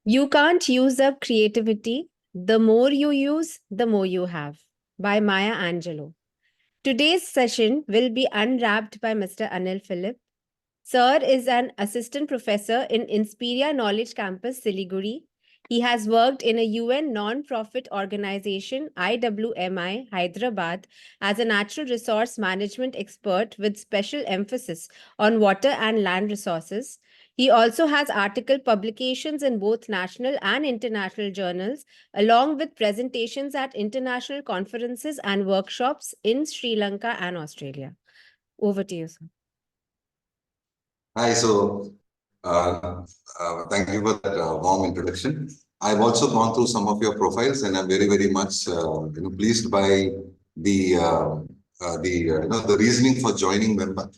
You can't use up creativity. The more you use, the more you have. By Maya Angelou. Today's session will be unwrapped by Mr. Anil Philip. Sir is an assistant professor in Inspiria Knowledge Campus Siliguri. He has worked in a UN non-profit organization, IWMI, Hyderabad, as a natural resource management expert with special emphasis on water and land resources. He also has article publications in both national and international journals, along with presentations at international conferences and workshops in Sri Lanka and Australia. Over to you, sir. Hi, thank you for that warm introduction. I've also gone through some of your profiles, and I'm very, very much pleased by the reasoning for joining WEMBA.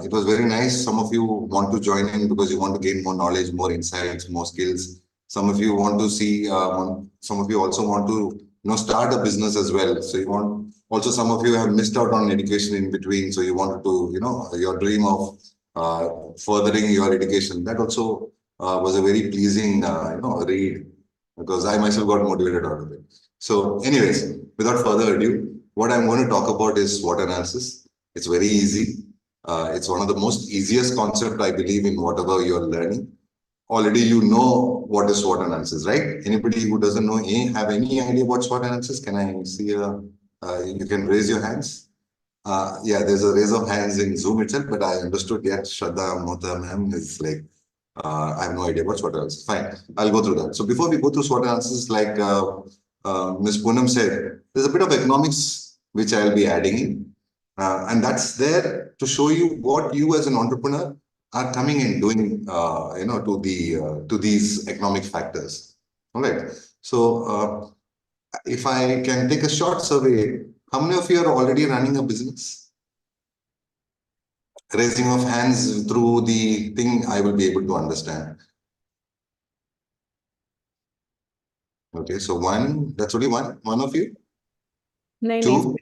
It was very nice. Some of you want to join in because you want to gain more knowledge, more insights, more skills. Some of you want to see. Some of you also want to start a business as well. So you want. Also, some of you have missed out on education in between. So you wanted to your dream of furthering your education. That also was a very pleasing read, because I myself got motivated out of it. So anyways, without further ado, what I'm going to talk about is SWOT analysis. It's very easy. It's one of the most easiest concept, I believe, in whatever you're learning. Already you know what is SWOT analysis, right? Anybody who doesn't know, have any idea what SWOT analysis? Can I see you can raise your hands? Yeah, there's a raise of hands in Zoom itself, but I understood that Shraddha Mota ma'am is like, I have no idea what SWOT analysis. Fine, I'll go through that. So before we go through SWOT analysis, like Ms. Poonam said, there's a bit of economics which I'll be adding in. And that's there to show you what you as an entrepreneur are coming and doing, to these economic factors. All right. So if I can take a short survey, how many of you are already running a business? Raising of hands through the thing, I will be able to understand. Okay, so one, that's only one of you? नहीं Two? नहीं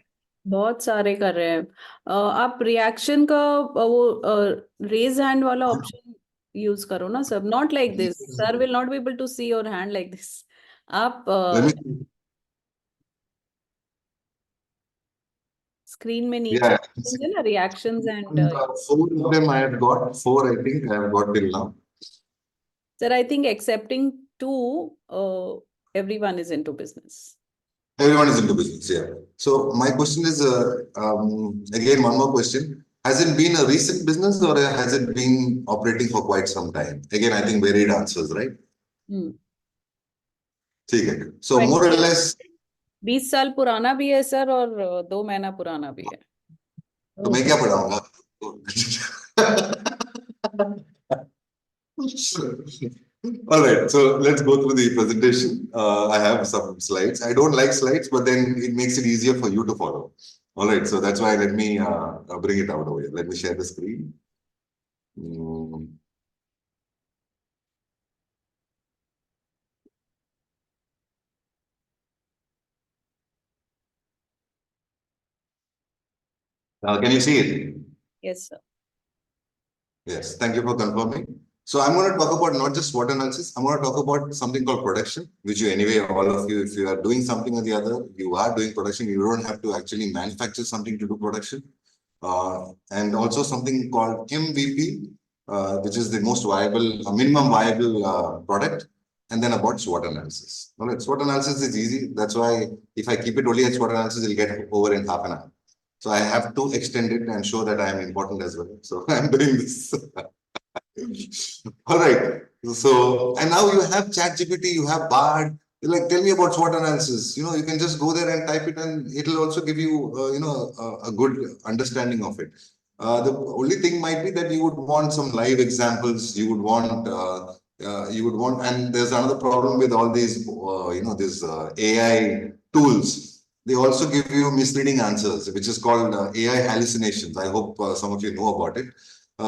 बहुत सारे कर रहे हैं. आप reaction का वो रेज हैंड वाला ऑप्शन यूज करो ना sir. Not like this. Sir will not be able to see your hand like this. आप स्क्रीन में नीचे ना reactions and 4 of them I have got. 4 I think I have got till now. Sir, I think excepting 2, everyone is into business. Everyone is into business, yeah. So my question is, again, one more question. Has it been a recent business or has it been operating for quite some time? Again, I think varied answers, right? Okay. So more or less 20 साल पुराना भी है sir और 2 महीना पुराना भी है. तो मैं क्या पढ़ाऊंगा? All right, so let's go through the presentation. I have some slides. I don't like slides, but then it makes it easier for you to follow. All right, so that's why let me bring it out over here. Let me share the screen. Can you see it? Yes, sir. Yes, thank you for confirming. So I'm going to talk about not just SWOT analysis. I'm going to talk about something called production, which you anyway, all of you, if you are doing something or the other, you are doing production. You don't have to actually manufacture something to do production. And also something called MVP, which is the most viable, minimum viable product. And then about SWOT analysis. All right, SWOT analysis is easy. That's why if I keep it only at SWOT analysis, it'll get over in half an hour. So I have to extend it and show that I am important as well. So I'm doing this. All right. So, and now you have ChatGPT, you have Bard. You're like, tell me about SWOT analysis. You can just go there and type it, and it'll also give you, a good understanding of it. The only thing might be that you would want some live examples. You would want, and there's another problem with all these, these AI tools. They also give you misleading answers, which is called AI hallucinations. I hope some of you know about it.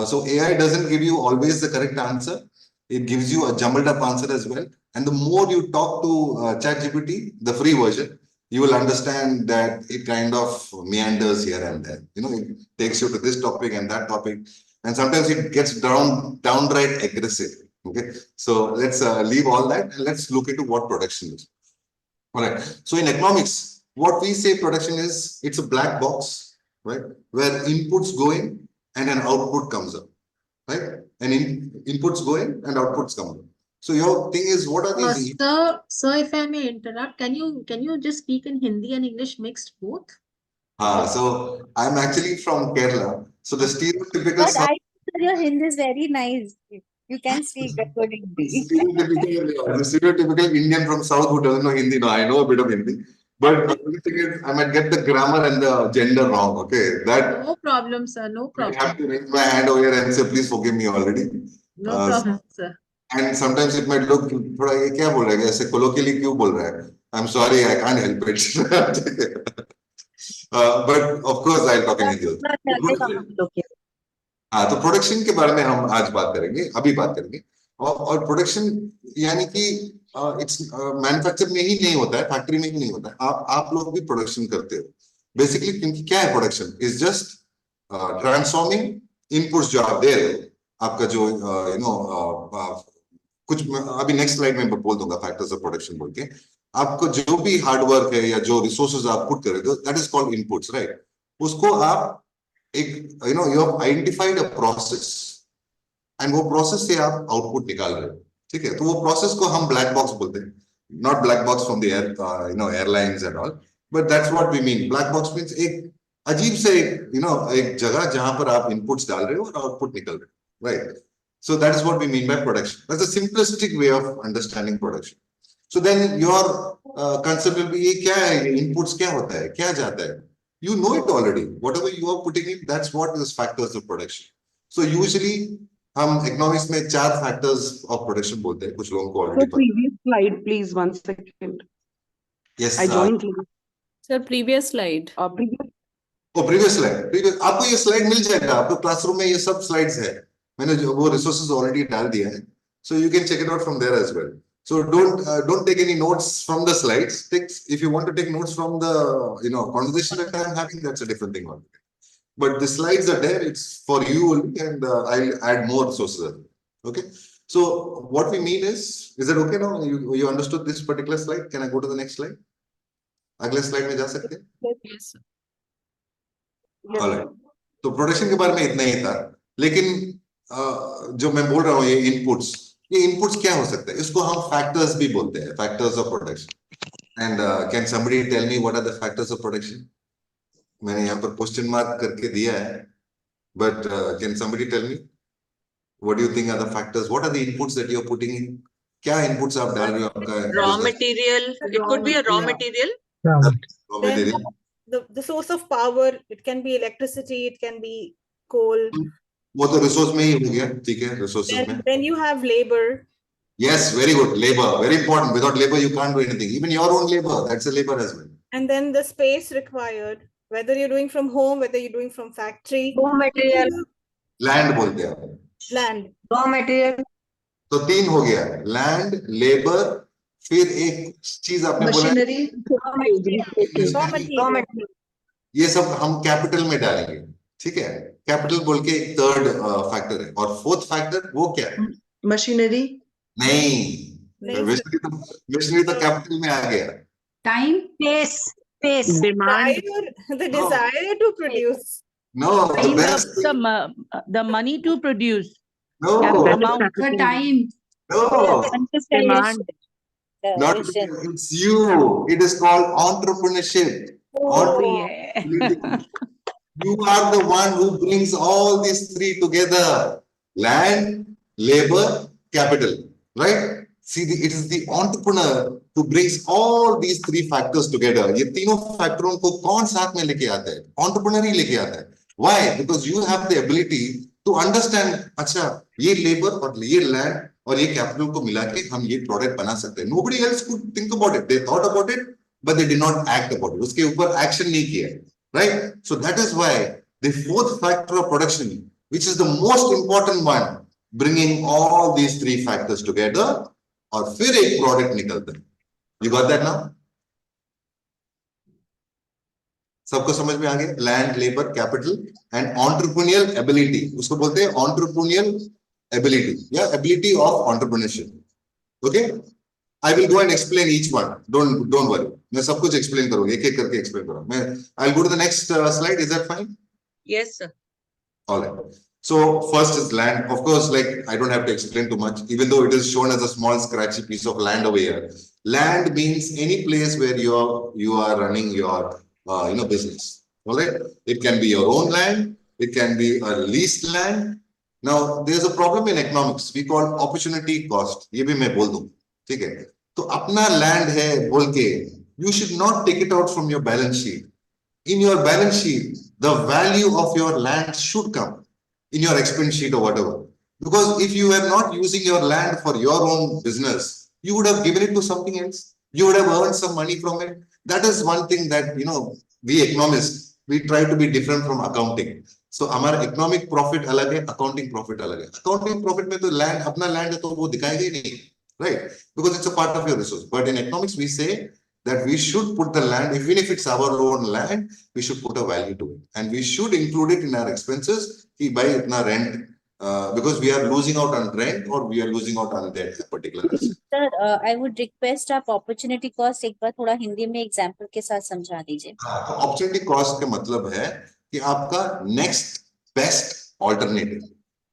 So AI doesn't give you always the correct answer. It gives you a jumbled up answer as well. And the more you talk to ChatGPT, the free version, you will understand that it kind of meanders here and there. It takes you to this topic and that topic. And sometimes it gets downright aggressive. Okay, so let's leave all that and let's look into what production is. All right. So in economics, what we say production is, it's a black box, right? Where inputs go in and an output comes up, right? And inputs go in and outputs come up. So your thing is, what are these? Sir, if I may interrupt, can you just speak in Hindi and English mixed both? So I'm actually from Kerala. So the stereotypical But South, I think your Hindi is very nice. You can speak good Hindi. the stereotypical Indian from South who doesn't know Hindi. No, I know a bit of Hindi. But the only thing is, I might get the grammar and the gender wrong. Okay, that No problem, sir. No I problem. have to raise my hand over here and say, please forgive me already. No problem, sir. And sometimes it might look, थोड़ा ये क्या बोल रहा है, ऐसे colloquially क्यों बोल रहा है? I'm sorry, I can't help it. But of course, I'll talk in Hindi also. हाँ, तो प्रोडक्शन के बारे में हम आज बात करेंगे, अभी बात करेंगे. और प्रोडक्शन यानी कि इट्स मैन्युफैक्चर में ही नहीं होता है, फैक्ट्री में ही नहीं होता है. आप लोग भी प्रोडक्शन करते हो बेसिकली, क्योंकि क्या है production? Is just transforming inputs जो आप दे रहे हो, आपका जो कुछ अभी नेक्स्ट स्लाइड में बोल दूंगा फैक्टर्स ऑफ प्रोडक्शन बोल के. आपको जो भी हार्डवर्क है या जो रिसोर्सेज आप पुट कर रहे हो, that is called inputs, right? उसको आप एक you have identified a process and वो प्रोसेस से आप आउटपुट निकाल रहे हो. ठीक है, तो वो प्रोसेस को हम ब्लैक बॉक्स बोलते हैं. Not black box from the airlines and all, but that's what we mean. Black box means एक अजीब से एक जगह जहां पर आप इनपुट्स डाल रहे हो और आउटपुट निकल रहे हो, right? So that is what we mean by production. That's a simplistic way of understanding production. So then your concept will be, ये क्या है, inputs क्या होता है, क्या जाता है? You know it already. Whatever you are putting in, that's what is factors of production. So usually हम economics में 4 factors of production बोलते हैं. कुछ लोगों को already So previous slide, please, 1 second. Yes. I joined late. Sir, previous slide. previous slide. आपको ये slide मिल जाएगा. आपको classroom में ये सब slides है. मैंने जो वो resources already डाल दिया है. So you can check it out from there as well. So don't take any notes from the slides. If you want to take notes from the conversation that I am having, that's a different thing altogether. But the slides are there. It's for you only, and I'll add more resources. Okay. So what we mean is it okay now? You understood this particular slide? Can I go to the next slide? अगले slide में जा सकते हैं? Yes. All right. तो production के बारे में इतना ही था. लेकिन जो मैं बोल रहा हूँ, ये इनपुट्स क्या हो सकता है? इसको हम फैक्टर्स भी बोलते हैं, factors of production. And can somebody tell me what are the factors of production? मैंने यहाँ पर क्वेश्चन मार्क करके दिया है, but can somebody tell me what do you think are the factors? What are the inputs that you are putting in? क्या inputs आप डाल रहे हो आपका? Raw material. It could be a raw material. raw material. The source of power, it can be electricity, it can be coal. वो तो resource में ही हो गया. ठीक है, रिसोर्सेज में. Then you have labor. Yes, very good. Labor, very important. Without labor, you can't do anything. Even your own labor, that's a labor as well. And then the space required, whether you're doing from home, whether you're doing from factory. Raw material. Land बोलते हैं. Land. Raw material. तो 3 हो गया. Land, labour, फिर एक चीज आपने बोला, Raw ये सब हम कैपिटल में डालेंगे. ठीक है, कैपिटल बोल के एक थर्ड फैक्टर है. और फोर्थ फैक्टर वो क्या है? Machinery. नहीं, मिशनरी तो कैपिटल में आ गया. Time, space, Demand. The desire to produce. No, the best. The money to produce. No, Amount. the time, no, Demand. not it's you. It is called entrepreneurship. Yeah. You are the one who brings all these 3 together: land, labor, capital, right? See, it is the entrepreneur who brings all these 3 factors together. ये तीनों फैक्टरों को कौन साथ में लेके आता है? Entrepreneur ही लेके आता है. Why? Because you have the ability to understand. अच्छा, ये labor और ये land और ये capital को मिला के हम ये product बना सकते हैं. Nobody else could think about it. They thought about it, but they did not act about it. उसके ऊपर action नहीं किया. Right? So that is why the 4th factor of production, which is the most important one, bringing all these 3 factors together, और फिर एक product निकलता है. You got that now? सबको समझ में आ गया? Land, labor, capital and entrepreneurial ability. उसको बोलते हैं entrepreneurial ability. Yeah, ability of entrepreneurship. Okay. I will go and explain each one. Don't worry. मैं सब कुछ explain करूँगा, एक एक करके explain करूँगा. I'll go to the next slide. Is that fine? Yes, sir. All right. So first is land. Of course, like I don't have to explain too much, even though it is shown as a small scratchy piece of land over here. Land means any place where you are running your business. All right. It can be your own land. It can be a leased land. Now there's a problem in economics. We call opportunity cost. ये भी मैं बोल दूँ. ठीक है. तो अपना land है बोल के you should not take it out from your balance sheet. In your balance sheet, the value of your land should come in your expense sheet or whatever. Because if you were not using your land for your own business, you would have given it to something else. You would have earned some money from it. That is one thing that, we economists, we try to be different from accounting. So हमारा economic profit अलग है, accounting profit अलग है. Accounting profit में तो land, अपना land है तो वो दिखाएगा ही नहीं, right? Because it's a part of your resource. But in economics, we say that we should put the land, even if it's our own land, we should put a value to it. And we should include it in our expenses. Ki buy itna rent, because we are losing out on rent or we are losing out on that particular asset. Sir, I would request आप opportunity cost एक बार थोड़ा हिंदी में example के साथ समझा दीजिए. हाँ, तो opportunity cost का मतलब है कि आपका next best alternative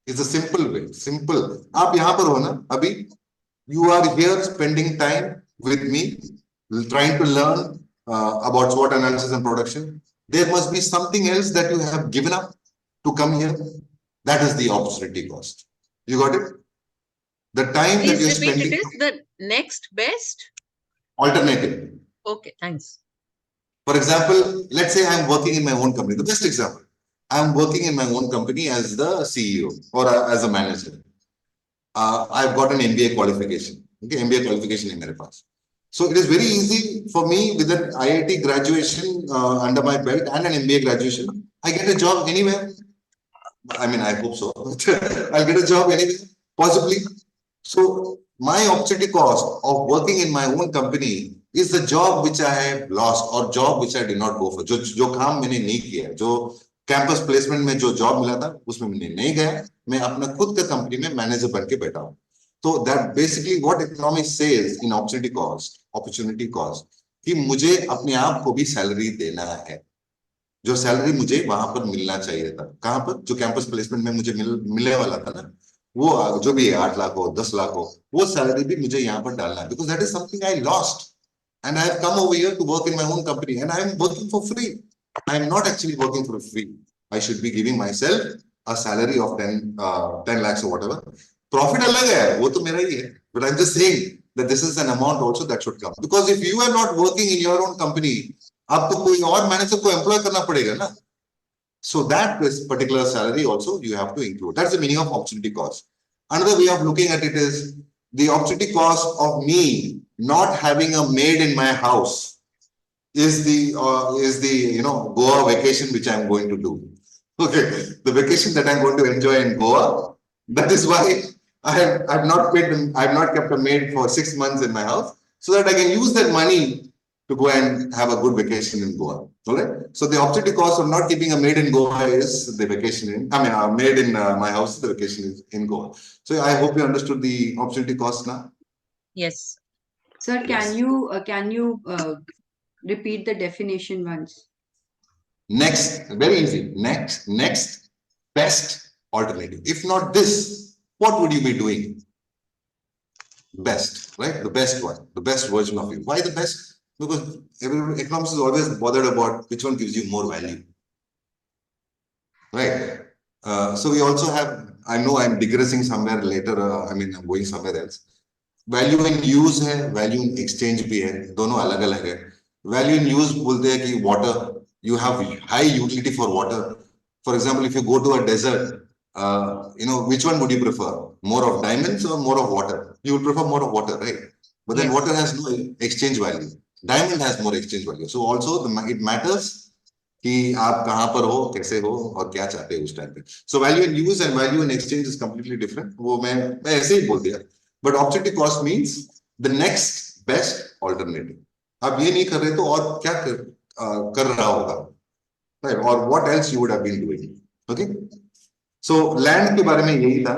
is a simple way. Simple. आप यहाँ पर हो ना अभी, you are here spending time with me, trying to learn about SWOT analysis and production. There must be something else that you have given up to come here. That is the opportunity cost. You got it? The time that Please you're repeat, spending. it is the next best Alternative. Okay, thanks. For example, let's say I'm working in my own company. The best example, I'm working in my own company as the CEO or as a manager. I've got an MBA qualification. Okay, MBA qualification in my past. So it is very easy for me with an IIT graduation under my belt and an MBA graduation. I get a job anywhere. I mean, I hope so. I'll get a job anywhere, possibly. So my opportunity cost of working in my own company is the job which I have lost or job which I did not go for. जो काम मैंने नहीं किया, जो campus placement में जो job मिला था उसमें मैंने नहीं गया, मैं अपना खुद का कंपनी में मैनेजर बन के बैठा हूँ. तो that basically what economics says in opportunity cost कि मुझे अपने आप को भी सैलरी देना है. जो सैलरी मुझे वहां पर मिलना चाहिए था, कहां पर, जो कैंपस प्लेसमेंट में मुझे मिलने वाला था ना, वो जो भी 8 लाख हो 10 लाख हो, वो सैलरी भी मुझे यहाँ पर डालना है. Because that is something I lost and I have come over here to work in my own company and I am working for free. I am not actually working for free. I should be giving my self a salary of 10 lakhs or whatever. Profit अलग है, वो तो मेरा ही है, but I am just saying that this is an amount also that should come. Because if you are not working in your own company, आपको कोई और मैनेजर को एम्प्लॉय करना पड़ेगा ना. So that particular salary also you have to include. That's the meaning of opportunity cost. Another way of looking at it is the opportunity cost of me not having a maid in my house is the Goa vacation which I'm going to do. Okay, the vacation that I'm going to enjoy in Goa. That is why I've not kept a maid for 6 months in my house, so that I can use that money to go and have a good vacation in Goa. All right. So the opportunity cost of not keeping a maid in Goa is the vacation a maid in my house. The vacation is in Goa. So I hope you understood the opportunity cost now. Yes. Sir, Yes. can you repeat the definition once? Next, very easy. Next best alternative. If not this, what would you be doing? Best, right? The best one, the best version of you. Why the best? Because economics is always bothered about which one gives you more value, right? So we also have, I know I'm digressing somewhere later, I'm going somewhere else. Value in use है, value in exchange भी है, दोनों अलग अलग है. Value in use बोलते हैं कि water, you have high utility for water. For example, if you go to a desert, which one would you prefer? More of diamonds or more of water? You would prefer more of water, right? But then Yes. water has no exchange value. Diamond has more exchange value. So also it matters कि आप कहाँ पर हो, कैसे हो और क्या चाहते हो उस टाइम पे. So value in use and value in exchange is completely different. वो मैं ऐसे ही बोल दिया. But opportunity cost means the next best alternative. आप ये नहीं कर रहे तो और क्या कर रहा होगा, right? Or what else you would have been doing. Okay. So land के बारे में यही था.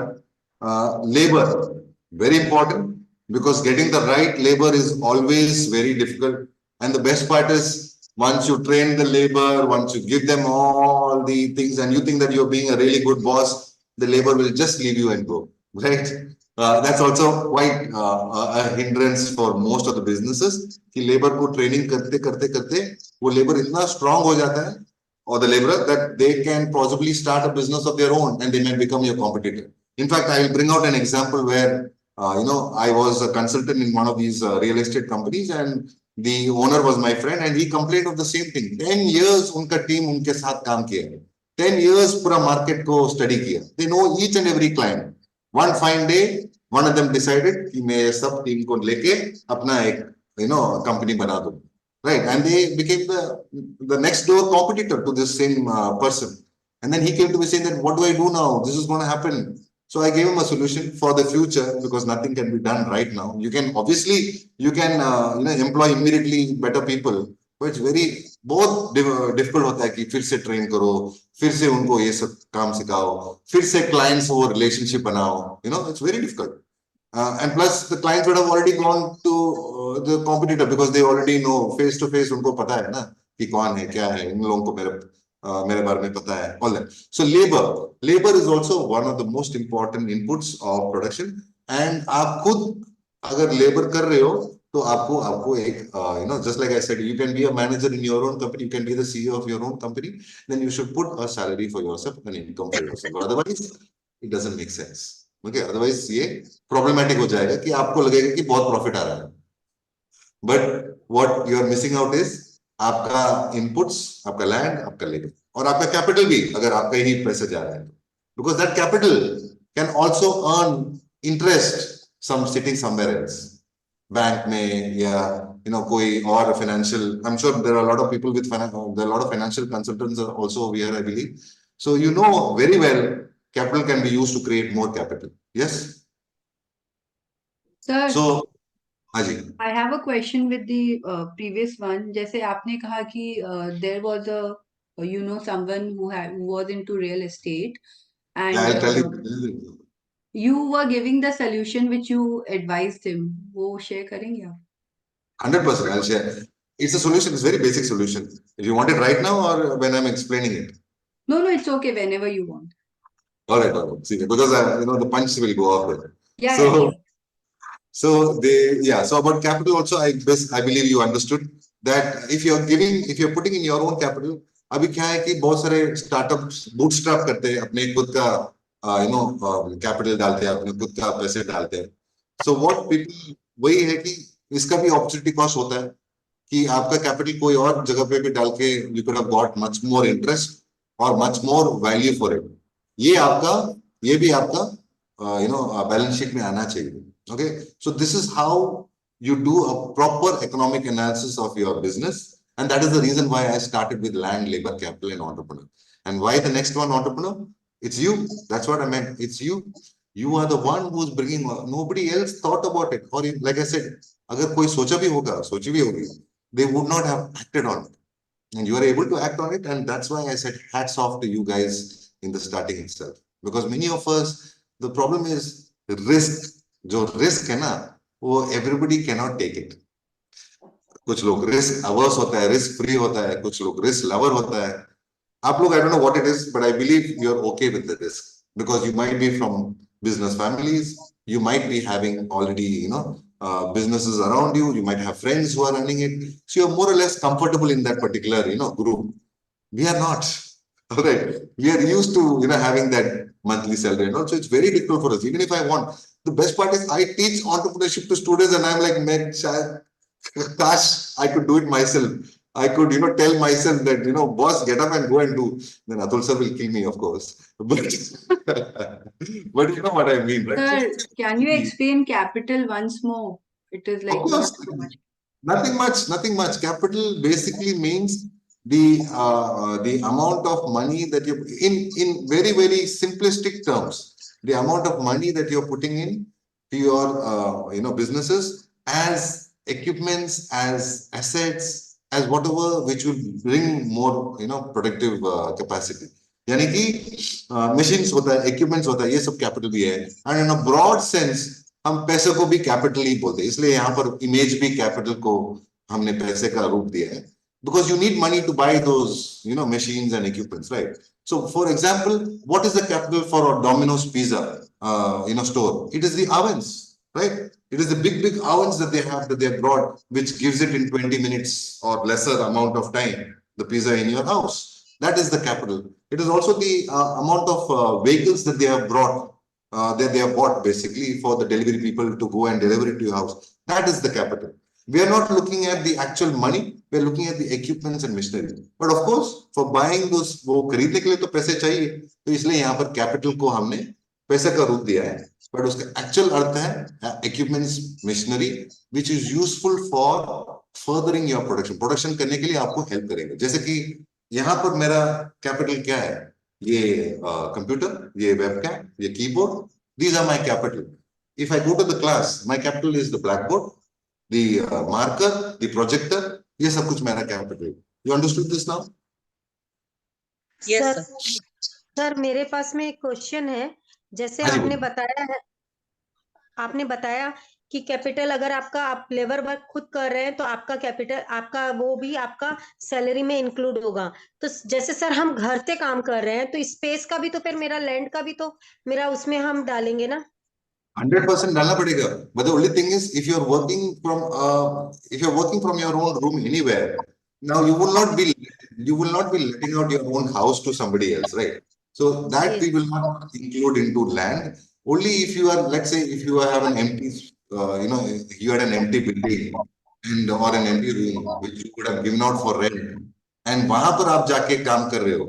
Labor, very important, because getting the right labor is always very difficult. And the best part is, once you train the labor, once you give them all the things and you think that you're being a really good boss, the labor will just leave you and go, right? That's also quite a hindrance for most of the businesses कि labor को training करते करते करते वो labor इतना strong हो जाता है, or the laborer, that they can possibly start a business of their own and they may become your competitor. In fact, I will bring out an example where I was a consultant in one of these real estate companies, and the owner was my friend, and he complained of the same thing. 10 years उनका team उनके साथ काम किया, 10 years पूरा market को study किया. They know each and every client. One fine day, one of them decided कि मैं सब team को लेके अपना एक company बना दूं, right? And they became the next door competitor to this same person. And then he came to me saying that, what do I do now? This is going to happen. So I gave him a solution for the future, because nothing can be done right now. You can obviously employ immediately better people, but it's very बहुत difficult होता है कि फिर से train करो, फिर से उनको ये सब काम सिखाओ, फिर से clients वो relationship बनाओ. It's very difficult. And plus the clients would have already gone to the competitor, because they already know face to face. उनको पता है ना कि कौन है क्या है, इन लोगों को मेरे बारे में पता है, all that. So labor is also one of the most important inputs of production. And आप खुद अगर labor कर रहे हो तो आपको एक just like I said, you can be a manager in your own company, you can be the CEO of your own company, then you should put a salary for yourself, an income for yourself. Otherwise it doesn't make sense. Okay, otherwise ये problematic हो जाएगा कि आपको लगेगा कि बहुत profit आ रहा है, but what you are missing out is आपका inputs, आपका land, आपका labor, और आपका capital भी, अगर आपका ही पैसे जा रहा है, because that capital can also earn interest sitting somewhere else, bank में या कोई और financial. I'm sure there are a lot of people with there are a lot of financial consultants are also here, I believe. So very well, capital can be used to create more capital. Yes. Sir, So हाँ जी. I have a question with the previous one. जैसे आपने कहा कि there was a someone who was into real estate, and I'll tell you. you were giving the solution which you advised him. वो share करेंगे आप? 100% I'll share. It's a solution. It's a very basic solution. If you want it right now or when I'm explaining it? No, it's okay whenever you want. All right. See, because the punch will go off there. Yeah, So, yeah, sure. So about capital also, I believe you understood that if you're putting in your own capital, अभी क्या है कि बहुत सारे startups bootstrap करते हैं, अपने खुद का capital डालते हैं, अपने खुद का पैसे डालते हैं. So what people वही है कि इसका भी opportunity cost होता है कि आपका capital कोई और जगह पे भी डाल के you could have got much more interest or much more value for it. ये भी आपका balance sheet में आना चाहिए. Okay, so this is how you do a proper economic analysis of your business, and that is the reason why I started with land, labor, capital, and entrepreneur. And why the next one, entrepreneur? It's you. That's what I meant. It's you. You are the one who's bringing. Nobody else thought about it. Or like I said, अगर कोई सोची भी होगी, they would not have acted on it. And you are able to act on it, and that's why I said hats off to you guys in the starting itself. Because many of us, the problem is risk. जो risk है ना, वो everybody cannot take it. कुछ लोग risk averse होता है, risk free होता है, कुछ लोग risk lover होता है. आप लोग, I don't know what it is, but I believe you're okay with the risk because you might be from business families, you might be having already businesses around you, you might have friends who are running it, so you're more or less comfortable in that particular group. We are not. All right, we are used to having that monthly salary, and also it's very difficult for us. Even if I want, the best part is I teach entrepreneurship to students, and I'm like, man, gosh, I could do it myself. I could, tell myself that, boss, get up and go and do. Then Atul sir will kill me, of course. But you know what I mean, right? Sir, can you explain capital once more? It is like Of course, not so much. nothing much. Capital basically means the amount of money that you, in very, very simplistic terms, the amount of money that you're putting in to your businesses as equipments, as assets, as whatever which will bring more productive capacity. यानी कि machines होता है, equipments होता है, ये सब capital भी है. And in a broad sense हम पैसे को भी कैपिटल ही बोलते हैं, इसलिए यहाँ पर इमेज भी कैपिटल को हमने पैसे का रूप दिया है. Because you need money to buy those, machines and equipments, right? So, for example, what is the capital for a Domino's pizza, store? It is the ovens, right? It is the big ovens that they have brought, which gives it in 20 minutes or lesser amount of time, the pizza in your house. That is the capital. It is also the amount of vehicles that they have brought, that they have bought basically for the delivery people to go and deliver it to your house. That is the capital. We are not looking at the actual money, we are looking at the equipments and machinery. But of course, for buying those, वो खरीदने के लिए तो पैसे चाहिए, तो इसलिए यहाँ पर कैपिटल को हमने पैसे का रूप दिया है. बट उसका एक्चुअल अर्थ है equipments, machinery, which is useful for furthering your production. Production करने के लिए आपको हेल्प करेंगे. जैसे कि यहाँ पर मेरा कैपिटल क्या है? ये कंप्यूटर, ये वेबकैम, ये keyboard. These are my capital. If I go to the class, my capital is the blackboard, the marker, the projector. ये सब कुछ मेरा कैपिटल है. You understood this now? Yes, sir. Sir मेरे पास में एक क्वेश्चन है. जैसे हाँ जी, आपने बोलिए. बताया है, आपने बताया कि कैपिटल अगर आपका आप लेबर वर्क खुद कर रहे हैं तो आपका कैपिटल, आपका वो भी आपका सैलरी में इंक्लूड होगा. तो जैसे सर हम घर से काम कर रहे हैं तो स्पेस का भी तो फिर मेरा लैंड का भी तो मेरा उसमें हम डालेंगे ना. 100% डालना पड़ेगा. But the only thing is, if you're working from your own room anywhere, now you will not be letting out your own house to somebody else, right? So that we will not include into land. Only if you are, let's say, if you have an empty, you had an empty building or an empty room which you could have given out for rent, and वहां पर आप जाके काम कर रहे हो,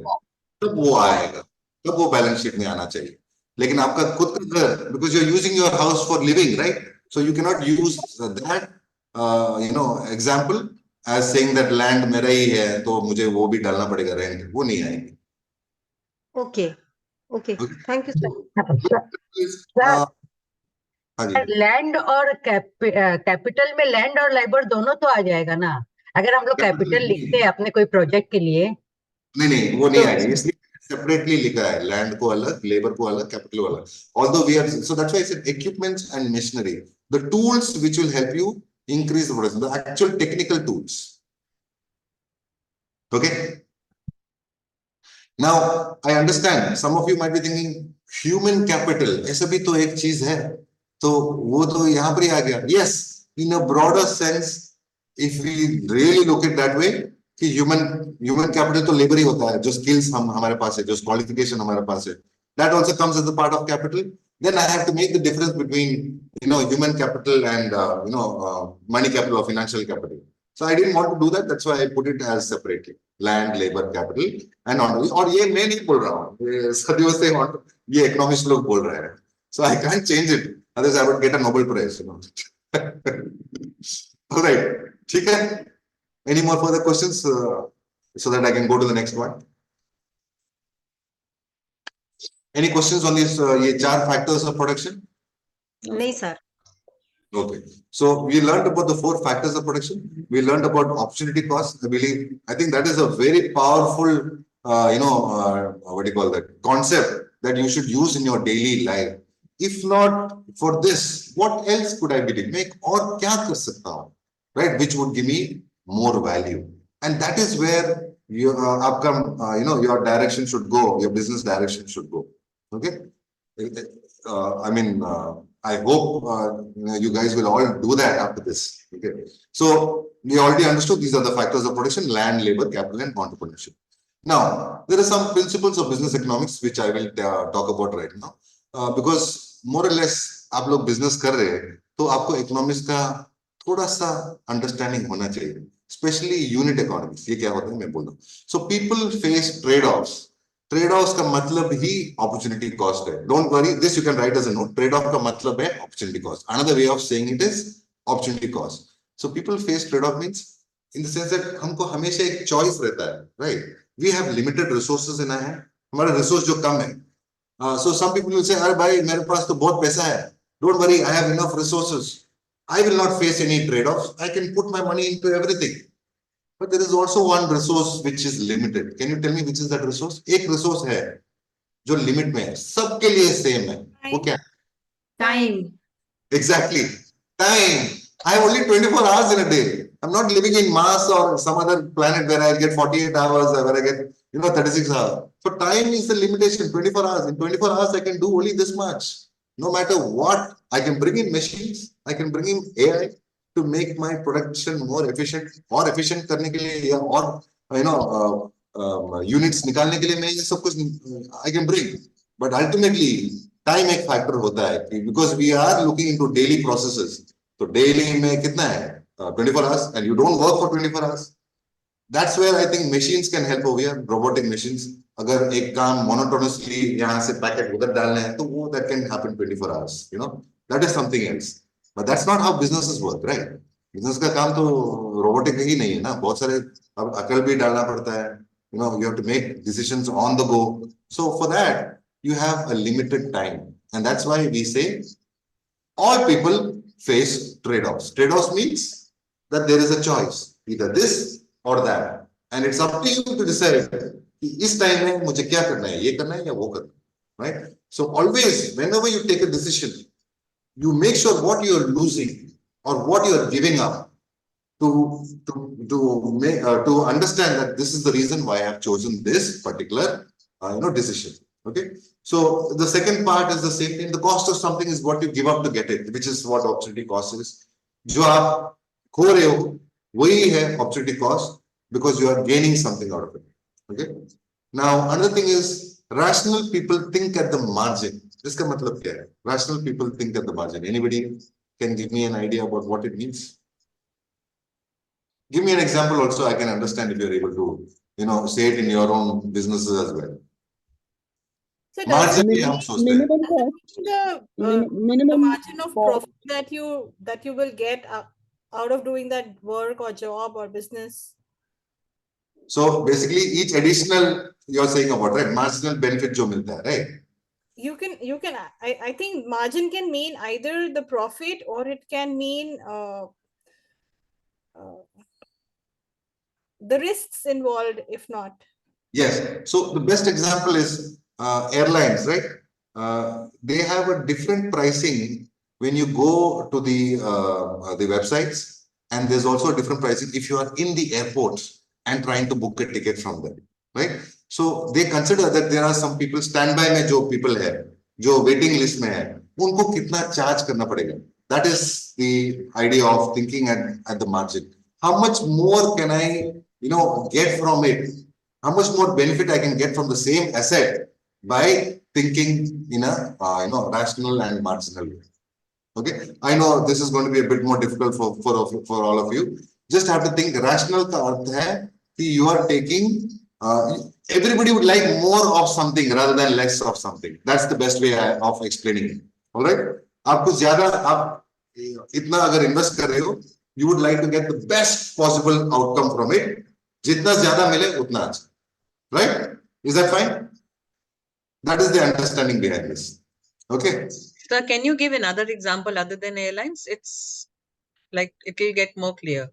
तब वो आएगा, तब वो बैलेंस शीट में आना चाहिए. लेकिन आपका खुद का घर, because you're using your house for living, right? So you cannot use that example as saying that land मेरा ही है तो मुझे वो भी डालना पड़ेगा रेंट. वो नहीं आएगी. Okay okay, thank you sir. हाँ जी. लैंड और कैपिटल में लैंड और लेबर दोनों तो आ जाएगा ना. अगर हम लोग कैपिटल लिखते हैं अपने कोई प्रोजेक्ट के लिए. नहीं वो नहीं आएगी, इसलिए सेपरेटली लिखा है. लैंड को अलग, लेबर को अलग, कैपिटल को अलग. Although we are, so that's why I said equipments and machinery, the tools which will help you increase the production, the actual technical tools. Okay. Now I understand some of you might be thinking human capital ऐसा भी तो एक चीज है, तो वो तो यहाँ पर ही आ गया. Yes, in a broader sense, if we really look at that way, कि ह्यूमन कैपिटल तो लेबर ही होता है. जो स्किल्स हमारे पास है, जो क्वालिफिकेशन हमारे पास है, that also comes as a part of capital. Then I have to make the difference between human capital and money capital or financial capital. So I didn't want to do that. That's why I put it as separately: land, labor, capital, and honor. और ये मैं नहीं बोल रहा हूँ, ये सदियों से ये इकोनॉमिस्ट लोग बोल रहे हैं. So I can't change it. Otherwise I would get a Nobel Prize. All right, ठीक है. Any more further questions so that I can go to the next one? Any questions on these ये 4 factors of production? नहीं sir. Okay, so we learned about the 4 factors of production. We learned about opportunity cost. I think that is a very powerful, what do you call that, concept that you should use in your daily life. If not for this, what else could I be doing? मैं और क्या कर सकता हूँ, right? Which would give me more value, and that is where your your direction should go, your business direction should go. Okay. I hope you guys will all do that after this. Okay, so we already understood these are the factors of production: land, labor, capital, and entrepreneurship. Now there are some principles of business economics which I will talk about right now, because more or less आप लोग business कर रहे हैं तो आपको economics का थोड़ा सा अंडरस्टैंडिंग होना चाहिए, स्पेशली यूनिट इकोनॉमिक्स. ये क्या होता है मैं बोल रहा हूँ. So people face trade offs. Trade offs का मतलब ही अपॉर्चुनिटी कॉस्ट है. Don't worry, this you can write as a note. Trade off का मतलब है opportunity cost. Another way of saying it is opportunity cost. So people face trade off means in the sense that हमको हमेशा एक choice रहता है, right? We have limited resources in our hand. हमारा resource जो कम है, सो सम पीपल विल से अरे भाई मेरे पास तो बहुत पैसा है, don't worry, I have enough resources, I will not face any trade-offs. I can put my money into everything, But there is also one resource which is limited. Can you tell me which is that resource? एक resource है जो limit में है, सबके लिए same है. वो क्या है? Time. Exactly. Time. I have only 24 hours in a day. I'm not living in Mars or some other planet where I get 48 hours, where I get 36 hours. So time is the limitation. 24 hours. In 24 hours, I can do only this much. No matter what, I can bring in machines. I can bring in AI to make my production more efficient. और efficient करने के लिए या और units निकालने के लिए मैं ये सब कुछ I can bring. But ultimately, time एक factor होता है because we are looking into daily processes. So daily में कितना है? 24 hours, and you don't work for 24 hours. That's where I think machines can help over here. Robotic machines. अगर एक काम monotonously यहाँ से पैकेट उधर डालना है तो वो that can happen 24 hours. That is something else. But that's not how businesses work, right? Business का काम तो robotic ही नहीं है ना. बहुत सारे अब अकल भी डालना पड़ता है. You have to make decisions on the go. So for that, you have a limited time. And that's why we say all people face trade-offs. Trade-offs means that there is a choice, either this or that. And it's up to you to decide कि इस time में मुझे क्या करना है, ये करना है या वो करना है, right? So always, whenever you take a decision, you make sure what you are losing or what you are giving up to understand that this is the reason why I have chosen this particular decision. Okay. So the second part is the same thing. The cost of something is what you give up to get it, which is what opportunity cost is. जो आप खो रहे हो वही है opportunity cost because you are gaining something out of it. Okay. Now another thing is rational people think at the margin. इसका मतलब क्या है? Rational people think at the margin. Anybody can give me an idea about what it means? Give me an example also. I can understand if you're able to, say it in your own businesses as well. So Margin भी हम सोचते हैं. The margin of profit that you will get out of doing that work or job or business. So basically, each additional you're saying about, right? Marginal benefit जो मिलता है, right? You can. I think margin can mean either the profit or it can mean the risks involved, if not. Yes. So the best example is airlines, right? They have a different pricing when you go to the websites, and there's also a different pricing if you are in the airport and trying to book a ticket from them, right? So they consider that there are some people standby में जो people है, जो waiting list में है, उनको कितना charge करना पड़ेगा. That is the idea of thinking at the margin. How much more can I, get from it? How much more benefit I can get from the same asset by thinking in a rational and marginal way. Okay, I know this is going to be a bit more difficult for all of you. Just have to think rational का अर्थ है कि you are taking. Everybody would like more of something rather than less of something. That's the best way of explaining it. All right. आप कुछ ज़्यादा आप इतना अगर invest कर रहे हो, you would like to get the best possible outcome from it. जितना ज़्यादा मिले उतना अच्छा. Right? Is that fine? That is the understanding behind this. Okay. Sir, can you give another example other than airlines? It's like it will get more clear.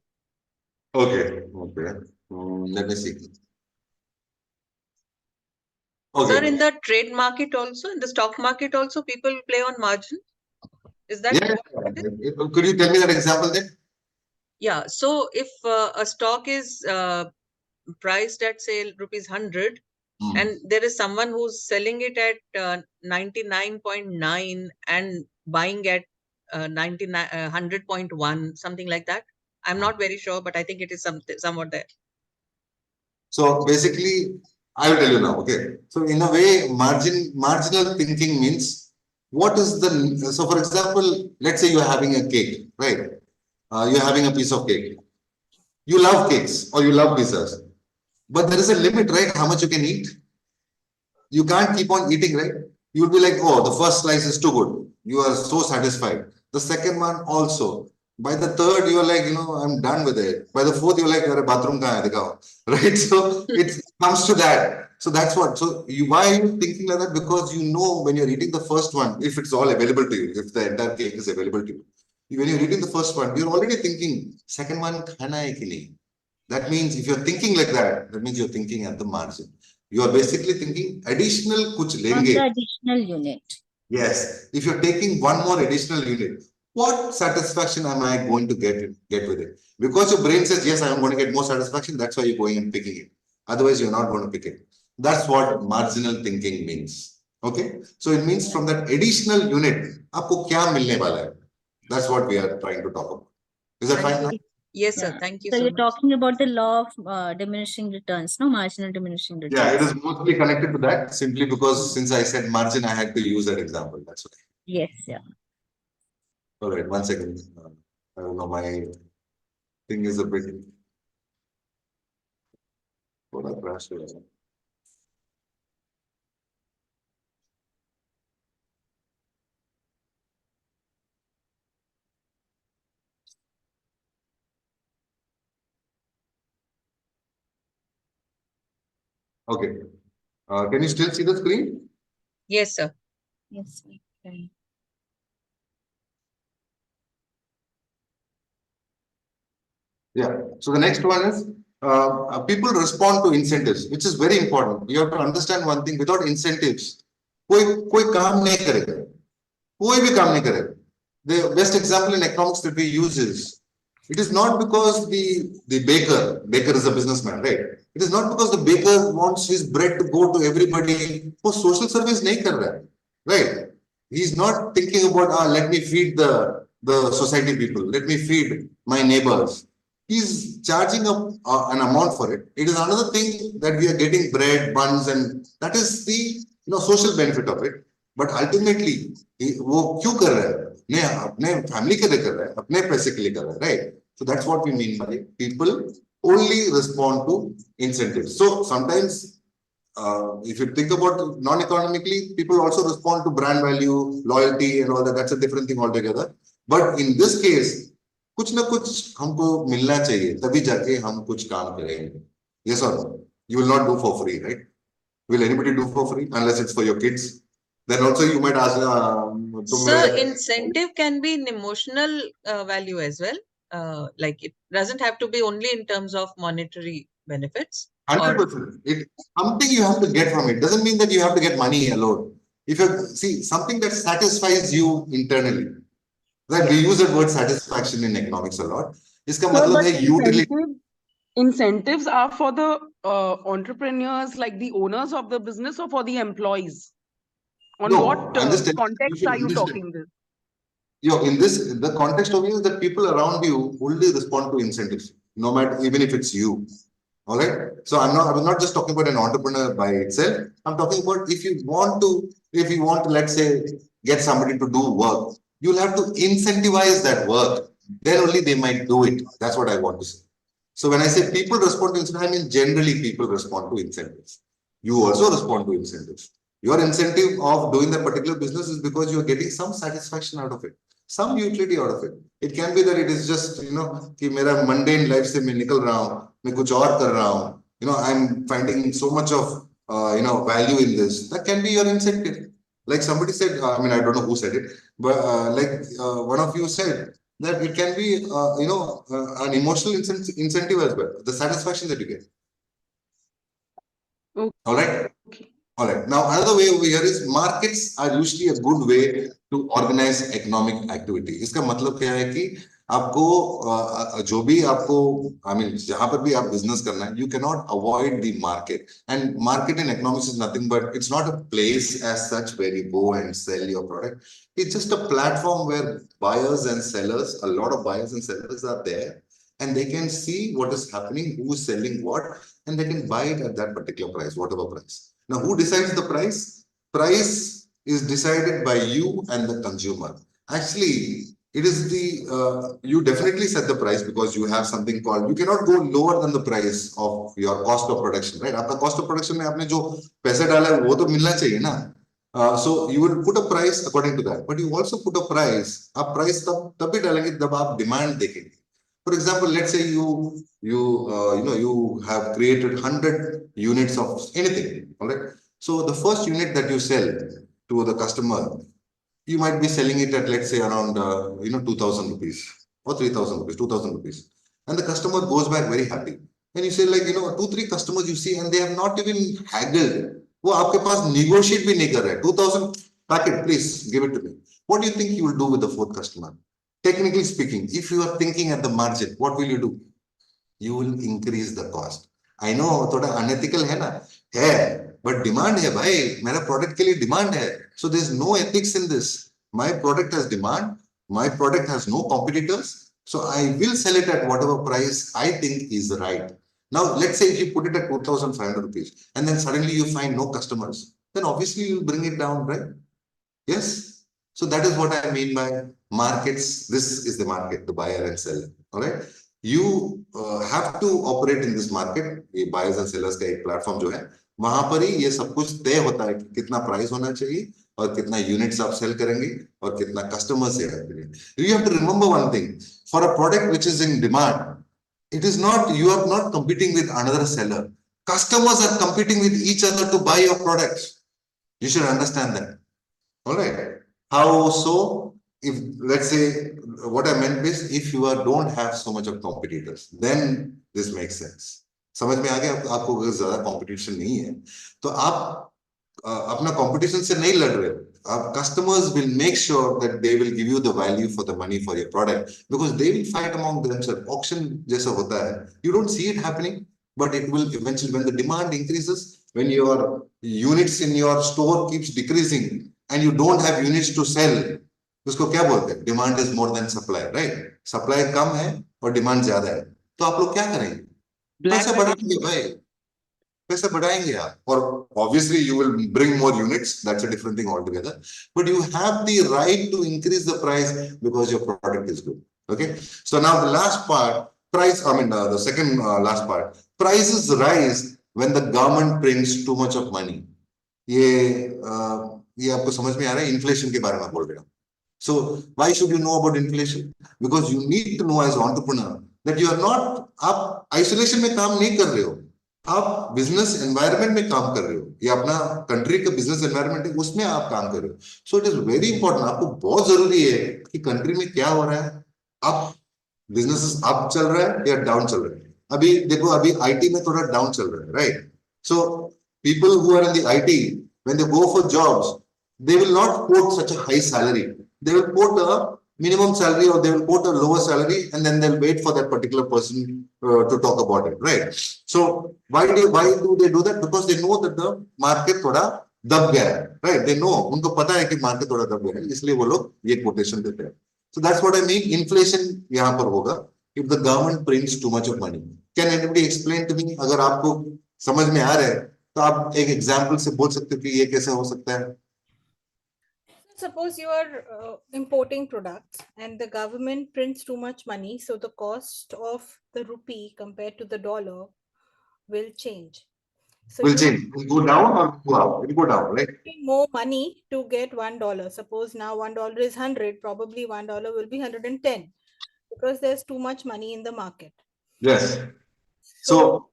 Okay. Let me see. Okay. Sir, in the trade market also, in the stock market also, people play on margin. Is that? Yeah. Could you tell me that example then? Yeah. So if a stock is priced at say rupees 100, and there is someone who's selling it at 99.9 and buying at 100.1, something like that. I'm not very sure, but I think it is somewhat there. So basically, I will tell you now. Okay. So in a way, marginal thinking means what is the. So for example, let's say you're having a cake, right? You're having a piece of cake. You love cakes or you love pizzas, but there is a limit, right? How much you can eat. You can't keep on eating, right? You'll be like, oh, the first slice is too good. You are so satisfied. The second one also. By the third, you're like, I'm done with it. By the fourth, you're like, you're a bathroom kahan hai, right? So it comes to that. So that's what. So why are you thinking like that? Because when you're eating the first one, if it's all available to you, if the entire cake is available to you, when you're eating the first one, you're already thinking, second one khana hai ki nahi. That means if you're thinking like that, that means you're thinking at the margin. You are basically thinking additional kuch Not lenge. the additional unit. Yes. If you're taking one more additional unit, what satisfaction am I going to get with it? Because your brain says, yes, I am going to get more satisfaction. That's why you're going and picking it. Otherwise, you're not going to pick it. That's what marginal thinking means. Okay. So it means from that additional unit, aapko kya milne wala hai? That's what we are trying to talk about. Is that fine? Yes, sir. Yeah. Thank you So so you're much. talking about the law of diminishing returns, no? Marginal diminishing returns. Yeah, it is mostly connected to that simply because since I said margin, I had to use that example. That's why. Yes, yeah. All right, 1 second. I don't know, my thing is a bit. What a crash. Okay. Can you still see the screen? Yes, sir. Yes, okay. Yeah. So the next one is people respond to incentives, which is very important. You have to understand one thing: without incentives, koi kaam nahi karega. Koi bhi kaam nahi karega. The best example in economics that we use is it is not because the baker is a businessman, right? It is not because the baker wants his bread to go to everybody. वो social service नहीं कर रहा है, right? He's not thinking about let me feed the society people, let me feed my neighbors. He's charging an amount for it. It is another thing that we are getting bread, buns, and that is the social benefit of it. But ultimately, वो क्यों कर रहा है? अपने family के लिए कर रहा है, अपने पैसे के लिए कर रहा है, right? So that's what we mean by people only respond to incentives. So sometimes, if you think about it non-economically, people also respond to brand value, loyalty, and all that. That's a different thing altogether. But in this case, कुछ ना कुछ हमको मिलना चाहिए, तभी जाके हम कुछ काम करेंगे. Yes or no? You will not do for free, right? Will anybody do for free unless it's for your kids? Then also you might ask, Sir, incentive can be an emotional value as well. Like it doesn't have to be only in terms of monetary benefits. 100%. It's something you have to get from it. Doesn't mean that you have to get money alone. If you see something that satisfies you internally, that we use the word satisfaction in economics a lot. इसका मतलब है utility. Incentives are for the entrepreneurs, like the owners of the business, or for the employees? On No, what I'm just telling context you are you understand. talking this? The context of it is that people around you only respond to incentives, no matter even if it's you. All right. So I'm not just talking about an entrepreneur by itself. I'm talking about if you want to, let's say, get somebody to do work, you'll have to incentivize that work. Then only they might do it. That's what I want to say. So when I say people respond to incentives, I mean generally people respond to incentives. You also respond to incentives. Your incentive of doing that particular business is because you're getting some satisfaction out of it, some utility out of it. It can be that it is just, कि मेरा mundane life से मैं निकल रहा हूँ, मैं कुछ और कर रहा हूँ. I'm finding so much of, value in this. That can be your incentive. Like somebody said, I mean, I don't know who said it, but one of you said that it can be, an emotional incentive as well. The satisfaction that you get. Okay. All right. All right. Now, another way over here is markets are usually a good way to organize economic activity. इसका मतलब क्या है कि आपको जो भी आपको, I mean, जहाँ पर भी आप business करना है, you cannot avoid the market. And market in economics is nothing but it's not a place as such where you go and sell your product. It's just a platform where buyers and sellers, a lot of buyers and sellers are there, and they can see what is happening, who is selling what, and they can buy it at that particular price, whatever price. Now, who decides the price? Price is decided by you and the consumer. Actually, it is you definitely set the price because you have something called, you cannot go lower than the price of your cost of production, right? आपका cost of production में आपने जो पैसे डाला है वो तो मिलना चाहिए ना. So you will put a price according to that, but you also put a price. आप price तब भी डालेंगे जब आप demand देखेंगे. For example, let's say you have created 100 units of anything, all right? So the first unit that you sell to the customer, you might be selling it at, let's say, around 2,000 rupees or 3,000 rupees, 2,000 rupees, and the customer goes back very happy. And you say like, 2-3 customers you see and they have not even haggled. वो आपके पास negotiate भी नहीं कर रहे. 2000 packet, please give it to me. What do you think you will do with the fourth customer? Technically speaking, if you are thinking at the margin, what will you do? You will increase the cost. I know थोड़ा unethical है ना, है, but demand है भाई, मेरा product के लिए demand है. So there's no ethics in this. My product has demand. My product has no competitors. So I will sell it at whatever price I think is right. Now, let's say if you put it at 2,500 rupees and then suddenly you find no customers, then obviously you'll bring it down, right? Yes. So that is what I mean by markets. This is the market, the buyer and seller. All right. You have to operate in this market. ये buyers and sellers का एक platform जो है, वहां पर ही ये सब कुछ तय होता है कि कितना प्राइस होना चाहिए और कितना यूनिट्स आप सेल करेंगे और कितना कस्टमर सेल करेंगे. You have to remember one thing. For a product which is in demand, it is not, you are not competing with another seller. Customers are competing with each other to buy your products. You should understand that. All right. How so? If let's say what I meant is if you don't have so much of competitors, then this makes sense. समझ में आ गया आपको? अगर ज्यादा competition नहीं है तो आप अपना कंपटीशन से नहीं लड़ रहे हो. Customers will make sure that they will give you the value for the money for your product because they will fight among themselves. Auction जैसा होता है, you don't see it happening, but it will eventually, when the demand increases, when your units in your store keeps decreasing and you don't have units to sell, उसको क्या बोलते हैं? Demand is more than supply, right? Supply कम है और demand ज्यादा है, तो आप लोग क्या करेंगे? पैसे बढ़ाएंगे भाई, पैसे बढ़ाएंगे आप. और obviously you will bring more units, that's a different thing altogether, but you have the right to increase the price because your product is good. Okay, so now the last part, price, the second last part, prices rise when the government prints too much of money. ये आपको समझ में आ रहा है? Inflation के बारे में बोल रहे हो. So why should you know about inflation? Because you need to know as an entrepreneur that you are not, आप isolation में काम नहीं कर रहे हो, आप बिजनेस एनवायरनमेंट में काम कर रहे हो. ये अपना कंट्री का बिजनेस एनवायरनमेंट है, उसमें आप काम कर रहे हो. So it is very important. आपको बहुत जरूरी है कि कंट्री में क्या हो रहा है, आप बिजनेस अप चल रहा है या डाउन चल रहा है. अभी देखो, अभी आईटी में थोड़ा डाउन चल रहा है, right? So people who are in the IT, when they go for jobs, they will not quote such a high salary. They will quote a minimum salary or they will quote a lower salary and then they'll wait for that particular person to talk about it, right? So why do they do that? Because they know that the market थोड़ा दब गया है, right? They know, उनको पता है कि market थोड़ा दब गया है, इसलिए वो लोग ये quotation देते हैं. So that's what I mean. Inflation यहाँ पर होगा if the government prints too much of money. Can anybody explain to me? अगर आपको समझ में आ रहा है तो आप एक example से बोल सकते हो कि ये कैसे हो सकता है. Suppose you are importing products and the government prints too much money, so the cost of the rupee compared to the dollar will change. So will change. Will go down or go up? It will go down, right? More money to get $1. Suppose now $1 is 100, probably $1 will be 110 because there's too much money in the market. Yes. So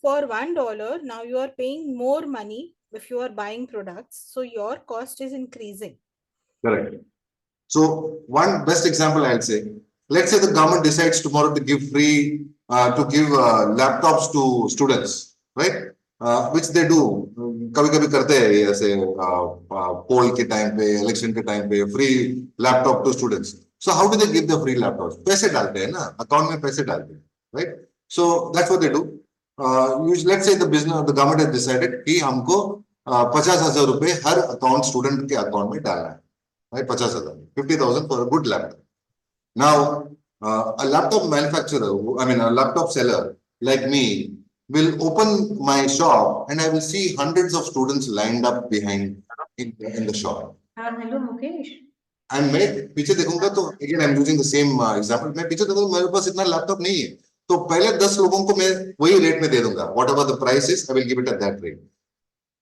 for $1, now you are paying more money if you are buying products, so your cost is increasing. Correct. So one best example I'll say, let's say the government decides tomorrow to give free, laptops to students, right? Which they do. कभी-कभी करते हैं ऐसे poll के time पे, election के time पे free laptop to students. So how do they give the free laptops? पैसे डालते हैं ना, account में पैसे डालते हैं, right? So that's what they do. Let's say the government has decided कि हमको 50,000 रुपए हर अकाउंट स्टूडेंट के अकाउंट में डालना है, right? 50,000, 50,000 for a good laptop. Now, a laptop manufacturer, a laptop seller like me will open my shop and I will see hundreds of students lined up behind in the shop. Hello, Mukesh. And मैं पीछे देखूंगा तो again I'm using the same example. मैं पीछे देखूंगा, मेरे पास इतना laptop नहीं है, तो पहले 10 लोगों को मैं वही रेट में दे दूंगा. Whatever the price is, I will give it at that rate.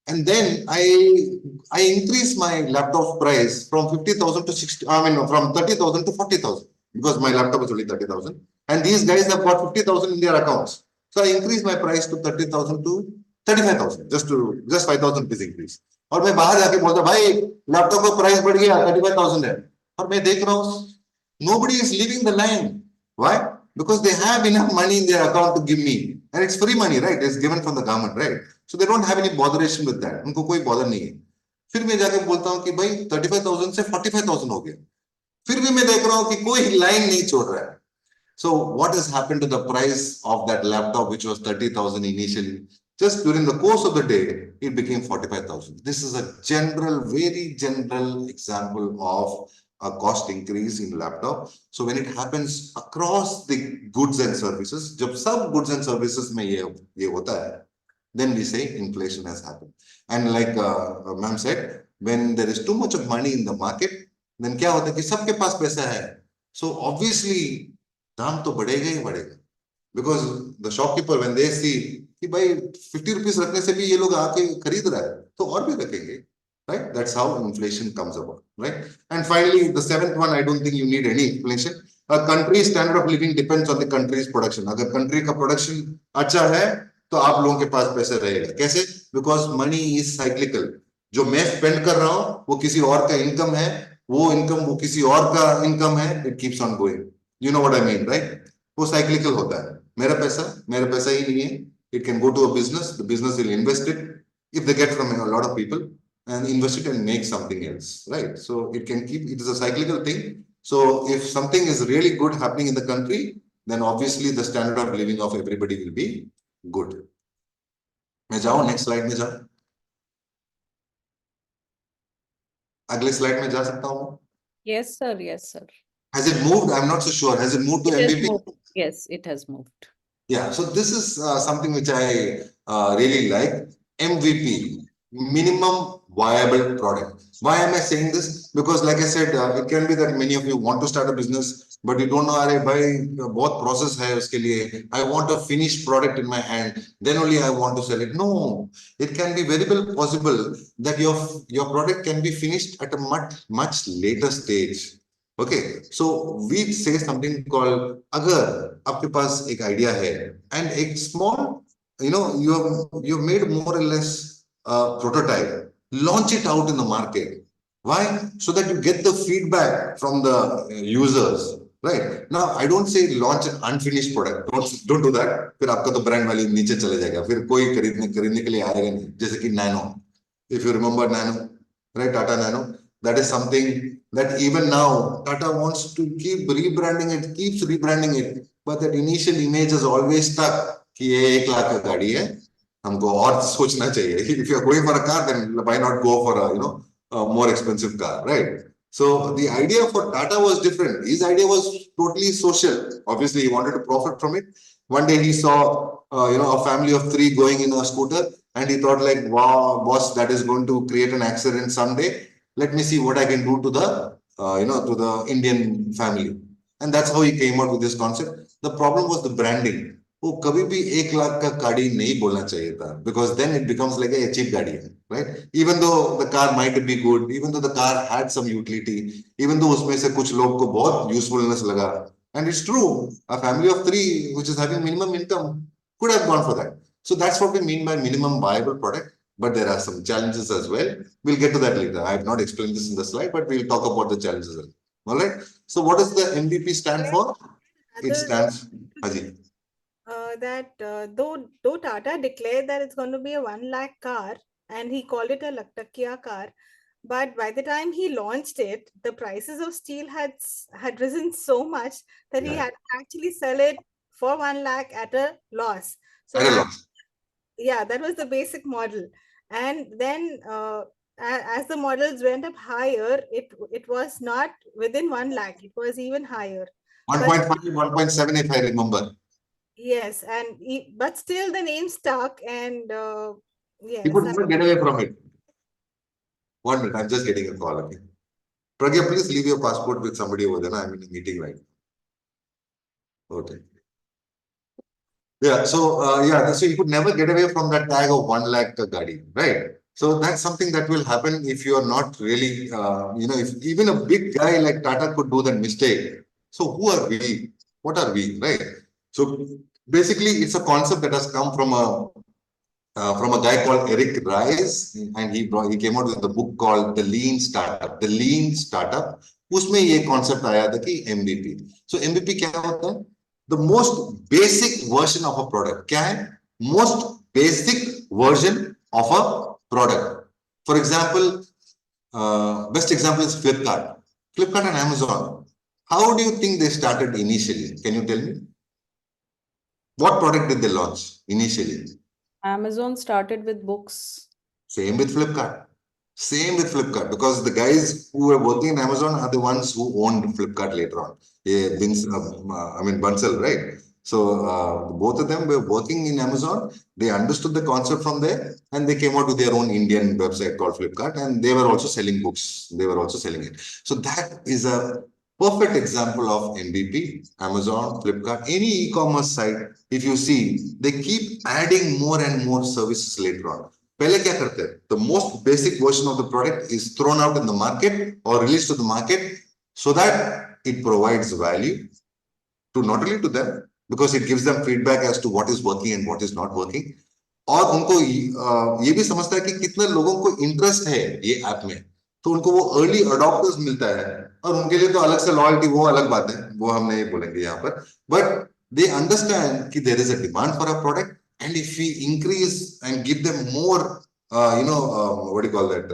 And then I increase my laptop price from 50,000 to 60. From 30,000 to 40,000 because my laptop is only 30,000, and these guys have got 50,000 in their accounts. So I increase my price to 30,000 to 35,000, just 5,000 rupees increase. और मैं बाहर जाके बोलता, भाई laptop का price बढ़ गया, 35,000 है, और मैं देख रहा हूँ nobody is leaving the line. Why? because they have enough money in their account to give me, and it's free money, right? It's given from the government, right? So they don't have any botheration with that. उनको कोई bother नहीं है. फिर मैं जाके बोलता हूँ कि भाई 35,000 से 45,000 हो गया. फिर भी मैं देख रहा हूँ कि कोई line नहीं छोड़ रहा है. So what has happened to the price of that laptop, which was 30,000 initially? Just during the course of the day, it became 45,000. This is a general, very general example of a cost increase in laptop. So when it happens across the goods and services, जब सब goods and services में ये होता है, then we say inflation has happened. And like ma'am said, when there is too much of money in the market, then क्या होता है कि सबके पास पैसा है. So obviously दाम तो बढ़ेगा ही बढ़ेगा. Because the shopkeeper, when they see कि भाई 50 rupees रखने से भी ये लोग आके खरीद रहा है, तो और भी रखेंगे, right? That's how inflation comes about, right? And finally, the seventh one, I don't think you need any explanation. A country's standard of living depends on the country's production. अगर country का production अच्छा है, तो आप लोगों के पास पैसे रहेगा. कैसे? Because money is cyclical. जो मैं spend कर रहा हूँ, वो किसी और का income है, वो income वो किसी और का income है, it keeps on going. You know what I mean, right? वो cyclical होता है. मेरा पैसा ही नहीं है. It can go to a business. The business will invest it if they get from a lot of people and invest it and make something else, right? So it can keep. It is a cyclical thing. So if something is really good happening in the country, then obviously the standard of living of everybody will be good. मैं जाऊँ next slide में जाऊँ. अगले slide में जा सकता हूँ. Yes, sir. Yes, sir. Has it moved? I'm not so sure. Has it moved to It has MVP? moved. Yes, it has moved. Yeah, so this is something which I really like. MVP, minimum viable product. Why am I saying this? Because like I said, it can be that many of you want to start a business, but you don't know, अरे भाई बहुत process है उसके लिए. I want a finished product in my hand, then only I want to sell it. No, it can be very well possible that your product can be finished at a much later stage. Okay, so we say something called अगर आपके पास एक idea है and एक small, you've made more or less prototype, launch it out in the market. Why? So that you get the feedback from the users, right? Now I don't say launch an unfinished product. Don't do that. फिर आपका तो brand value नीचे चले जाएगा. फिर कोई खरीदने के लिए आएगा नहीं. जैसे कि Nano. If you remember Nano, right? Tata Nano. That is something that even now Tata wants to keep rebranding it, keeps rebranding it, but that initial image is always stuck कि ये 1 लाख का गाड़ी है, हमको और सोचना चाहिए. If you are going for a car, then why not go for a more expensive car, right? So the idea for Tata was different. His idea was totally social. Obviously, he wanted to profit from it. One day he saw a family of 3 going in a scooter, and he thought like, wow, boss, that is going to create an accident someday. Let me see what I can do to the to the Indian family. And that's how he came out with this concept. The problem was the branding. वो कभी भी 1 लाख का गाड़ी नहीं बोलना चाहिए था, because then it becomes like a cheap गाड़ी है, right? Even though the car might be good, even though the car had some utility, even though उसमें से कुछ लोग को बहुत usefulness लगा, and it's true, a family of 3 which is having minimum income could have gone for that. So that's what we mean by minimum viable product. But there are some challenges as well. We'll get to that later. I have not explained this in the slide, but we'll talk about the challenges. All right. So what does the MVP stand for? It stands, Haji. Though Tata declared that it's going to be a 1 lakh car and he called it a Laktakia car, but by the time he launched it, the prices of steel had risen so much that he had to actually sell it for 1 lakh at a loss. So that was the basic model. And then as the models went up higher, it was not within 1 lakh, it was even higher. 1.5, 1.7 if I remember. Yes, but still the name stuck, and yes. He could never get away from it. 1 minute, I'm just getting a call. Okay. Pragya, please leave your passport with somebody over there. I'm in a meeting right now. Okay. Yeah, so so you could never get away from that tag of 1 lakh gadi, right? So that's something that will happen if you are not really, if even a big guy like Tata could do that mistake. So who are we? What are we, right? So basically, it's a concept that has come from a guy called Eric Rice, and he came out with a book called The Lean Startup. The Lean Startup. उसमें ये concept आया था कि MVP. So MVP क्या होता है? the most basic version of a product. क्या है? Most basic version of a product. For example, best example is Flipkart. Flipkart and Amazon. How do you think they started initially? Can you tell me? What product did they launch initially? Amazon started with books. Same with Flipkart. Same with Flipkart, because the guys who were working in Amazon are the ones who owned Flipkart later on. Yeah, Bansal, right? So both of them were working in Amazon. They understood the concept from there, and they came out with their own Indian website called Flipkart, and they were also selling books. They were also selling it. So that is a perfect example of MVP, Amazon, Flipkart, any e-commerce site. If you see, they keep adding more and more services later on. पहले क्या करते हैं? The most basic version of the product is thrown out in the market or released to the market so that it provides value to not only to them, because it gives them feedback as to what is working and what is not working. और उनको ये भी समझता है कि कितने लोगों को इंटरेस्ट है ये ऐप में, तो उनको वो अर्ली अडॉप्टर्स मिलता है, और उनके लिए तो अलग से लॉयल्टी, वो अलग बात है, वो हम नहीं बोलेंगे यहाँ पर. बट दे अंडरस्टैंड कि there is a demand for a product. And if we increase and give them more, what do you call that,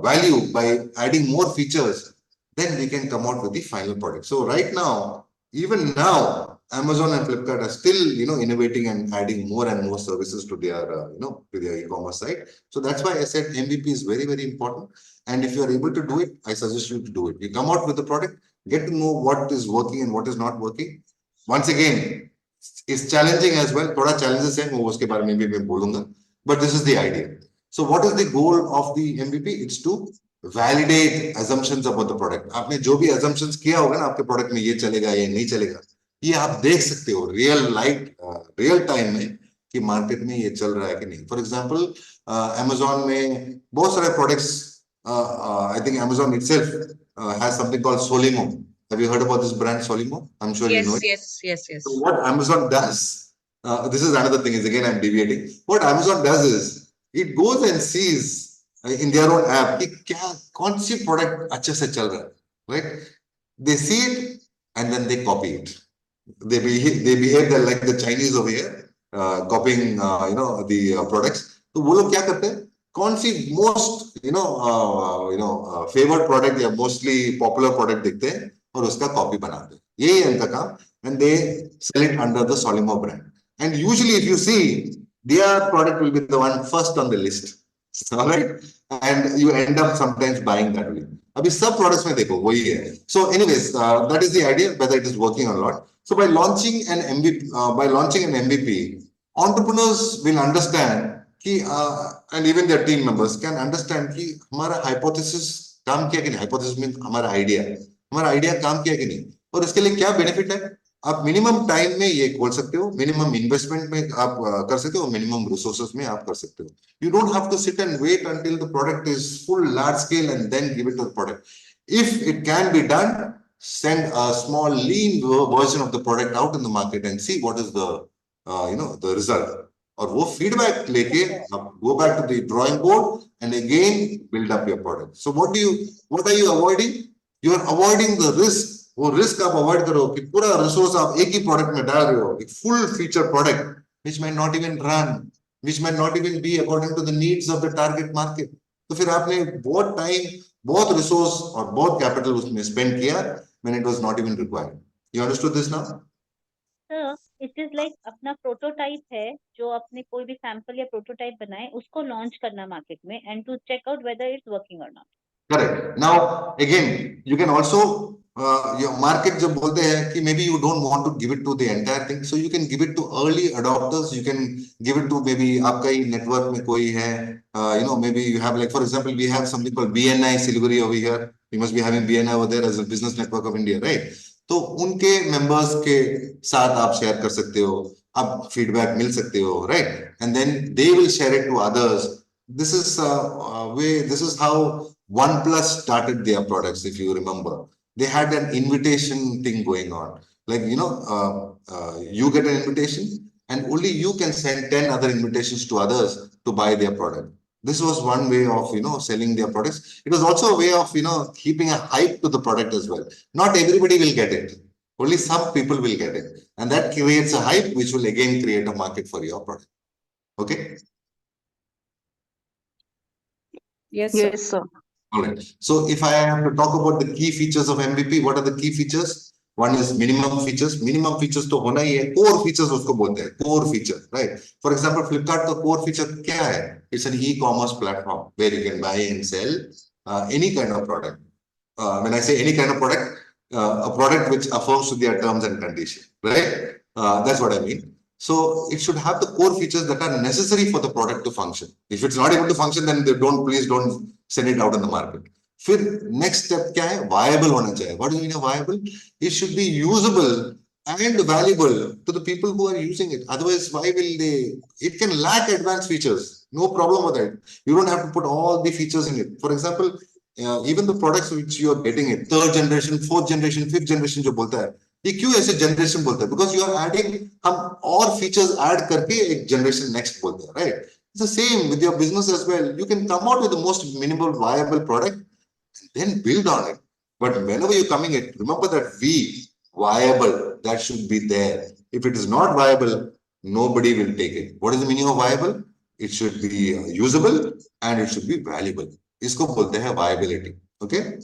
value by adding more features, then we can come out with the final product. So right now, even now, Amazon and Flipkart are still, innovating and adding more and more services to their, to their e-commerce site. So that's why I said MVP is very, very important. And if you are able to do it, I suggest you to do it. You come out with the product, get to know what is working and what is not working. Once again, it's challenging as well. थोड़ा challenges हैं, वो उसके बारे में भी मैं बोलूँगा. But this is the idea. So what is the goal of the MVP? It's to validate assumptions about the product. आपने जो भी assumptions किया होगा ना आपके product में, ये चलेगा ये नहीं चलेगा, ये आप देख सकते हो real time में कि market में ये चल रहा है कि नहीं. For example, Amazon में बहुत सारे products, I think Amazon itself has something called Solimo. Have you heard about this brand Solimo? I'm sure you know it. Yes. So what Amazon does, this is another thing, is again I'm deviating. What Amazon does is it goes and sees in their own app कि क्या कौन सी product अच्छे से चल रहा है, right? They see it and then they copy it. They behave like the Chinese over here, copying the products. तो वो लोग क्या करते हैं? कौन सी most favored product या mostly popular product देखते हैं और उसका copy बनाते हैं. यही है इनका काम. And they sell it under the Solimo brand. And usually, if you see, their product will be the one first on the list. All right, and you end up sometimes buying that way. अभी सब products में देखो वही है. So, anyways, that is the idea, whether it is working or not. So, by launching an MVP, entrepreneurs will understand कि and even their team members can understand कि हमारा hypothesis काम किया कि नहीं. Hypothesis means हमारा idea काम किया कि नहीं. और इसके लिए क्या बेनिफिट है? आप मिनिमम टाइम में ये खोल सकते हो, मिनिमम इन्वेस्टमेंट में आप कर सकते हो, मिनिमम रिसोर्सेज में आप कर सकते हो. You don't have to sit and wait until the product is full large scale and then give it to the product. If it can be done, send a small lean version of the product out in the market and see what is the result. और वो feedback लेके आप go back to the drawing board and again build up your product. So what are you avoiding? You are avoiding the risk. वो risk आप avoid करो कि पूरा resource आप एक ही प्रोडक्ट में डाल रहे हो, एक full feature product which might not even run, which might not even be according to the needs of the target market. तो फिर आपने बहुत टाइम, बहुत रिसोर्स और बहुत कैपिटल उसमें स्पेंड किया when it was not even required. You understood this now? Sir, it is like अपना प्रोटोटाइप है, जो अपने कोई भी सैंपल या प्रोटोटाइप बनाए उसको लॉन्च करना मार्केट में and to check out whether it's working or not. Correct. Now again, you can also your market जब बोलते हैं कि maybe you don't want to give it to the entire thing, so you can give it to early adopters. You can give it to maybe आपका ही network में कोई है, maybe you have, like for example, we have something called BNI Siliguri over here. We must be having BNI over there as a business network of India, right? तो उनके members के साथ आप share कर सकते हो, आप feedback मिल सकते हो, right? And then they will share it to others. This is this is how OnePlus started their products. If you remember, they had an invitation thing going on. Like you get an invitation, and only you can send 10 other invitations to others to buy their product. This was one way of selling their products. It was also a way of keeping a hype to the product as well. Not everybody will get it. Only some people will get it. And that creates a hype, which will again create a market for your product. Okay? Yes, sir. Yes, sir. All right. So if I have to talk about the key features of MVP, what are the key features? One is minimum features. Minimum features to hona hi hai. Core features usko bolte hai. Core feature, right? For example, Flipkart ka core feature kya hai? It's an e-commerce platform where you can buy and sell any kind of product. When I say any kind of product, a product which affirms to their terms and conditions, right? That's what I mean. So it should have the core features that are necessary for the product to function. If it's not able to function, then please don't send it out in the market. फिर next step क्या है? Viable होना चाहिए. What do you mean by viable? It should be usable and valuable to the people who are using it. Otherwise, why will they? It can lack advanced features. No problem with that. You don't have to put all the features in it. For example, even the products which you are getting it, third generation, fourth generation, fifth generation जो बोलता है, ये क्यों ऐसे generation बोलता है? Because you are adding, हम और features add करके एक generation next बोलते हैं, right? It's the same with your business as well. You can come out with the most minimal viable product, then build on it. But whenever you're coming it, remember that viable, that should be there. If it is not viable, nobody will take it. What is the meaning of viable? It should be usable and it should be valuable. इसको बोलते हैं viability. Okay?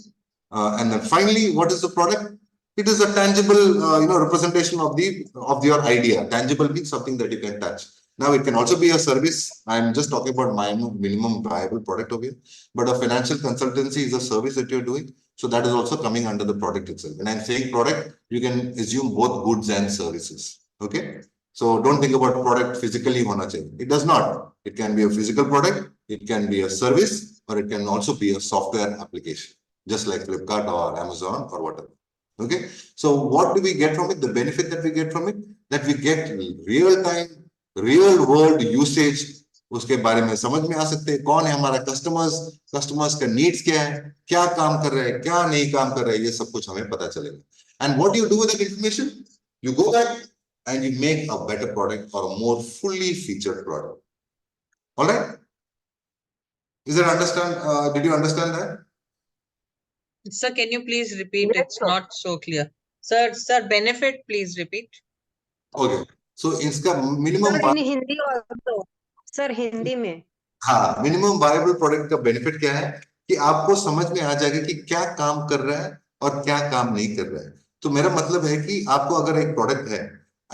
And then finally, what is the product? It is a tangible, representation of your idea. Tangible means something that you can touch. Now, it can also be a service. I'm just talking about my minimum viable product over here. But a financial consultancy is a service that you're doing. So that is also coming under the product itself. When I'm saying product, you can assume both goods and services. Okay? So don't think about product physically hona chahiye. It does not. It can be a physical product, it can be a service, or it can also be a software application, just like Flipkart or Amazon or whatever. Okay? So what do we get from it? The benefit that we get from it, that we get real-time, real-world usage. उसके बारे में समझ में आ सकते हैं कौन है हमारा कस्टमर्स का नीड्स क्या है, क्या काम कर रहा है, क्या नहीं काम कर रहा है, ये सब कुछ हमें पता चलेगा. And what do you do with that information? You go back and you make a better product or a more fully featured product. All right? Is that understand? Did you understand that? Sir, can you please repeat? It's not so clear. Sir, benefit, please repeat. Okay. So इसका minimum Sir, in Hindi also. Sir, Hindi में. हाँ, minimum viable product का benefit क्या है कि आपको समझ में आ जाएगा कि क्या काम कर रहा है और क्या काम नहीं कर रहा है. तो मेरा मतलब है कि आपको अगर एक प्रोडक्ट है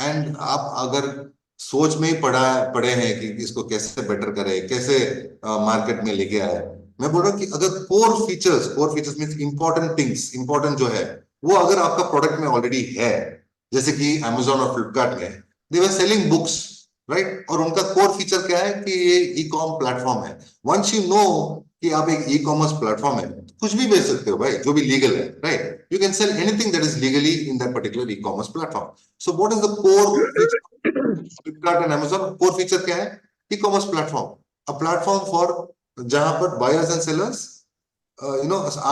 एंड आप अगर सोच में ही पड़े हैं कि इसको कैसे बेटर करें, कैसे मार्केट में लेके आए, मैं बोल रहा हूँ कि अगर core features means important things, important जो है वो अगर आपका प्रोडक्ट में ऑलरेडी है, जैसे कि Amazon और Flipkart में दे वर सेलिंग बुक्स, राइट? और उनका कोर फीचर क्या है कि ये ई-कॉम प्लेटफॉर्म है. वंस यू नो कि आप एक ई-कॉमर्स प्लेटफॉर्म है, कुछ भी बेच सकते हो भाई, जो भी लीगल है, right? You can sell anything that is legally in that particular e-commerce platform. So what is the core Flipkart and Amazon core feature क्या है? E-commerce platform, a platform for जहां पर बायर्स एंड सेलर्स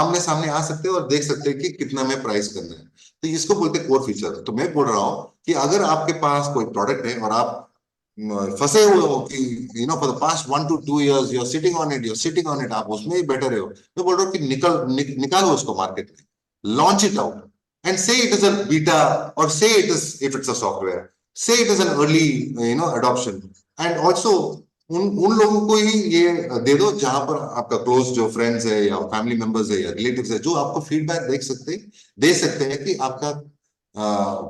आमने सामने आ सकते हैं और देख सकते हैं कि कितना में प्राइस करना है. तो इसको बोलते हैं कोर फीचर. तो मैं बोल रहा हूं कि अगर आपके पास कोई प्रोडक्ट है और आप फंसे हुए हो कि for the past 1 to 2 years you are sitting on it, आप उसमें ही बैठे रहे हो, मैं बोल रहा हूँ कि निकालो उसको मार्केट में, launch it out and say it is a beta, or say it is, if it's a software, say it is an early adoption. And also उन लोगों को ही ये दे दो जहां पर आपका क्लोज जो फ्रेंड्स है या फैमिली मेंबर्स है या रिलेटिव्स है, जो आपको फीडबैक दे सकते हैं कि आपका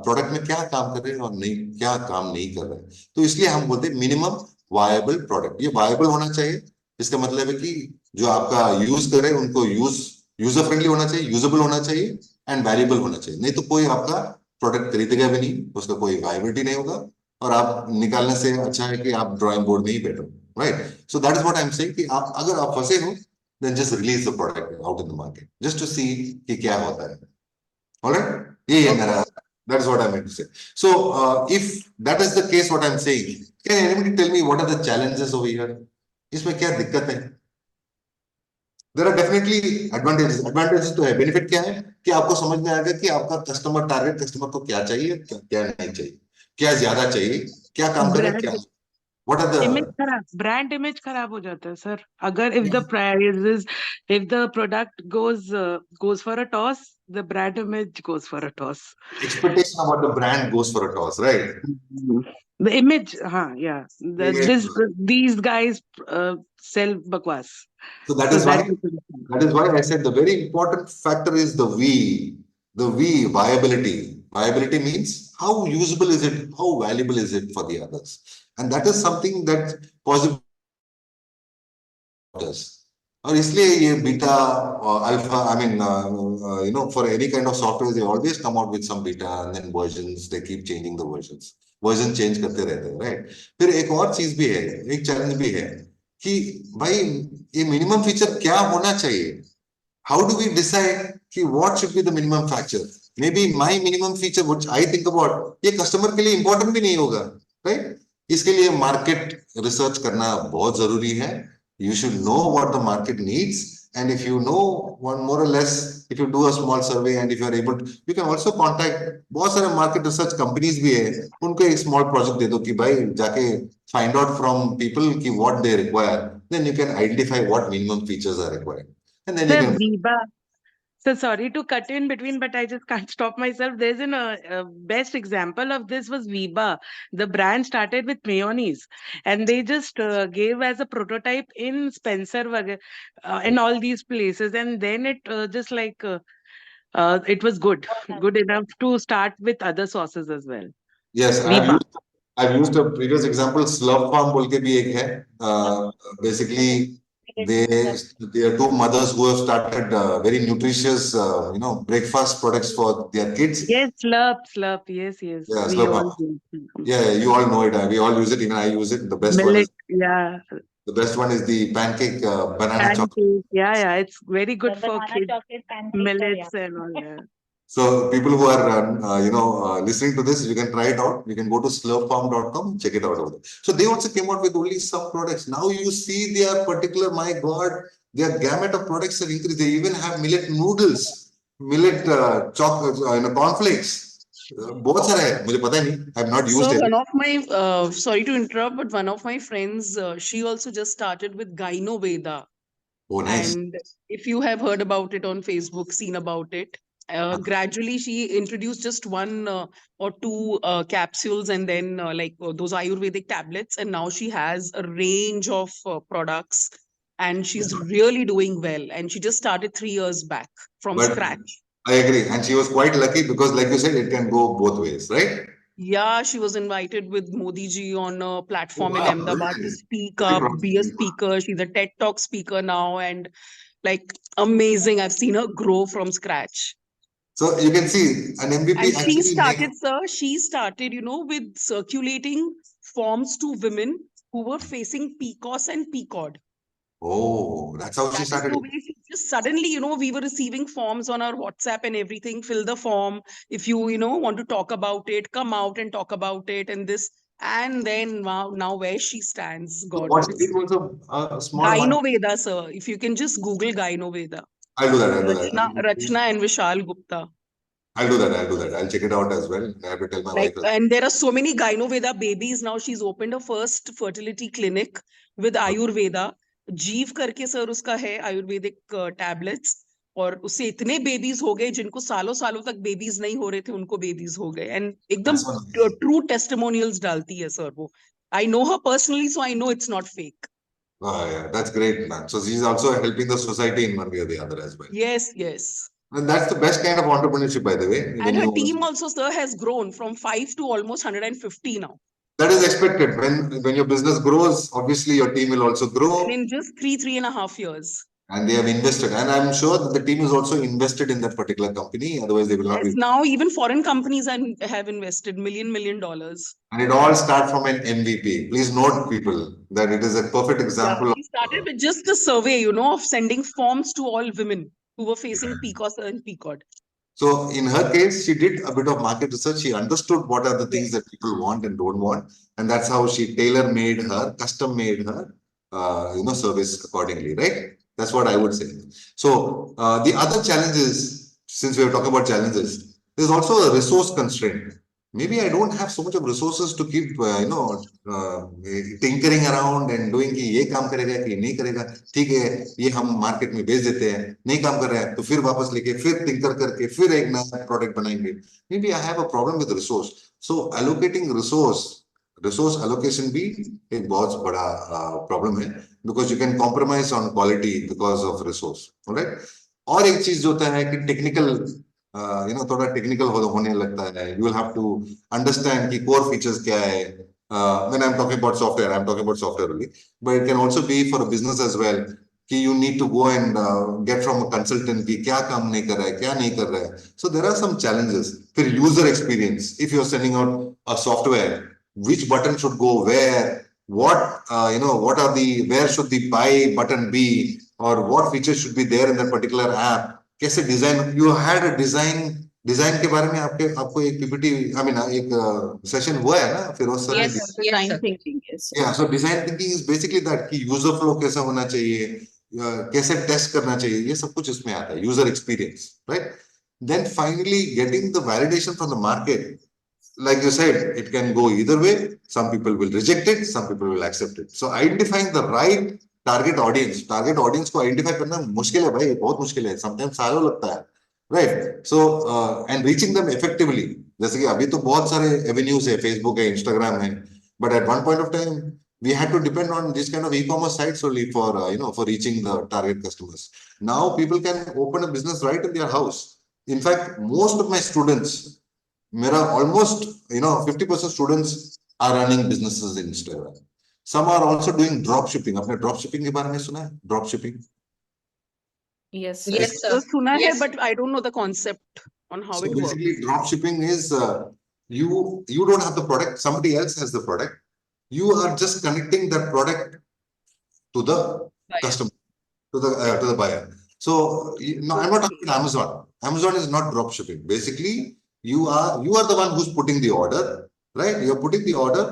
प्रोडक्ट में क्या काम कर रहे हैं और क्या काम नहीं कर रहे हैं. तो इसलिए हम बोलते हैं मिनिमम वायबल प्रोडक्ट. ये वायबल होना चाहिए, इसका मतलब है कि जो आपका यूज करे उनको यूजर फ्रेंडली होना चाहिए, यूजेबल होना चाहिए एंड वैल्यूएबल होना चाहिए. नहीं तो कोई आपका प्रोडक्ट खरीदेगा भी नहीं, उसका कोई वायबिलिटी नहीं होगा और आप निकालने से अच्छा है कि आप ड्राइंग बोर्ड में ही बैठो, right? So that is what I am saying कि आप अगर आप फंसे हो then just release the product out in the market just to see कि क्या होता है. ऑलराइट, ये है मेरा, that is what I mean to say. So if that is the case what I am saying, can anybody tell me what are the challenges over here? इसमें क्या दिक्कत है? There are definitely advantages. Advantages तो है. Benefit क्या है कि आपको समझ में आएगा कि आपका टारगेट कस्टमर को क्या चाहिए, क्या नहीं चाहिए, क्या ज्यादा चाहिए, क्या काम करे, क्या What are Image the खराब, brand image खराब हो जाता है sir. अगर if the prices, if the product goes for a toss, the brand image goes for a toss. expectation about the brand goes for a toss, right? The image, yeah. Image. These guys sell bakwas. So that So is why that is I said the very important factor is the V. The V, viability. Viability means how usable is it? How valuable is it for the others? And that is something that possible does. और इसलिए ये beta alpha, I mean, for any kind of software, they always come out with some beta and then versions. They keep changing the versions. Version change करते रहते हैं, right? फिर एक और चीज भी है, एक चैलेंज भी है कि भाई ये मिनिमम फीचर क्या होना चाहिए? How do we decide कि what should be the minimum feature? Maybe my minimum feature, which I think about, ये कस्टमर के लिए इंपॉर्टेंट भी नहीं होगा, right? इसके लिए मार्केट रिसर्च करना बहुत जरूरी है. You should know what the market needs, and if you know one more or less, if you do a small survey and if you are able to, you can also contact बहुत सारे market research companies भी है, उनको एक small project दे दो कि भाई जाके find out from people कि what they require, then you can identify what minimum features are required, and then you Sir, can. Viva. So sorry to cut in between, but I just can't stop myself. There's a best example of this was Viva. The brand started with mayonnaise, and they just gave as a prototype in Spencer and all these places, and then it just like it was good enough to start with other sauces as well. Yes, Viva. I've used a previous example. Slurp Farm बोल के भी एक है. Basically, they are two mothers who have started very nutritious, breakfast products for their kids. Yes, slurp. Yes. Yeah, We Slurp all Farm. do. Yeah, you all know it. We all use it. Even I use it. The best one is the pancake banana chocolate. Pancake. Yeah. It's very good The for banana kids. chocolate pancakes are Millets yummy. and all. Yeah. So people who are listening to this, you can try it out. You can go to slurpfarm.com, check it out over there. So they also came out with only some products. Now you see their particular, my God, their gamut of products have increased. They even have millet noodles, millet chocolate, cornflakes. बहुत सारा है, मुझे पता ही नहीं. I have not used So it. one of my, sorry to interrupt, but one of my friends, she also just started with Gynoveda. Oh, nice. And if you have heard about it on Facebook, seen about it, gradually she introduced just one or two capsules and then those Ayurvedic tablets. And now she has a range of products and she's really doing well. And she just started 3 years back from But scratch. I agree. And she was quite lucky because, like you said, it can go both ways, right? Yeah, she was invited with Modi ji on a platform in Wow, Ahmedabad to really? speak up, be a speaker. She's a TED Talk speaker now and like amazing. I've seen her grow from scratch. So you can see an MVP And she actually started, sir, with circulating forms to women who were facing PCOS and PCOD. Oh, that's how she That is started. the way she just suddenly, we were receiving forms on our WhatsApp and everything. Fill the form. If you, want to talk about it, come out and talk about it and this. And then wow, now where she stands, So God what she knows. did was a small one. Gynoveda, sir. If you can just Google Gynoveda. I'll do that. Rachna and Vishal Gupta. I'll do that. I'll check it out as well. I have to tell my wife. And there are so many Gynoveda babies now. She's opened her first fertility clinic with Ayurveda. जीव करके sir उसका है Ayurvedic tablets और उससे इतने babies हो गए जिनको सालों सालों तक बेबीज नहीं हो रहे थे उनको बेबीज हो गए एंड एकदम ट्रू टेस्टिमोनियल्स डालती है सर वो I know her personally so I know it's not fake. Oh, yeah, that's great, man. So she's also helping the society in one way or the other as well. Yes. And that's the best kind of entrepreneurship, by the way. And her team also, sir, has grown from 5 to almost 150 now. That is expected. When your business grows, obviously your team will also grow. And in just 3.5 years. And they have invested. And I'm sure that the team is also invested in that particular company. Otherwise, they will not be. Now even foreign companies have invested million dollars. And it all starts from an MVP. Please note, people, that it is a perfect example. Yeah, we started with just the survey, of sending forms to all women who were facing PCOS and PCOD. So in her case, she did a bit of market research. She understood what are the things that people want and don't want. And that's how she tailor-made her, custom-made her, service accordingly, right? That's what I would say. So the other challenges, since we are talking about challenges, there's also a resource constraint. maybe I don't have so much of resources to keep, tinkering around and doing कि ये काम करेगा कि नहीं करेगा, ठीक है, ये हम मार्केट में बेच देते हैं, नहीं काम कर रहा है तो फिर वापस लेके फिर टिंकर करके फिर एक नया प्रोडक्ट बनाएंगे. Maybe I have a problem with resource. So allocating resource allocation भी एक बहुत बड़ा problem है, because you can compromise on quality because of resource, alright? और एक चीज जो होता है कि टेक्निकल थोड़ा टेक्निकल होने लगता है. You will have to understand कि core features क्या है. When I'm talking about software, I'm talking about software only, but it can also be for a business as well. कि you need to go and get from a consultant कि क्या काम नहीं कर रहा है, क्या नहीं कर रहा है. So there are some challenges. फिर user experience. If you're sending out a software, which button should go where, what where should the buy button be, or what features should be there in that particular app. कैसे design, you had a design के बारे में आपको एक PPT, एक session हुआ है ना फिरोज सर ने. Design thinking, yes. Yeah, so design thinking is basically that कि यूजर फ्लो कैसा होना चाहिए, कैसे टेस्ट करना चाहिए, ये सब कुछ इसमें आता है. User experience, right? Then finally getting the validation from the market. Like you said, it can go either way. Some people will reject it, some people will accept it. So identifying the right target audience को identify करना मुश्किल है भाई, बहुत मुश्किल है. Sometimes सालों लगता है, right? So and reaching them effectively. जैसे कि अभी तो बहुत सारे एवेन्यूज है, फेसबुक है, इंस्टाग्राम है, but at one point of time we had to depend on this kind of e-commerce sites only for reaching the target customers. Now people can open a business right in their house. In fact, most of my students, mera almost 50% students are running businesses in Instagram. Some are also doing drop shipping. आपने drop shipping के बारे में सुना है? Drop shipping? Yes, Yes, sir. तो सुना है, Yes. but I don't know the concept on how So it works. basically, drop shipping is you don't have the product, somebody else has the product. You are just connecting that product to the customer, to the buyer. So no, I'm not talking about Amazon. Amazon is not drop shipping. Basically, you are the one who's putting the order, right? You're putting the order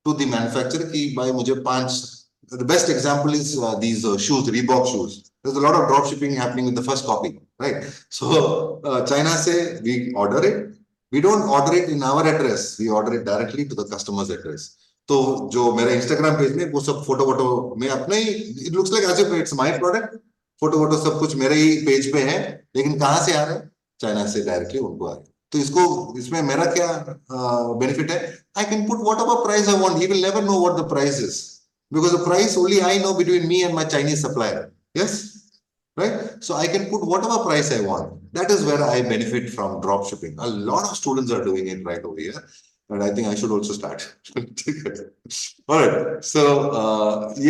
to the manufacturer कि भाई मुझे 5. The best example is these shoes, Reebok shoes. There's a lot of drop shipping happening with the first copy, right? So China say we order it. We don't order it in our address. We order it directly to the customer's address. तो जो मेरा Instagram page में वो सब photo में अपने ही, it looks like as if it's my product. Photo सब कुछ मेरे ही पेज पे है, लेकिन कहाँ से आ रहा है? चाइना से डायरेक्टली उनको आ रहा है. तो इसमें मेरा क्या बेनिफिट है? I can put what ever price I want. He will never know what the price is, because the price only I know between me and my Chinese supplier. Yes, right? So I can put whatever price I want. That is where I benefit from drop shipping. A lot of students are doing it right over here, and I think I should also start. All right. So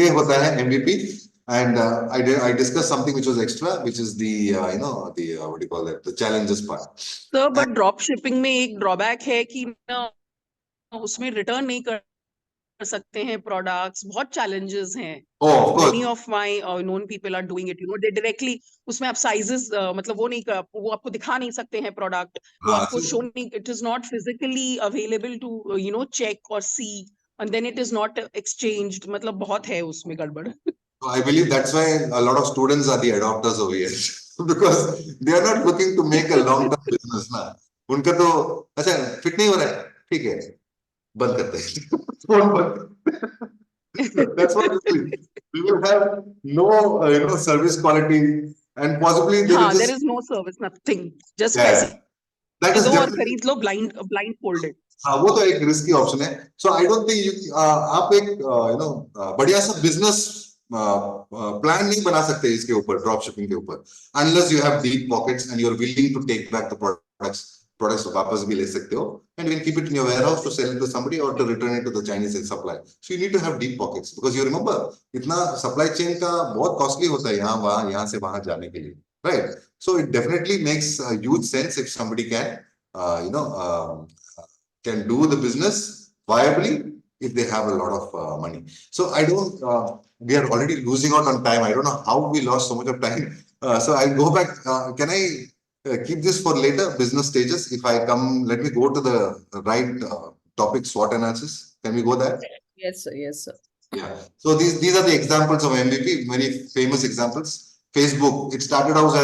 ये होता है MVP, and I discussed something which was extra, which is the what do you call that? The challenges part. So, but drop shipping में एक drawback है कि ना उसमें return नहीं कर सकते हैं products. बहुत challenges हैं. Oh, of course. Many of my known people are doing it. They directly उसमें आप sizes मतलब वो आपको दिखा नहीं सकते हैं product. वो आपको show नहीं. It is not physically available to check or see, and then it is not exchanged. मतलब बहुत है उसमें गड़बड़. I believe that's why a lot of students are the adopters over here, because they are not looking to make a long-term business ना. उनका तो अच्छा fit नहीं हो रहा है, ठीक है, बंद करते हैं. फोन बंद. That's what we will have no service quality, and possibly they will there just, is no service, nothing. Just yeah, पैसे that is दो और definitely, खरीद लो blindfolded. हाँ वो तो एक रिस्की ऑप्शन है. सो आई डोंट थिंक आप एक बढ़िया सा बिजनेस प्लान नहीं बना सकते इसके ऊपर, ड्रॉप शिपिंग के ऊपर, unless you have deep pockets and you are willing to take back the products वापस भी ले सकते हो, and you can keep it in your warehouse to sell it to somebody or to return it to the Chinese supply. So you need to have deep pockets, because you remember इतना supply chain का बहुत costly होता है यहाँ से वहां जाने के लिए, right? So it definitely makes huge sense if somebody can can do the business viably if they have a lot of money. So I don't, we are already losing out on time. I don't know how we lost so much of time. So I'll go back. Can I keep this for later, business stages? If I come, let me go to the right topic, SWOT analysis. Can we go there? Yes, sir. Yes, sir. Yeah. So these are the examples of MVP, very famous examples. Facebook, it started out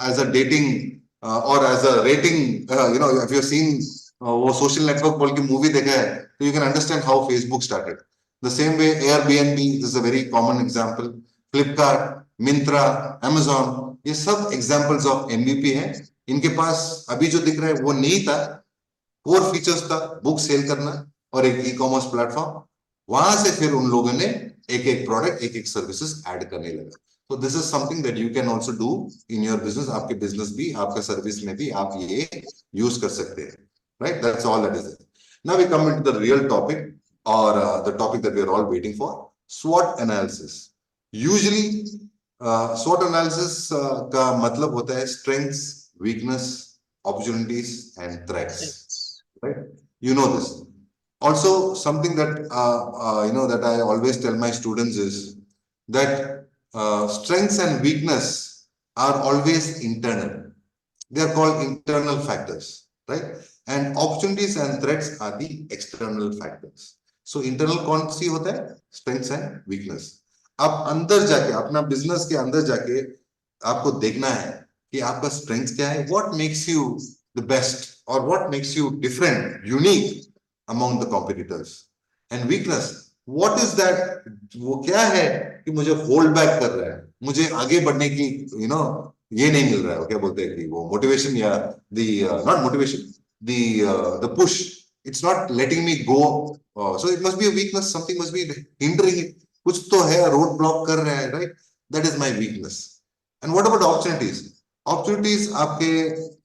as a dating or as a rating, if you've seen वो social network बोल के movie देखा है, तो you can understand how Facebook started. The same way Airbnb, this is a very common example. Flipkart, Myntra, Amazon, ये सब examples of MVP हैं. इनके पास अभी जो दिख रहा है वो नहीं था, कोर फीचर्स था, बुक सेल करना और एक ई-कॉमर्स प्लेटफॉर्म. वहां से फिर उन लोगों ने एक एक प्रोडक्ट, एक एक सर्विसेज ऐड करने लगा. So this is something that you can also do in your business. आपके business भी, आपका सर्विस में भी आप ये यूज कर सकते हैं. Right? That's all that is it. Now we come into the real topic, or the topic that we are all waiting for: SWOT analysis. Usually, SWOT analysis का मतलब होता है strengths, weakness, opportunities, and threats. Right? You know this. Also, something that that I always tell my students is that strengths and weakness are always internal. They are called internal factors, right? And opportunities and threats are the external factors. So internal कौन सी होता है? Strengths and weakness. आप अंदर जाके, अपना business के अंदर जाके आपको देखना है कि आपका strengths क्या है, what makes you the best, or what makes you different, unique among the competitors. And weakness, what is that? वो क्या है कि मुझे होल्ड बैक कर रहा है, मुझे आगे बढ़ने की ये नहीं मिल रहा है. क्या बोलते हैं कि वो मोटिवेशन या not motivation, the push, it's not letting me go. So it must be a weakness, something must be hindering it. कुछ तो है, रोड ब्लॉक कर रहा है, right? That is my weakness. And what about opportunities? Opportunities आपके,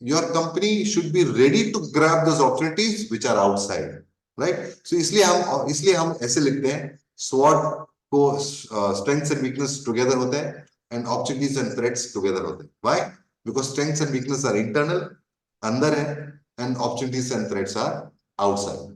your company should be ready to grab those opportunities which are outside, right? So इसलिए हम ऐसे लिखते हैं, SWOT को strengths and weakness together होते हैं, and opportunities and threats together होते हैं. Why? Because strengths and weakness are internal, अंदर है, and opportunities and threats are outside.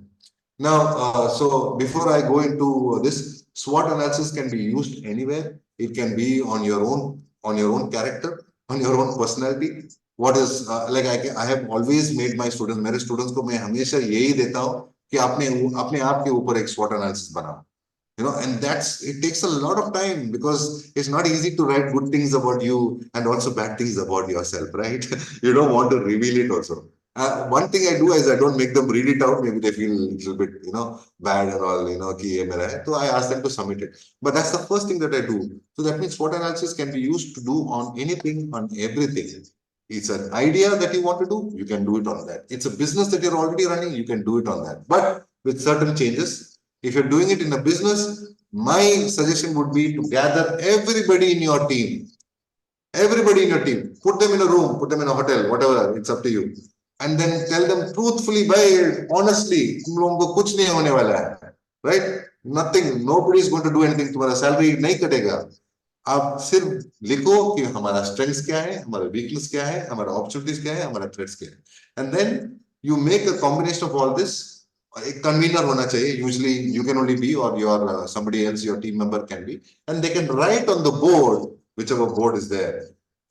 Now, so before I go into this, SWOT analysis can be used anywhere. It can be on your own character, on your own personality. What is like I have always made my students, मेरे students को मैं हमेशा यही देता हूँ कि अपने आप के ऊपर एक SWOT analysis बनाओ. And it takes a lot of time, because it's not easy to write good things about you and also bad things about yourself, right? You don't want to reveal it also. One thing I do is I don't make them read it out. Maybe they feel a little bit, bad and all, कि ये मेरा है. So I ask them to submit it. But that's the first thing that I do. So that means SWOT analysis can be used to do on anything, on everything. It's an idea that you want to do, you can do it on that. It's a business that you're already running, you can do it on that. But with certain changes. If you're doing it in a business, my suggestion would be to gather everybody in your team. Everybody in your team. Put them in a room, put them in a hotel, whatever, it's up to you. And then tell them truthfully, honestly, तुम लोगों को कुछ नहीं होने वाला है. Right? Nothing, nobody is going to do anything. तुम्हारा salary नहीं कटेगा. आप सिर्फ लिखो कि हमारा strengths क्या है, हमारा weakness क्या है, हमारा opportunities क्या है, हमारा threats क्या है. And then you make a combination of all this. एक कन्वीनर होना चाहिए. Usually you can only be, or your somebody else, your team member can be, and they can write on the board, whichever board is there,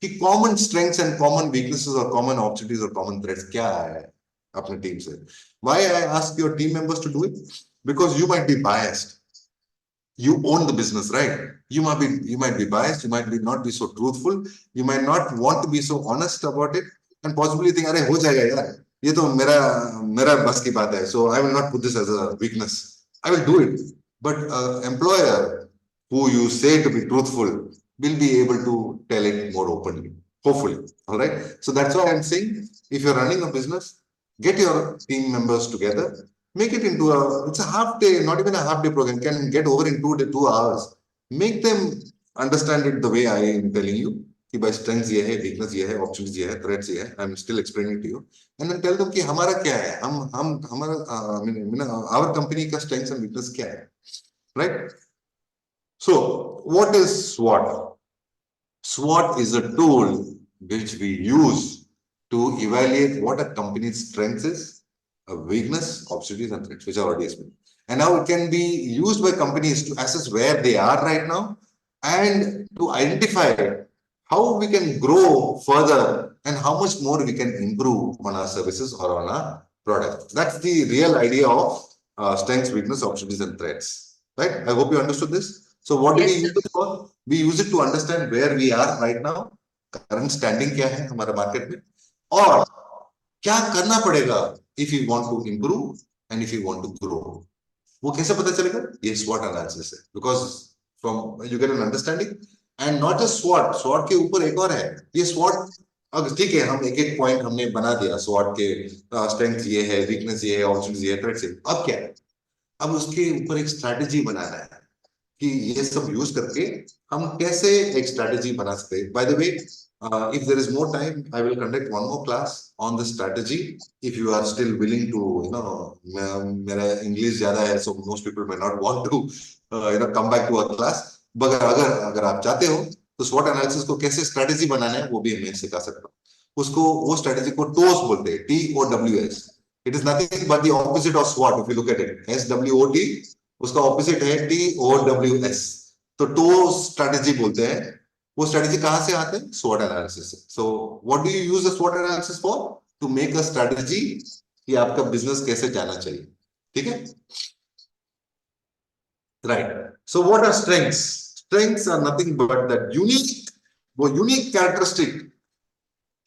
कि common strengths and common weaknesses or common opportunities or common threats क्या है अपने team से. Why I ask your team members to do it? Because you might be biased. You own the business, right? You might be biased. You might not be so truthful. You might not want to be so honest about it, and possibly think, अरे हो जाएगा यार, ये तो मेरा बस की बात है. So I will not put this as a weakness. I will do it. But employer who you say to be truthful will be able to tell it more openly, hopefully. All right. So that's why I'm saying, if you're running a business, get your team members together. Make it into it's a half day, not even a half day program, can get over in 2 hours. Make them understand it the way I am telling you. कि by strengths ये है, weakness ये है, opportunities ये है, threats ये है. I'm still explaining to you. And then tell them कि हमारा क्या है, हमारा our company का strengths and weakness क्या है, right? So what is SWOT? SWOT is a tool which we use to evaluate what a company's strength is, a weakness, opportunities, and threats, which I already explained. And now it can be used by companies to assess where they are right now and to identify how we can grow further and how much more we can improve on our services or on our product. That's the real idea of strengths, weakness, opportunities, and threats. Right? I hope you understood this. So what do we use it for? We use it to understand where we are right now, current standing क्या है हमारे market में, और क्या करना पड़ेगा if you want to improve and if you want to grow. वो कैसे पता चलेगा? ये SWOT analysis है, because from you get an understanding and not just SWOT. SWOT के ऊपर एक और है, ये SWOT. अब ठीक है, हम एक एक पॉइंट हमने बना दिया SWOT के, स्ट्रेंथ ये है, वीकनेस ये है, ऑप्शंस ये है, थ्रेट्स ये। अब क्या है? अब उसके ऊपर एक स्ट्रैटेजी बनाना है कि ये सब यूज करके हम कैसे एक स्ट्रैटेजी बना सकते हैं. By the way, if there is more time, I will conduct one more class on the strategy. If you are still willing to, मेरा इंग्लिश ज्यादा है, so most people may not want to, come back to a class. But अगर आप चाहते हो तो SWOT analysis को कैसे स्ट्रैटेजी बनाना है वो भी मैं सिखा सकता हूँ. उसको वो स्ट्रैटेजी को TOWS बोलते हैं, TOWS. It is nothing but the opposite of SWOT. If you look at it, SWOT, उसका ऑपोजिट है TOWS. तो TOWS स्ट्रैटेजी बोलते हैं. वो स्ट्रैटेजी कहां से आते हैं? SWOT एनालिसिस से. So what do you use the SWOT analysis for? To make a strategy कि आपका बिजनेस कैसे जाना चाहिए. ठीक है, right. So what are strengths? Strengths are nothing but that unique, वो यूनिक कैरेक्टरिस्टिक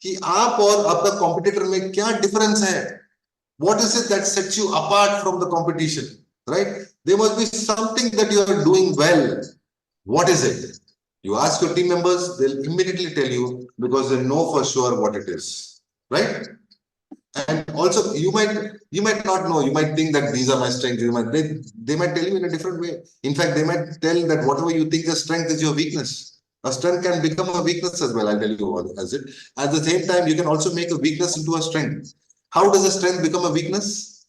कि आप और आपका कॉम्पिटिटर में क्या डिफरेंस है. What is it that sets you apart from the competition? Right? There must be something that you are doing well. What is it? You ask your team members, they'll immediately tell you because they know for sure what it is. Right? And also, you might not know. You might think that these are my strengths. They might tell you in a different way. In fact, they might tell that whatever you think is strength is your weakness. A strength can become a weakness as well. I'll tell you what as it. At the same time, you can also make a weakness into a strength. How does a strength become a weakness?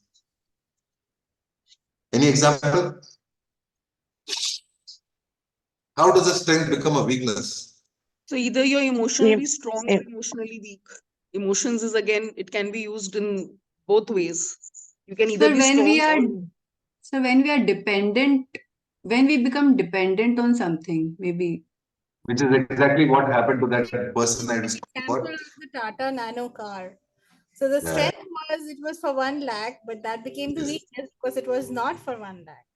Any example? How does a strength become a weakness? So either you're emotionally strong or emotionally weak. Emotions is again, it can be used in both ways. You can either Sir, be strong when we are dependent, when we become dependent on something, maybe. Which is exactly what happened to that person I was talking Example about. of the Tata Nano car. So the strength was it was for 1 lakh, but that became the weakness because it was not for 1 lakh.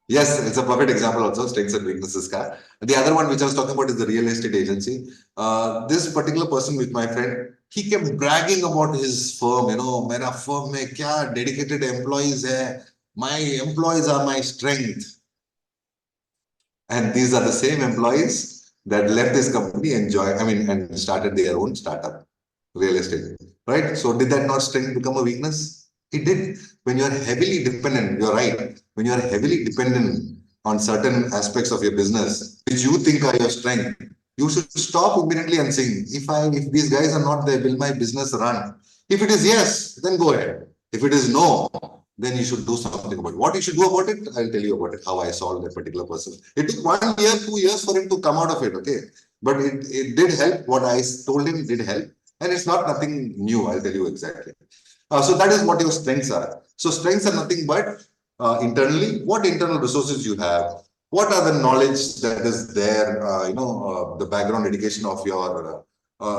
Yes, it's a perfect example also, strengths and weaknesses ka. The other one which I was talking about is the real estate agency. This particular person with my friend, he kept bragging about his firm, mera firm mein kya dedicated employees hai. My employees are my strength. And these are the same employees that left this company and started their own startup, real estate. Right? So did that not strength become a weakness? It did. When you are heavily dependent, you're right. When you are heavily dependent on certain aspects of your business, which you think are your strength, you should stop immediately and think, if these guys are not there, will my business run? If it is yes, then go ahead. If it is no, then you should do something about it. What you should do about it, I'll tell you about it, how I solved that particular person. It took 1 year, 2 years for him to come out of it, okay? But it did help. What I told him did help. And it's not nothing new, I'll tell you exactly. So that is what your strengths are. So strengths are nothing but internally, what internal resources you have, what are the knowledge that is there, the background education of your,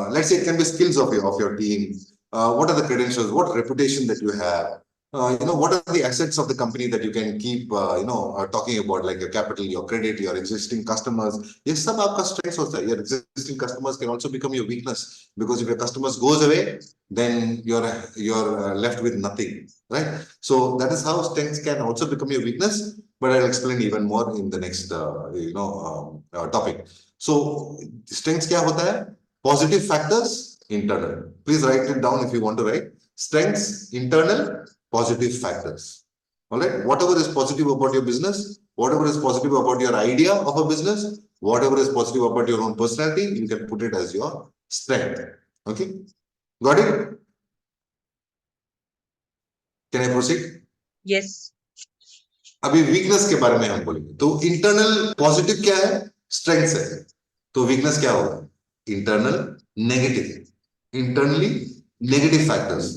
let's say it can be skills of your team, what are the credentials, what reputation that you have, what are the assets of the company that you can keep, talking about, like your capital, your credit, your existing customers. Yes, sab aapka strengths hota hai. Your existing customers can also become your weakness, because if your customers goes away, then you're left with nothing, right? So that is how strengths can also become your weakness, but I'll explain even more in the next, topic. So strengths kya hota hai? Positive factors, internal. Please write it down if you want to write. Strengths, internal, positive factors. All right. Whatever is positive about your business, whatever is positive about your idea of a business, whatever is positive about your own personality, you can put it as your strength. Okay. Got it? Can I proceed? Yes. अभी weakness के बारे में हम बोलेंगे. तो internal positive क्या है? Strengths है. तो वीकनेस क्या होगा? Internal negative. Internally negative factors.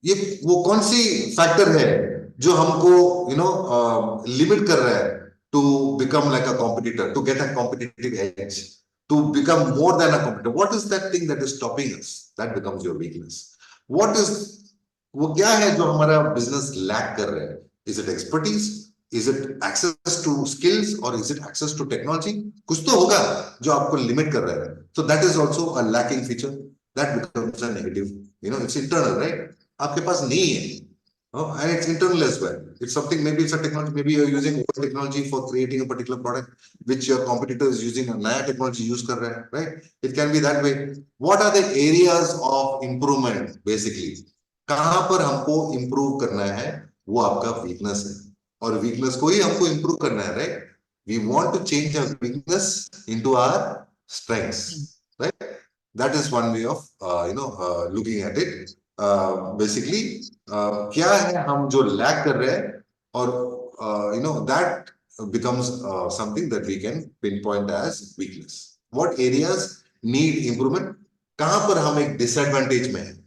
ये वो कौन सी फैक्टर है जो हमको लिमिट कर रहा है to become like a competitor, to get a competitive edge, to become more than a competitor? What is that thing that is stopping us? That becomes your weakness. What is, वो क्या है जो हमारा business lack कर रहा है? Is it expertise? Is it access to skills? Or is it access to technology? कुछ तो होगा जो आपको लिमिट कर रहा है. So that is also a lacking feature. That becomes a negative. It's internal, right? आपके पास नहीं है, And it's internal as well. It's something, maybe it's a technology, maybe you're using old technology for creating a particular product, which your competitor is using a naya technology use kar raha hai, right? It can be that way. What are the areas of improvement, basically? कहाँ पर हमको improve करना है, वो आपका weakness है. और weakness को ही हमको improve करना है, right? We want to change our weakness into our strengths, right? That is one way of, looking at it. Basically, क्या है हम जो lack कर रहे हैं, और that becomes something that we can pinpoint as weakness. What areas need improvement? कहाँ पर हम एक disadvantage में हैं?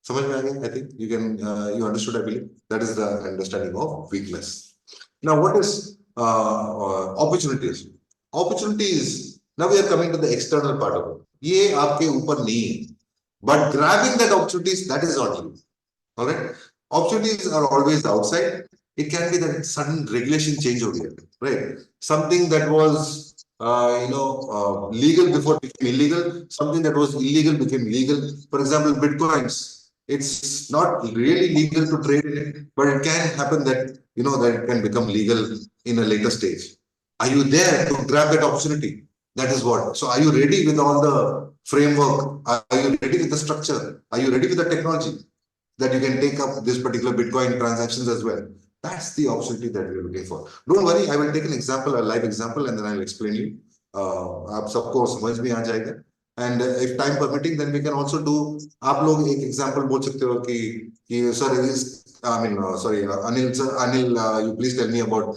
समझ में आ गया? I think you understood, I believe. That is the understanding of weakness. Now, what is opportunities? Opportunities. Now we are coming to the external part of it. ये आपके ऊपर नहीं है. But grabbing that opportunities, that is not you. All right. Opportunities are always outside. It can be that sudden regulation change over here, right? Something that was, legal before became illegal. Something that was illegal became legal. For example, Bitcoins. It's not really legal to trade it, but it can happen that, that it can become legal in a later stage. Are you there to grab that opportunity? That is what. So are you ready with all the framework? Are you ready with the structure? Are you ready with the technology that you can take up this particular Bitcoin transactions as well? That's the opportunity that we're looking for. Don't worry, I will take an example, a live example, and then I'll explain you. आप सबको समझ में आ जाएगा. And if time permitting, then we can also do. आप लोग एक example बोल सकते हो कि sorry, Anil Sir, you please tell me about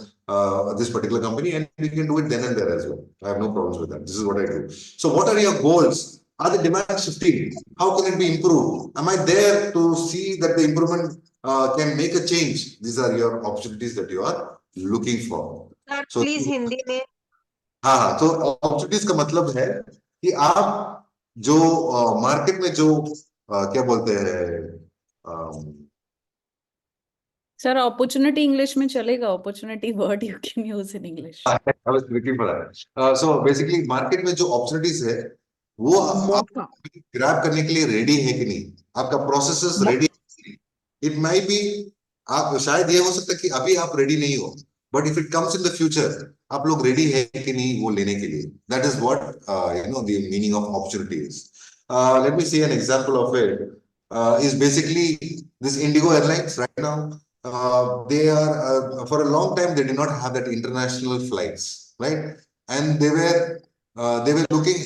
this particular company, and we can do it then and there as well. I have no problems with that. This is what I do. So, what are your goals? Are the demands shifting? How can it be improved? Am I there to see that the improvement can make a change? These are your opportunities that you are looking for. Sir, So, please Hindi में. हाँ, तो opportunities का मतलब है कि आप जो market में जो क्या बोलते हैं Sir, opportunity English में चलेगा. Opportunity word you can use in English. I was looking for that. So basically market में जो opportunities है वो आप grab करने के लिए ready है कि नहीं, आपका processes ready. It might be आप शायद ये हो सकता है कि अभी आप ready नहीं हो, but if it comes in the future आप लोग ready है कि नहीं वो लेने के लिए. That is what the meaning of opportunity is. Let me see an example of it. Is basically this Indigo Airlines right now. They are for a long time they did not have that international flights, right? And they were looking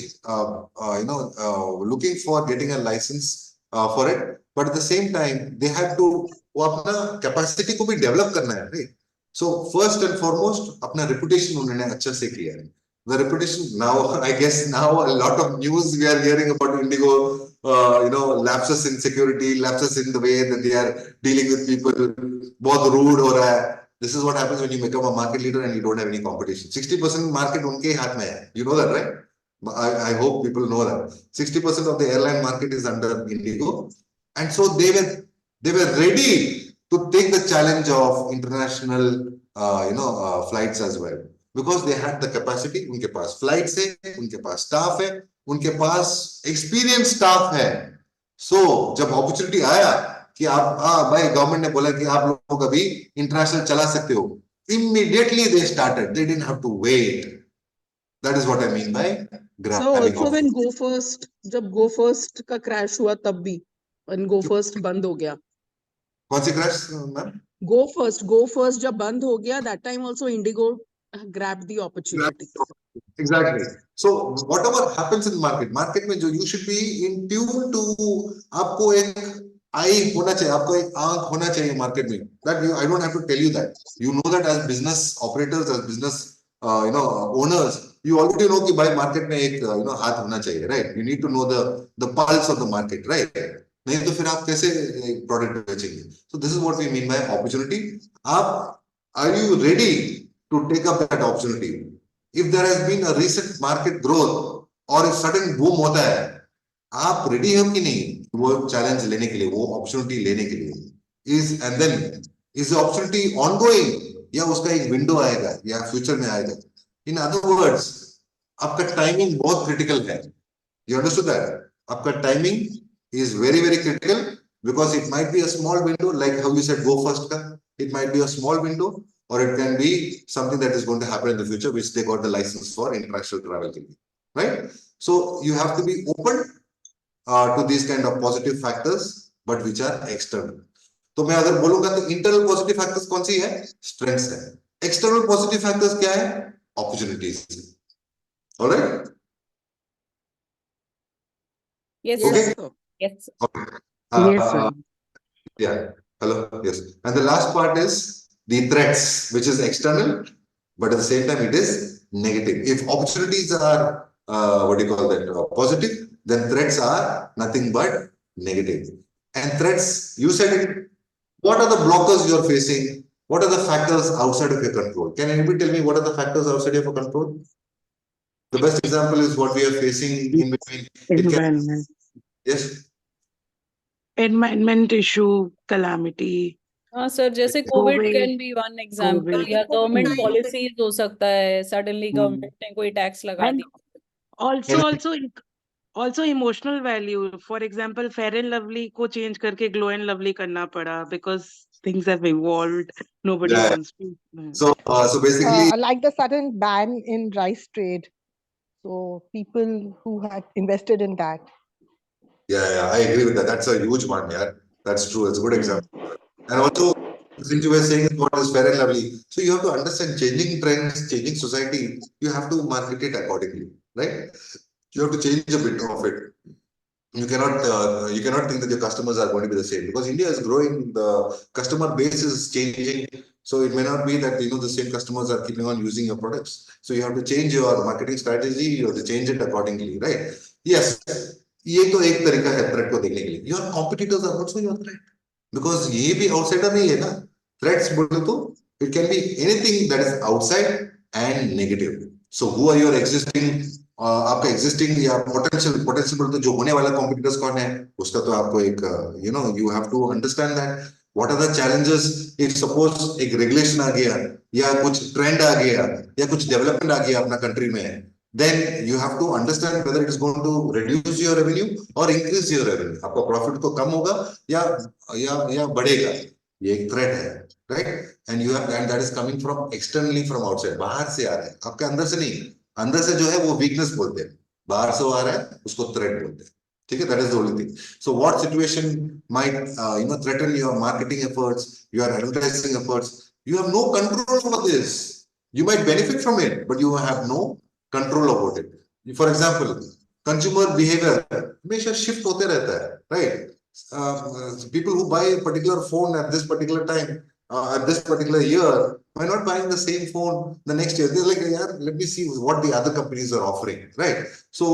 looking for getting a license for it, but at the same time they had to वो अपना capacity को भी develop करना है, right? So first and foremost अपना reputation उन्होंने अच्छे से किया है. The reputation now, I guess now a lot of news we are hearing about Indigo, lapses in security, lapses in the way that they are dealing with people. बहुत rude हो रहा है. This is what happens when you become a market leader and you don't have any competition. 60% market उनके हाथ में है. You know that, right? I hope people know that. 60% of the airline market is under Indigo, and so they were ready to take the challenge of international, flights as well. Because they had the capacity, उनके पास flights है, उनके पास staff है, उनके पास experienced staff है. So जब opportunity आया कि आप भाई government ने बोला कि आप लोग अभी international चला सकते हो, immediately they started. They didn't have to wait. That is what I mean by grabbing. So also when Go First, जब Go First का crash हुआ तब भी, when Go First बंद हो गया. कौन सी crash, ma'am? Go First जब बंद हो गया, that time also Indigo grabbed the opportunity. Exactly. So whatever happens in market में जो you should be in tune to, आपको एक eye होना चाहिए, आपको एक आंख होना चाहिए market में. That I don't have to tell you that. You know that as business operators, as business owners, you already know कि भाई market में एक हाथ होना चाहिए, right? You need to know the pulse of the market, right? नहीं तो फिर आप कैसे product बेचेंगे? So this is what we mean by opportunity. Are you ready to take up that opportunity? If there has been a recent market growth or if sudden boom होता है, आप ready हो कि नहीं वो challenge लेने के लिए, वो opportunity लेने के लिए? And then is the opportunity ongoing या उसका एक window आएगा या future में आएगा? In other words, आपका timing बहुत critical है. You understood that? आपका timing is very very critical. because it might be a small window, like how you said, go first ka. It might be a small window, or it can be something that is going to happen in the future, which they got the license for international travel, right? So you have to be open to these kind of positive factors, but which are external. तो मैं अगर बोलूंगा तो internal positive factors कौन सी है? Strengths है. External positive factors क्या है? Opportunities. Alright? Yes, Okay. sir. Yes. Okay. Yes, sir. Yeah. Hello. Yes. And the last part is the threats, which is external, but at the same time it is negative. If opportunities are what do you call that? Positive, then threats are nothing but negative. And threats, you said it. What are the blockers you are facing? What are the factors outside of your control? Can anybody tell me what are the factors outside of your control? The best example is what we are facing in between. Environment. Yes. Environment issue, calamity. हाँ sir, जैसे Covid COVID. Can be one example, COVID. या government Hmm. Policies हो सकता है, suddenly government ने कोई tax लगा And the. also emotional value. For example, Fair and Lovely को change करके Glow and Lovely करना पड़ा because things have evolved. Nobody Yeah. wants to. So basically, like the sudden ban in rice trade. So people who had invested in that. yeah, I agree with that. That's a huge one, yeah. That's true. It's a good example. And also, since you were saying what is Fair and Lovely, so you have to understand changing trends, changing society. You have to market it accordingly, right? You have to change a bit of it. You cannot think that your customers are going to be the same, because India is growing, the customer base is changing, so it may not be that the same customers are keeping on using your products. So you have to change your marketing strategy, you have to change it accordingly, right? Yes, ये तो एक तरीका है threat को देखने के लिए. Your competitors are also your threat, because ये भी outsider नहीं है ना. Threats बोले तो it can be anything that is outside and negative. So who are your existing आपका एग्जिस्टिंग या पोटेंशियल तो जो होने वाला कॉम्पिटिटर्स कौन है, उसका तो आपको एक you have to understand that what are the challenges. If suppose एक रेगुलेशन आ गया, या कुछ ट्रेंड आ गया, या कुछ डेवलपमेंट आ गया अपना कंट्री में, then you have to understand whether it is going to reduce your revenue or increase your revenue. आपका प्रॉफिट तो कम होगा या बढ़ेगा. ये एक थ्रेट है, right? And that is coming from externally, from outside, बाहर से आ रहा है, आपके अंदर से नहीं. अंदर से जो है वो वीकनेस बोलते हैं, बाहर से आ रहा है उसको थ्रेट बोलते हैं. ठीक है, that is the only thing. So what situation might threaten your marketing efforts, your advertising efforts. You have no control over this. You might benefit from it, but you have no control about it. For example, consumer behavior हमेशा shift होते रहता है, right? People who buy a particular phone at this particular time, at this particular year, might not buying the same phone the next year. They're like, yeah, let me see what the other companies are offering, right? So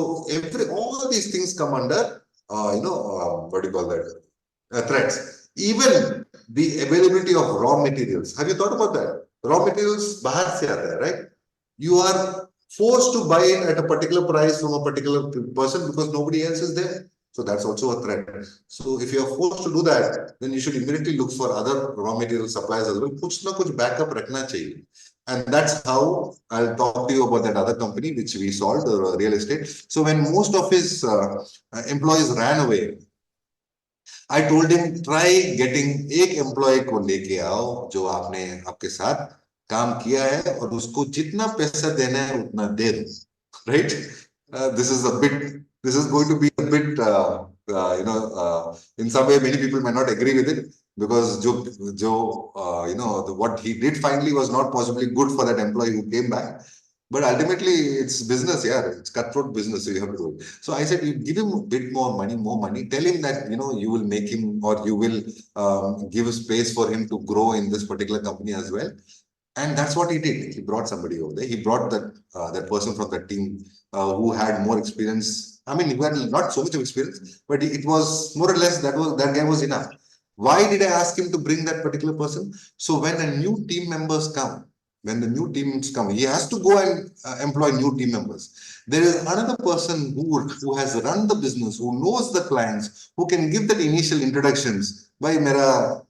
all these things come under, what do you call that? Threats. Even the availability of raw materials. Have you thought about that? Raw materials bahar se aata hai, right? You are forced to buy it at a particular price from a particular person because nobody else is there. So that's also a threat. So if you are forced to do that, then you should immediately look for other raw material suppliers as well. Kuch na kuch backup rakhna chahiye. And that's how I'll talk to you about that other company which we solved, real estate. So when most of his employees ran away, I told him, try getting एक employ को लेके आओ जो आपने आपके साथ काम किया है, और उसको जितना पैसा देना है उतना दे दो, right? This is going to be a bit in some way many people may not agree with it, because what he did finally was not possibly good for that employee who came back. But ultimately, it's business, yeah. It's cutthroat business, so you have to do it. So I said, you give him a bit more money. Tell him that you will make him, or you will give a space for him to grow in this particular company as well. And that's what he did. He brought somebody over there. He brought that person from that team who had more experience. I mean, he had not so much of experience, but it was more or less that guy was enough. Why did I ask him to bring that particular person? So when a new team members come. When the new teams come, he has to go and employ new team members. There is another person who has run the business, who knows the clients, who can give that initial introductions. भाई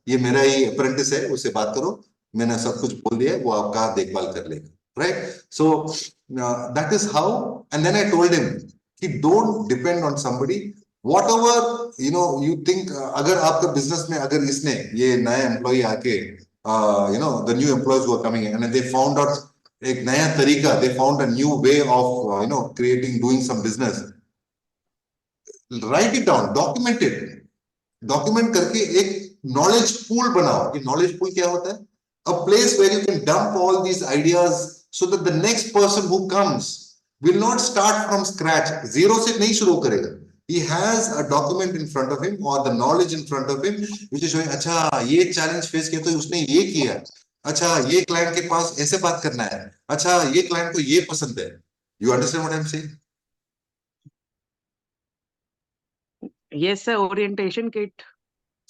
ये मेरा ही apprentice है, उससे बात करो, मैंने सब कुछ बोल दिया, वो आपका देखभाल कर लेगा, right? So that is how. And then I told him, don't depend on somebody whatever you think, अगर आपका business में अगर इसने ये नया employee आके the new employees who are coming in and they found out एक नया तरीका, they found a new way of doing some business, write it down, document it. Document करके एक नॉलेज पूल बनाओ. ये नॉलेज पूल क्या होता है? A place where you can dump all these ideas so that the next person who comes will not start from scratch. Zero से नहीं शुरू करेगा. He has a document in front of him or the knowledge in front of him which is showing, अच्छा ये challenge face किया तो उसने ये किया. अच्छा ये client के पास ऐसे बात करना है. अच्छा ये client को ये पसंद है. You understand what I'm saying? Yes, sir. Orientation kit.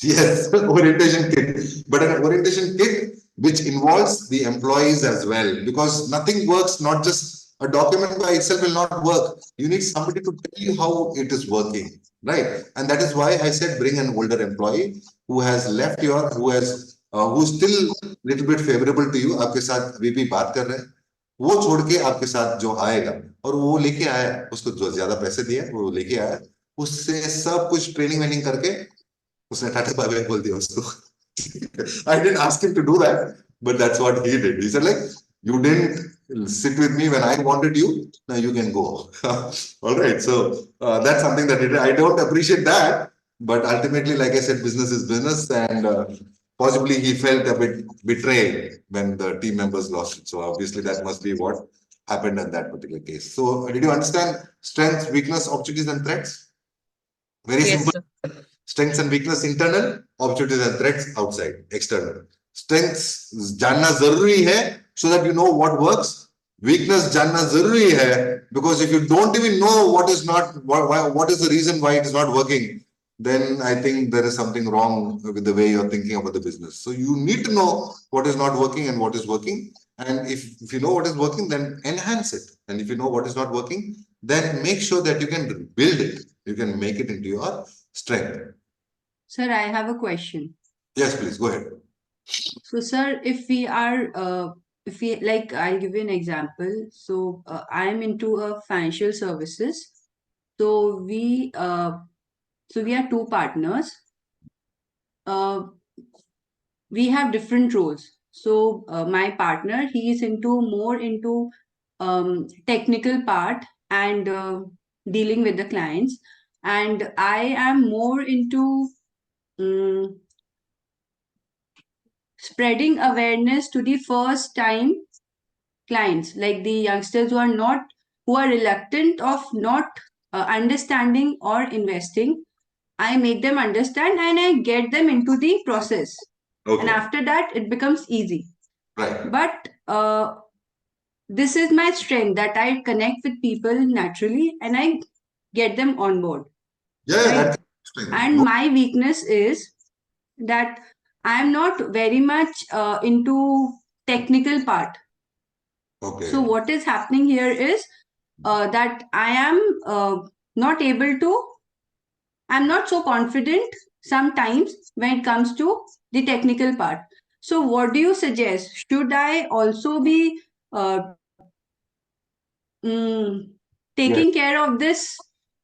Yes, orientation kit, but an orientation kit which involves the employees as well, because nothing works, not just a document by itself will not work. You need somebody to tell you how it is working, right? And that is why I said bring an older employee who has left who's still little bit favorable to you, आपके साथ अभी भी बात कर रहे हैं, वो छोड़ के आपके साथ जो आएगा और वो लेके आया, उसको जो ज्यादा पैसे दिए वो लेके आया, उससे सब कुछ ट्रेनिंग वेनिंग करके उसने टाटा बाय बाय बोल दिया उसको. I didn't ask him to do that, but that's what he did. He said like, you didn't sit with me when I wanted you, now you can go. All right, so that's something that I don't appreciate that, but ultimately, like I said, business is business, and possibly he felt a bit betrayed when the team members lost it. So obviously that must be what happened in that particular case. So did you understand strengths, weakness, opportunities and threats? Very simple. Sir. Strengths and weakness internal, opportunities and threats outside, external. Strengths जानना जरूरी है so that you know what works. Weakness जानना जरूरी है because if you don't even know what is the reason why it is not working, then I think there is something wrong with the way you're thinking about the business. So you need to know what is not working and what is working. And if you know what is working, then enhance it. And if you know what is not working, then make sure that you can build it. You can make it into your strength. Sir, I have a question. Yes, please go ahead. So, sir, if we like, I'll give you an example. So, I'm into financial services. So we are two partners. We have different roles. So my partner, he is more into technical part and dealing with the clients, and I am more into spreading awareness to the first time clients, like the youngsters who are reluctant of not understanding or investing. I make them understand and I get them into the process. Okay. And after that, it becomes easy. Right. But this is my strength, that I connect with people naturally and I get them on board. Yeah, right? And my weakness is that I am not very much into technical part. Okay. So what is happening here is that I am not able to, I'm not so confident sometimes when it comes to the technical part. So what do you suggest? Should I also be taking care of this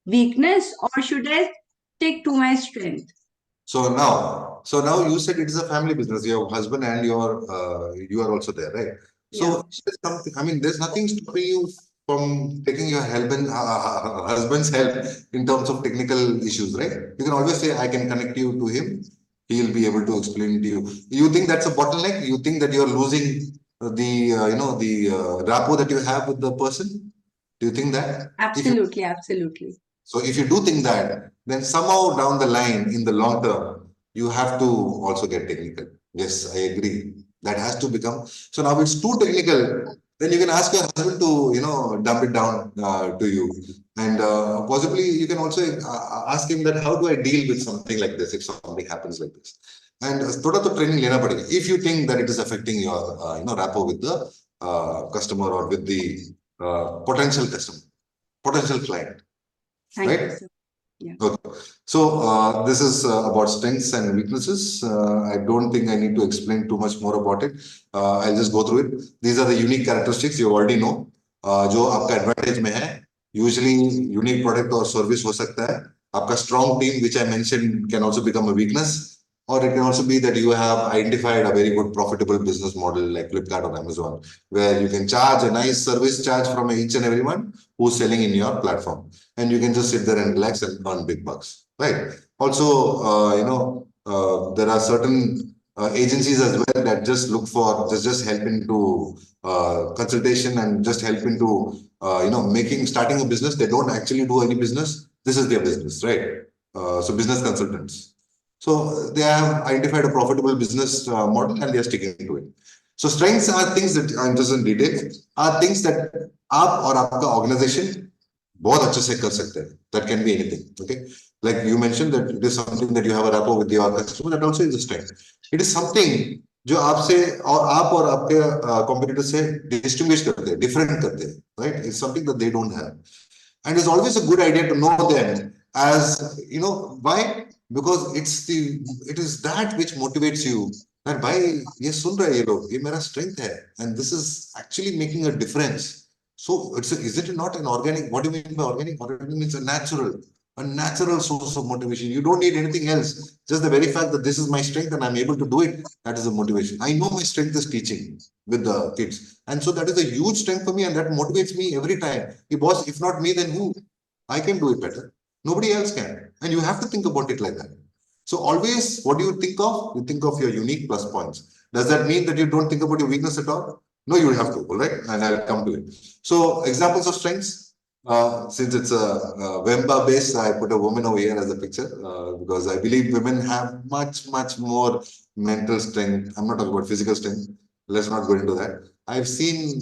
weakness, or should I stick to my strength? So now you said it is a family business. Your husband and you are also there, right? So there's nothing stopping you from taking your husband's help in terms of technical issues, right? You can always say, I can connect you to him. He'll be able to explain to you. You think that's a bottleneck? You think that you're losing the rapport that you have with the person? Do you think that? Absolutely, absolutely. So if you do think that, then somehow down the line, in the long term, you have to also get technical. Yes, I agree. That has to become. So now it's too technical. Then you can ask your husband to, dump it down to you. And possibly you can also ask him that, how do I deal with something like this if something happens like this? And thoda to training lena padega. If you think that it is affecting your, rapport with the customer or with the potential customer, potential client. Thank right? you, sir. Yeah. Okay. So this is about strengths and weaknesses. I don't think I need to explain too much more about it. I'll just go through it. These are the unique characteristics you already know. जो आपका advantage में है, usually unique product or service हो सकता है. आपका strong team, which I mentioned, can also become a weakness, or it can also be that you have identified a very good profitable business model like Flipkart or Amazon, where you can charge a nice service charge from each and everyone who's selling in your platform, and you can just sit there and relax and earn big bucks, right? Also, there are certain agencies as well that just look for just help into consultation and just help into starting a business. They don't actually do any business. This is their business, right? So business consultants. So they have identified a profitable business model and they are sticking to it. So strengths are things that I'm just in detail, are things that आप और आपका organization बहुत अच्छे से कर सकते हैं. That can be anything. Okay, like you mentioned that it is something that you have a rapport with your customer. That also is a strength. It is something जो आपसे और आप और आपके competitor से distinguish करते हैं, different करते हैं, right? It's something that they don't have, and it's always a good idea to know them as why, because it is that which motivates you. That भाई ये सुन रहे हैं ये लोग, ये मेरा strength है, and this is actually making a difference. So is it not an organic? What do you mean by organic? Organic means a natural source of motivation. You don't need anything else. Just the very fact that this is my strength and I'm able to do it, that is a motivation. I know my strength is teaching with the kids. And so that is a huge strength for me, and that motivates me every time. Boss, if not me, then who? I can do it better. Nobody else can. And you have to think about it like that. So always, what do you think of? You think of your unique plus points. Does that mean that you don't think about your weakness at all? No, you have to, all right? And I'll come to it. So examples of strengths. Since it's a WEMBA base, I put a woman over here as a picture because I believe women have much more mental strength. I'm not talking about physical strength. Let's not go into that. I've seen,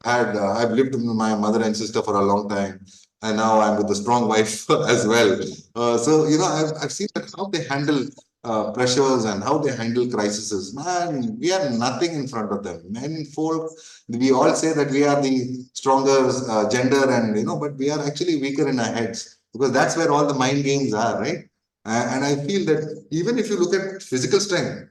I've lived with my mother and sister for a long time, and now I'm with a strong wife as well. So I've seen how they handle pressures and how they handle crises. Man, we are nothing in front of them. Men, folk, we all say that we are the stronger gender, and but we are actually weaker in our heads, because that's where all the mind games are, right? And I feel that even if you look at physical strength,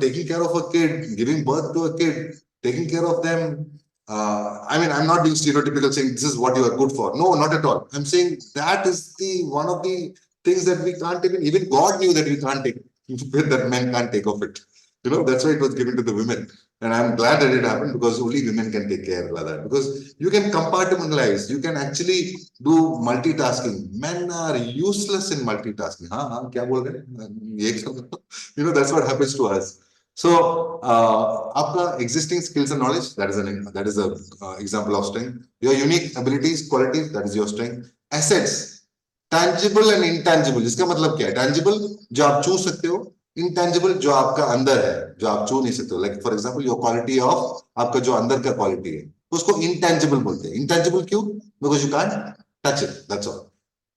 taking care of a kid, giving birth to a kid, taking care of them. I'm not being stereotypical saying this is what you are good for. No, not at all. I'm saying that is one of the things that we can't even God knew that we can't take, that men can't take of it. That's why it was given to the women. And I'm glad that it happened, because only women can take care of that. Because you can compartmentalize, you can actually do multitasking. Men are useless in multitasking. Kya bol rahe? That's what happens to us. So, आपका existing skills and knowledge, that is a example of strength. Your unique abilities, qualities, that is your strength. Assets, tangible and intangible. इसका मतलब क्या है? Tangible जो आप छू सकते हो, intangible जो आपका अंदर है, जो आप छू नहीं सकते हो. Like for example, your quality of आपका जो अंदर का quality है, उसको intangible बोलते हैं. Intangible क्यों? Because you can't touch it. That's all.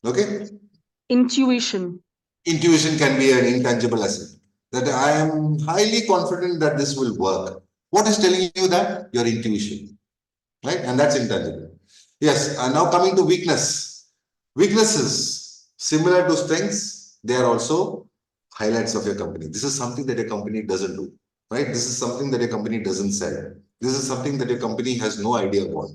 Okay. Intuition can be an intangible asset. That I am highly confident that this will work. What is telling you that? Your intuition, right? And that's intangible. Yes. And now coming to weakness. Weaknesses, similar to strengths, they are also highlights of your company. This is something that a company doesn't do, right? This is something that a company doesn't sell. This is something that your company has no idea about.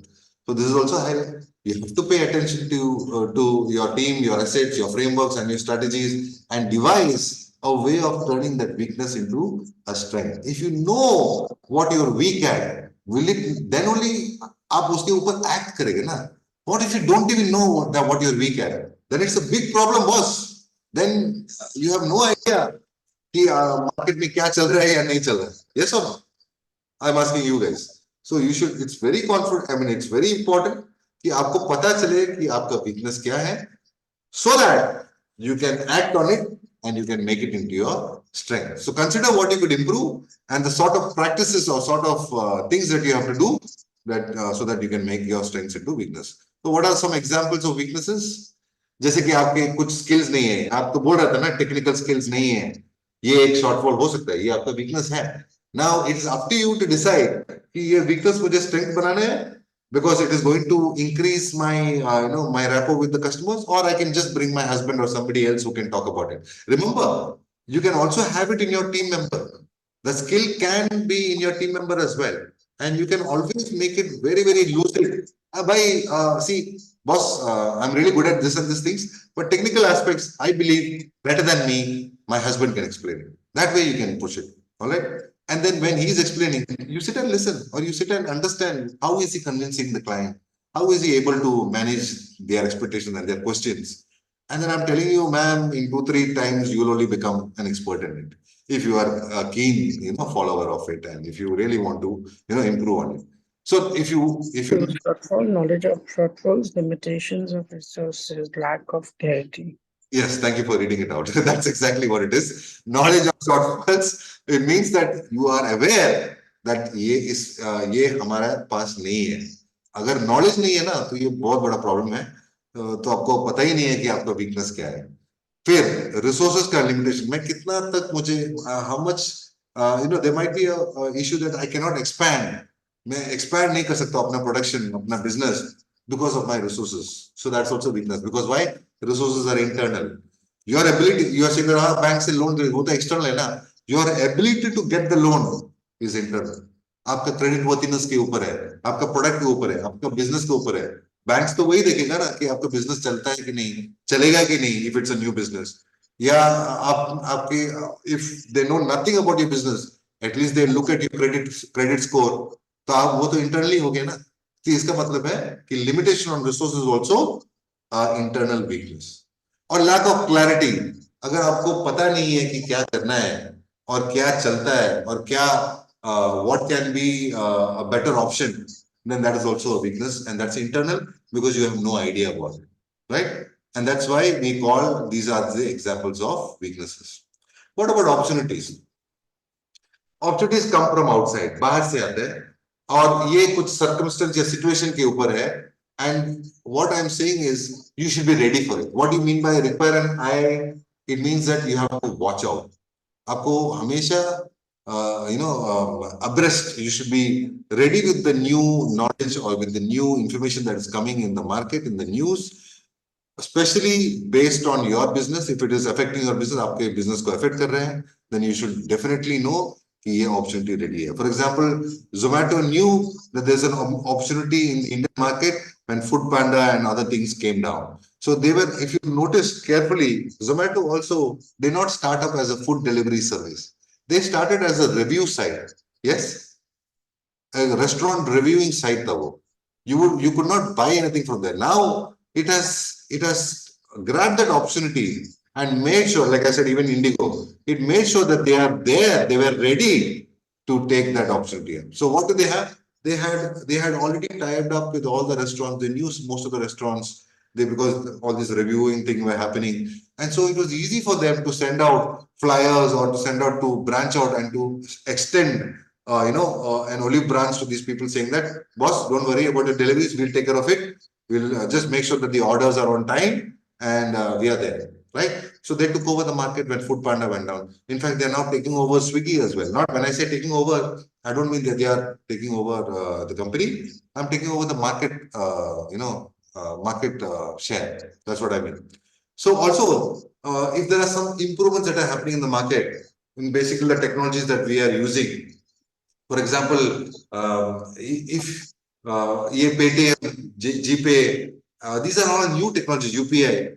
So this is also a highlight. You have to pay attention to your team, your assets, your frameworks, and your strategies, and devise a way of turning that weakness into a strength. If you know what you're weak at, then only आप उसके ऊपर act करेंगे ना. What if you don't even know what you're weak at? Then it's a big problem, boss. Then you have no idea कि market में क्या चल रहा है या नहीं चल रहा है. Yes or no? I'm asking you guys. So it's very confident. It's very important कि आपको पता चले कि आपका weakness क्या है, so that you can act on it and you can make it into your strength. So consider what you could improve and the sort of practices or sort of things that you have to do so that you can make your strengths into weakness. So what are some examples of weaknesses? जैसे कि आपके कुछ skills नहीं है, आप तो बोल रहा था ना technical skills नहीं है, ये एक shortfall हो सकता है, ये आपका weakness है. Now it is up to you to decide कि ये weakness मुझे strength बनाना है, because it is going to increase my my rapport with the customers, or I can just bring my husband or somebody else who can talk about it. Remember, you can also have it in your team member. The skill can be in your team member as well, and you can always make it very lucid. See, boss, I'm really good at this and these things, but technical aspects, I believe better than me, my husband can explain it. That way you can push it. All right. And then when he's explaining, you sit and listen, or you sit and understand how is he convincing the client? How is he able to manage their expectations and their questions? And then I'm telling you, ma'am, in 2-3 times, you will only become an expert in it. If you are a keen, follower of it, and if you really want to, improve on it. So if you Shortfall, knowledge of shortfalls, limitations of resources, lack of clarity. Yes, thank you for reading it out. That's exactly what it is. Knowledge of shortfalls. It means that you are aware that ये हमारा पास नहीं है. अगर knowledge नहीं है ना, तो ये बहुत बड़ा problem है. तो आपको पता ही नहीं है कि आपका weakness क्या है. फिर resources का limitation. मैं कितना तक मुझे how much there might be a issue that I cannot expand. मैं expand नहीं कर सकता अपना production, अपना business because of my resources. So that's also weakness. Because why? Resources are internal. Your ability, you are saying that bank से loan वो तो external है ना. Your ability to get the loan is internal. आपका credit worthiness के ऊपर है, आपका product के ऊपर है, आपका business के ऊपर है. Banks तो वही देखेगा ना कि आपका business चलता है कि नहीं, चलेगा कि नहीं, if it's a new business. या आपके if they know nothing about your business, at least they look at your credit score. तो आप वो तो internally हो गया ना. कि इसका मतलब है कि limitation on resources also internal weakness. और lack of clarity. अगर आपको पता नहीं है कि क्या करना है और क्या चलता है और क्या what can be a better option, then that is also a weakness, and that's internal because you have no idea about it, right? And that's why we call these are the examples of weaknesses. What about opportunities? Opportunities come from outside, बाहर से आते हैं और ये कुछ circumstance या situation के ऊपर है. And what I'm saying is you should be ready for it. What do you mean by require an eye? It means that you have to watch out. आपको हमेशा abreast. You should be ready with the new knowledge or with the new information that is coming in the market, in the news, especially based on your business. If it is affecting your business, आपके business को affect कर रहे हैं, then you should definitely know कि ये opportunity ready है. For example, Zomato knew that there's an opportunity in the Indian market when Food Panda and other things came down. So they were, if you notice carefully, Zomato also did not start up as a food delivery service. They started as a review site. Yes, a restaurant reviewing site. You could not buy anything from there. Now it has grabbed that opportunity and made sure, like I said, even Indigo, it made sure that they are there, they were ready to take that opportunity. So what do they have? They had already tied up with all the restaurants. They knew most of the restaurants, because all this reviewing thing were happening. And so it was easy for them to send out flyers or to send out to branch out and to extend an olive branch to these people, saying that, boss, don't worry about the deliveries, we'll take care of it. We'll just make sure that the orders are on time and we are there, right? So they took over the market when Food Panda went down. In fact, they're now taking over Swiggy as well. Not when I say taking over, I don't mean that they are taking over the company. I'm taking over the market, market share. That's what I mean. So also, if there are some improvements that are happening in the market, in basically the technologies that we are using, for example, if ये Paytm, GPay, these are all new technologies, UPI,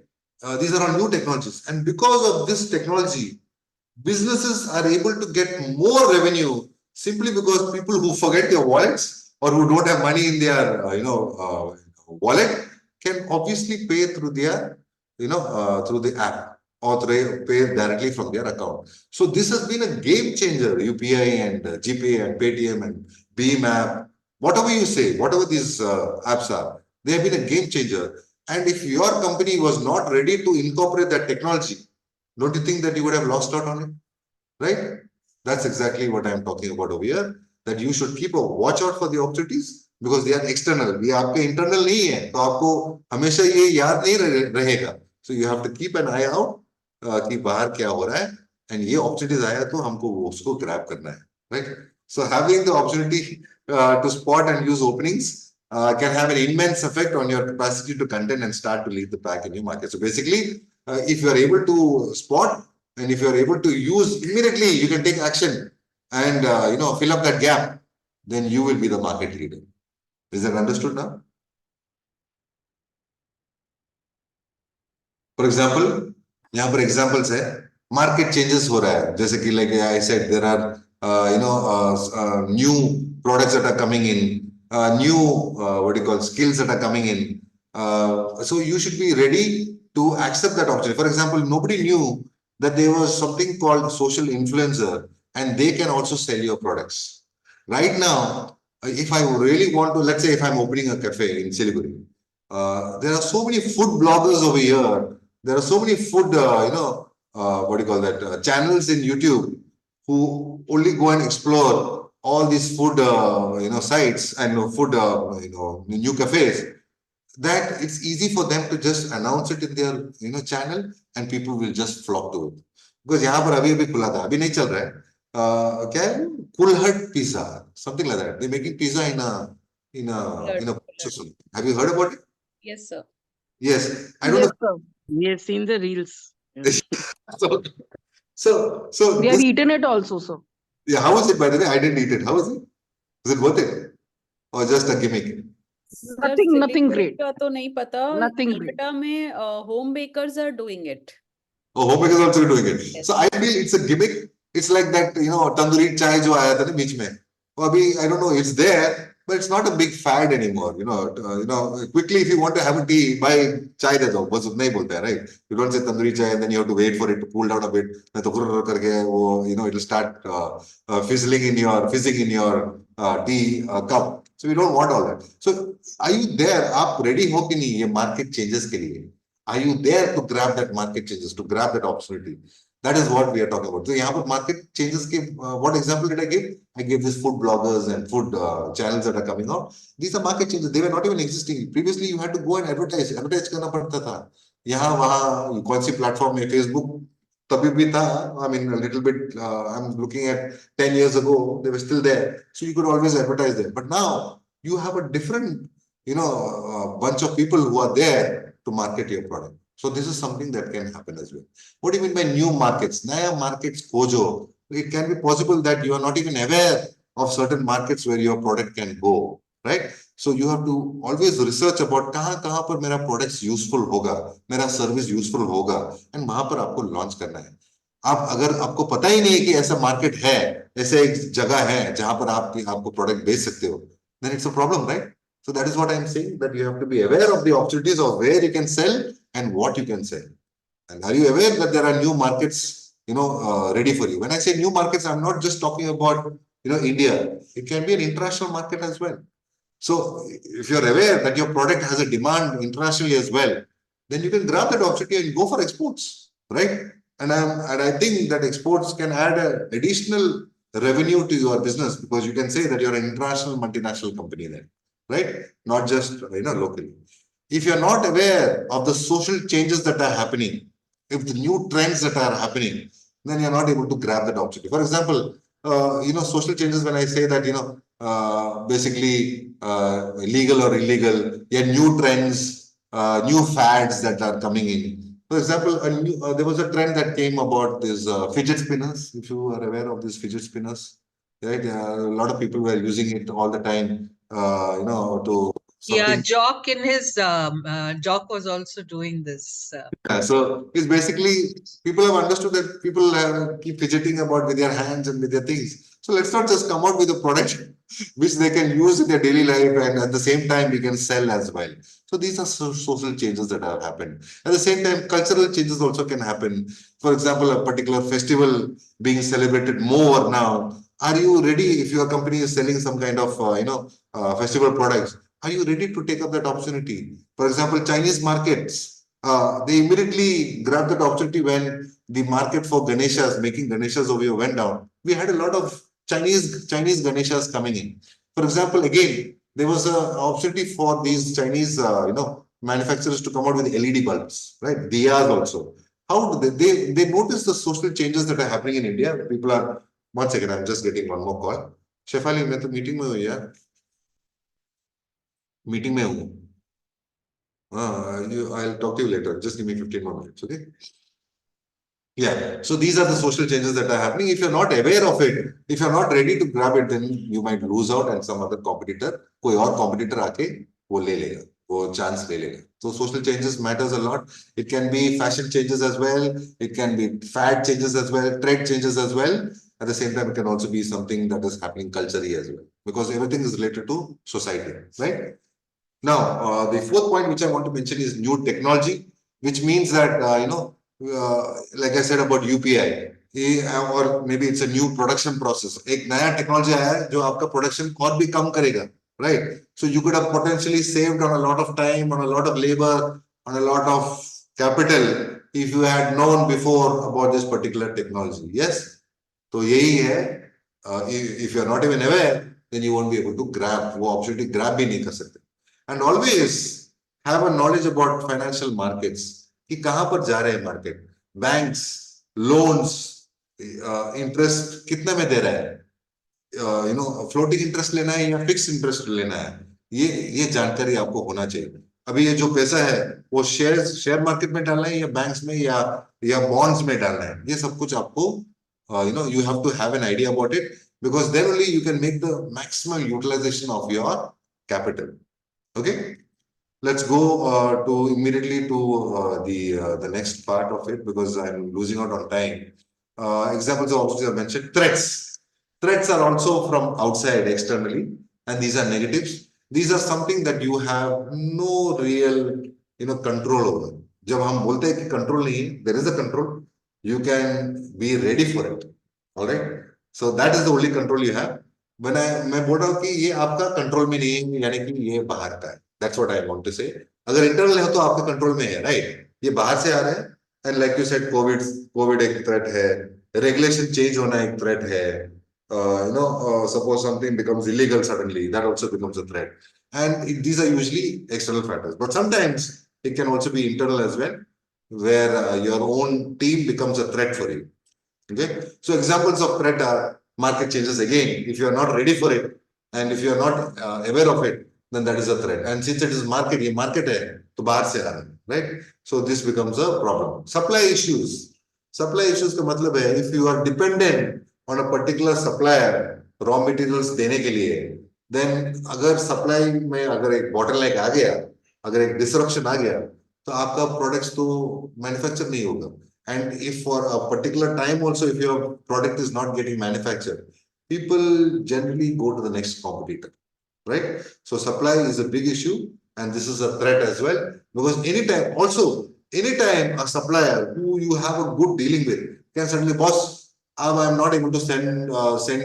these are all new technologies. And because of this technology, businesses are able to get more revenue simply because people who forget their wallets or who don't have money in their, wallet can obviously pay through their, through the app or pay directly from their account. So this has been a game changer, UPI and GPay and Paytm and Beam app, whatever you say, whatever these apps are, they have been a game changer. And if your company was not ready to incorporate that technology, don't you think that you would have lost out on it? Right? That's exactly what I'm talking about over here, that you should keep a watch out for the opportunities because they are external. ये आपके internal नहीं है, तो आपको हमेशा ये याद नहीं रहेगा. So you have to keep an eye out कि बाहर क्या हो रहा है, and ये opportunities आया तो हमको उसको grab करना है, right? So having the opportunity to spot and use openings can have an immense effect on your capacity to contend and start to lead the pack in your market. So basically, if you are able to spot and if you are able to use immediately, you can take action and fill up that gap, then you will be the market leader. Is that understood now? For example, यहाँ पर examples है, market changes हो रहा है, जैसे कि like I said, there are new products that are coming in, new what do you call skills that are coming in. So you should be ready to accept that opportunity. For example, nobody knew that there was something called social influencer, and they can also sell your products. Right now, if I really want to, let's say if I'm opening a cafe in Siliguri, there are so many food bloggers over here. There are so many food, what do you call that, channels in YouTube who only go and explore all these food, sites and food, new cafes. That it's easy for them to just announce it in their, channel, and people will just flock to it. Because यहाँ पर अभी खुला था, अभी नहीं चल रहा है. क्या है? Kulhut pizza, something like that. They're making pizza in a. Have you heard about it? Yes, sir. Yes, I don't Yes, know. sir. We have seen the reels. So We have eaten it also, sir. Yeah, how was it, by the way? I didn't eat it. How was it? Was it worth it, or just a gimmick? Nothing great. का तो नहीं पता. Nothing great. Calcutta में home bakers are doing it. Oh, homemakers are also doing it. Yes. So I feel it's a gimmick. It's like that, tandoori chai जो आया था ना बीच में. वो अभी I don't know. It's there, but it's not a big fad anymore. Quickly if you want to have a tea, buy chai दे दो. बस उतना ही बोलते हैं, right? You don't say tandoori chai and then you have to wait for it to cool down a bit. नहीं तो गुर्र करके वो it'll start fizzing in your tea cup. So we don't want all that. So are you there? आप ready हो कि नहीं ये market changes के लिए? Are you there to grab that market changes, to grab that opportunity? That is what we are talking about. So यहाँ पर market changes के what example did I give? I gave this food bloggers and food channels that are coming out. These are market changes. They were not even existing. Previously, you had to go and advertise. Advertise करना पड़ता था. यहाँ वहाँ कौन सी platform में Facebook तभी भी था. I mean, a little bit. I'm looking at 10 years ago. They were still there, so you could always advertise there. But now you have a different, bunch of people who are there to market your product. So this is something that can happen as well. What do you mean by new markets? Naya markets खोजो. It can be possible that you are not even aware of certain markets where your product can go, right? So you have to always research about कहाँ पर मेरा products useful होगा, मेरा service useful होगा, and वहाँ पर आपको launch करना है. आप अगर आपको पता ही नहीं है कि ऐसा market है, ऐसे एक जगह है जहाँ पर आपको product बेच सकते हो, then it's a problem, right? So that is what I'm saying, that you have to be aware of the opportunities of where you can sell and what you can sell. And are you aware that there are new markets, ready for you? When I say new markets, I'm not just talking about, India. It can be an international market as well. So if you're aware that your product has a demand internationally as well, then you can grab that opportunity and go for exports, right? And I think that exports can add an additional revenue to your business, because you can say that you're an international multinational company then. Right? Not just, locally. If you're not aware of the social changes that are happening, if the new trends that are happening, then you're not able to grab that opportunity. For example, social changes, when I say that, basically legal or illegal, new trends, new fads that are coming in. For example, there was a trend that came about this fidget spinners. If you are aware of these fidget spinners, right? A lot of people were using it all the time. To something. Jock in his Jock was also doing this. So it's basically people have understood that people keep fidgeting about with their hands and with their things. So let's not just come out with a product which they can use in their daily life, and at the same time we can sell as well. So these are social changes that have happened. At the same time, cultural changes also can happen. For example, a particular festival being celebrated more now. Are you ready, if your company is selling some kind of, festival products, are you ready to take up that opportunity? For example, Chinese markets, they immediately grabbed that opportunity when the market for Ganeshas, making Ganeshas over here went down. We had a lot of Chinese Ganeshas coming in. For example, again, there was an opportunity for these Chinese, manufacturers to come out with LED bulbs, right? Diyas also. How do they notice the social changes that are happening in India? People are, one second, I'm just getting one more call. Shefali, मैं तो meeting में हूँ यार. Meeting में हूँ. I'll talk to you later. Just give me 15 more minutes, okay? Yeah. So these are the social changes that are happening. If you're not aware of it, if you're not ready to grab it, then you might lose out, and some other competitor, कोई और competitor आके वो ले लेगा. वो chance ले लेगा. So social changes matters a lot. It can be fashion changes as well. It can be fad changes as well, trend changes as well. At the same time, it can also be something that is happening culturally as well, because everything is related to society, right? Now, the fourth point which I want to mention is new technology, which means that, like I said about UPI, or maybe it's a new production process. एक नया technology आया है जो आपका production और भी कम करेगा, right? So you could have potentially saved on a lot of time, on a lot of labor, on a lot of capital if you had known before about this particular technology. Yes? तो यही है, if you are not even aware, then you won't be able to grab, वो opportunity grab भी नहीं कर सकते. And always have a knowledge about financial markets, कि कहाँ पर जा रहे हैं market, banks, loans, interest कितने में दे रहा है, floating interest लेना है या fixed interest लेना है, ये जानकारी आपको होना चाहिए. अभी ये जो पैसा है वो शेयर मार्केट में डालना है या बैंक्स में या बॉन्ड्स में डालना है, ये सब कुछ आपको you have to have an idea about it, because then only you can make the maximum utilization of your capital. Okay, let's go immediately to the next part of it, because I'm losing out on time. Examples of obviously I mentioned. Threats are also from outside, externally, and these are negatives. These are something that you have no real control over. जब हम बोलते हैं कि control नहीं है, there is a control. You can be ready for it. All right. So that is the only control you have. When मैं बोल रहा हूँ कि ये आपका कंट्रोल में नहीं है, यानी कि ये बाहर का है. That's what I want to say. अगर इंटरनल है तो आपके कंट्रोल में है, right? ये बाहर से आ रहा है. And like you said, COVID एक threat है. Regulation change होना एक threat है. Suppose something becomes illegal suddenly, that also becomes a threat. And these are usually external factors. But sometimes it can also be internal as well, where your own team becomes a threat for you. Okay, so examples of threat are market changes. Again, if you are not ready for it and if you are not aware of it, then that is a threat. And since it is market, ये market है तो बाहर से आ रहा है, right? So this becomes a problem. Supply issues का मतलब है if you are dependent on a particular supplier raw materials देने के लिए, then अगर supply में अगर एक bottleneck आ गया, अगर एक disruption आ गया, तो आपका products तो manufacture नहीं होगा. And if for a particular time also, if your product is not getting manufactured, people generally go to the next competitor, right? So supply is a big issue, and this is a threat as well, because anytime a supplier who you have a good dealing with can suddenly, boss, I'm not able to send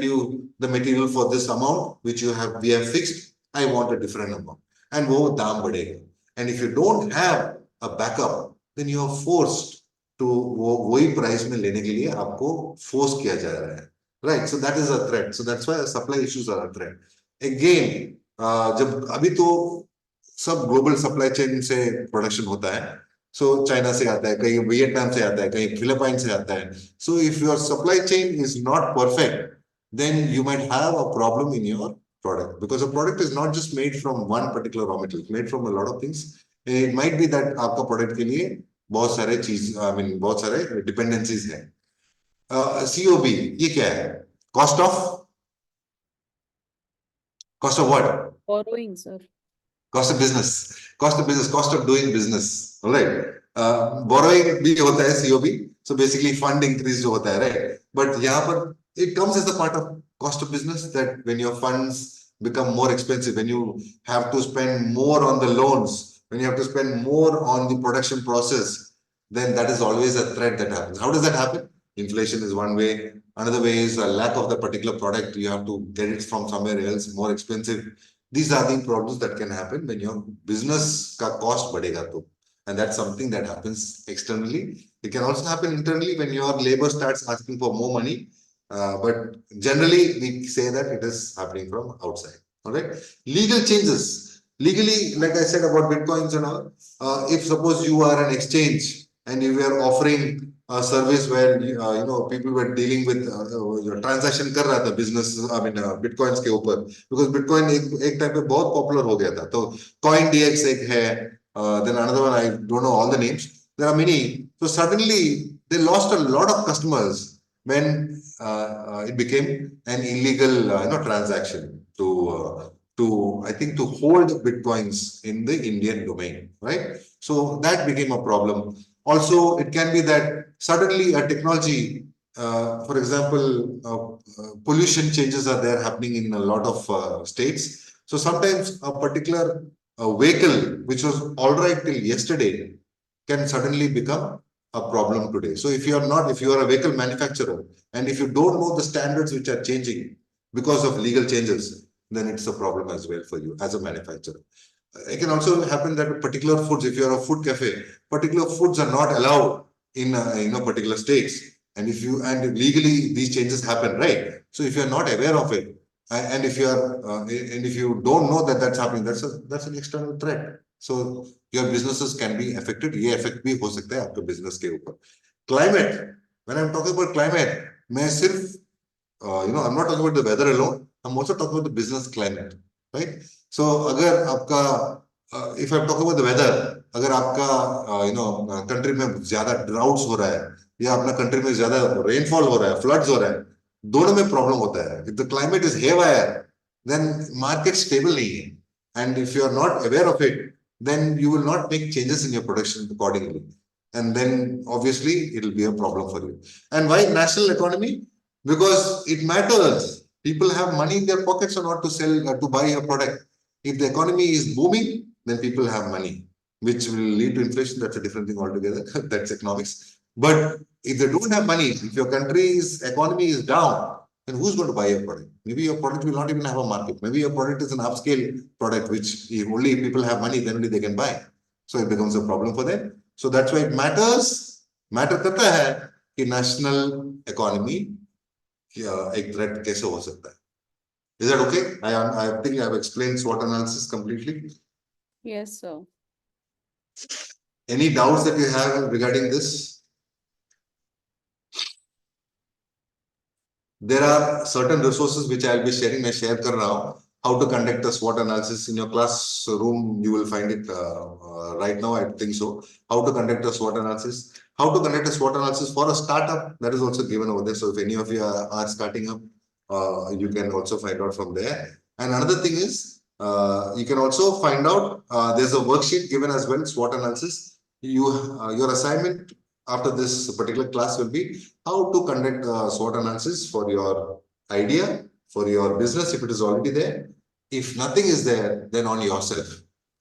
you the material for this amount which we have fixed. I want a different amount, and वो दाम बढ़ेगा. And if you don't have a backup, then you are forced to वही price में लेने के लिए आपको force किया जा रहा है, right? So that is a threat. So that's why supply issues are a threat. Again, जब अभी तो सब global supply chain से production होता है, so China से आता है, कहीं वियतनाम से आता है, कहीं फिलीपाइन से आता है. So if your supply chain is not perfect, then you might have a problem in your product, because a product is not just made from one particular raw material, it's made from a lot of things. It might be that आपका product के लिए बहुत सारे dependencies हैं. COB ये क्या है? Cost of what? Borrowing, sir. Cost of business, cost of doing business. All right. Borrowing भी होता है COB. So basically fund increase जो होता है, right? But यहाँ पर it comes as a part of cost of business, that when your funds become more expensive, when you have to spend more on the loans, when you have to spend more on the production process, then that is always a threat that happens. How does that happen? Inflation is one way. Another way is a lack of the particular product. You have to get it from somewhere else, more expensive. These are the problems that can happen when your business ka cost badega to. And that's something that happens externally. It can also happen internally when your labor starts asking for more money. But generally, we say that it is happening from outside. All right. Legal changes. Legally, like I said about Bitcoins and all, if suppose you are an exchange and you were offering a service where people were dealing with your transaction कर रहा था business, Bitcoins के ऊपर, because Bitcoin एक time पे बहुत popular हो गया था. तो CoinDX एक है, then another one, I don't know all the names. There are many. So suddenly they lost a lot of customers when it became an illegal transaction to to, I think, to hold Bitcoins in the Indian domain, right? So that became a problem. Also, it can be that suddenly a technology, for example, pollution changes are there happening in a lot of states. So sometimes a particular vehicle, which was all right till yesterday, can suddenly become a problem today. So if you are a vehicle manufacturer, and if you don't know the standards which are changing because of legal changes, then it's a problem as well for you as a manufacturer. It can also happen that particular foods, if you're a food cafe, particular foods are not allowed in particular states. And legally these changes happen, right? So if you're not aware of it, and if you don't know that that's happening, that's an external threat. So your businesses can be affected. ये effect भी हो सकता है आपके business के ऊपर. Climate. When I'm talking about climate, मैं सिर्फ I'm not talking about the weather alone. I'm also talking about the business climate, right? So अगर आपका if I'm talking about the weather, अगर आपका country में ज़्यादा droughts हो रहा है या अपना country में ज़्यादा rainfall हो रहा है, floods हो रहा है, दोनों में problem होता है. If the climate is haywire, then market stable नहीं है. And if you are not aware of it, then you will not make changes in your production accordingly. And then obviously it will be a problem for you. And why national economy? Because it matters. People have money in their pockets or not to sell, to buy a product. If the economy is booming, then people have money, which will lead to inflation. That's a different thing altogether. That's economics. But if they don't have money, if your country's economy is down, then who's going to buy your product? Maybe your product will not even have a market. Maybe your product is an upscale product, which if only people have money, then only they can buy. So it becomes a problem for them. So that's why it matters. Matter करता है कि national economy एक threat कैसे हो सकता है. Is that okay? I think I have explained SWOT analysis completely. Yes, sir. Any doubts that you have regarding this? There are certain resources which I will be sharing. मैं share कर रहा हूँ. How to conduct a SWOT analysis in your classroom. You will find it right now. I think so. How to conduct a SWOT analysis. How to conduct a SWOT analysis for a startup. That is also given over there. So if any of you are starting up, you can also find out from there. And another thing is, you can also find out, there's a worksheet given as well, SWOT analysis. Your assignment after this particular class will be how to conduct a SWOT analysis for your idea, for your business, if it is already there. If nothing is there, then on yourself,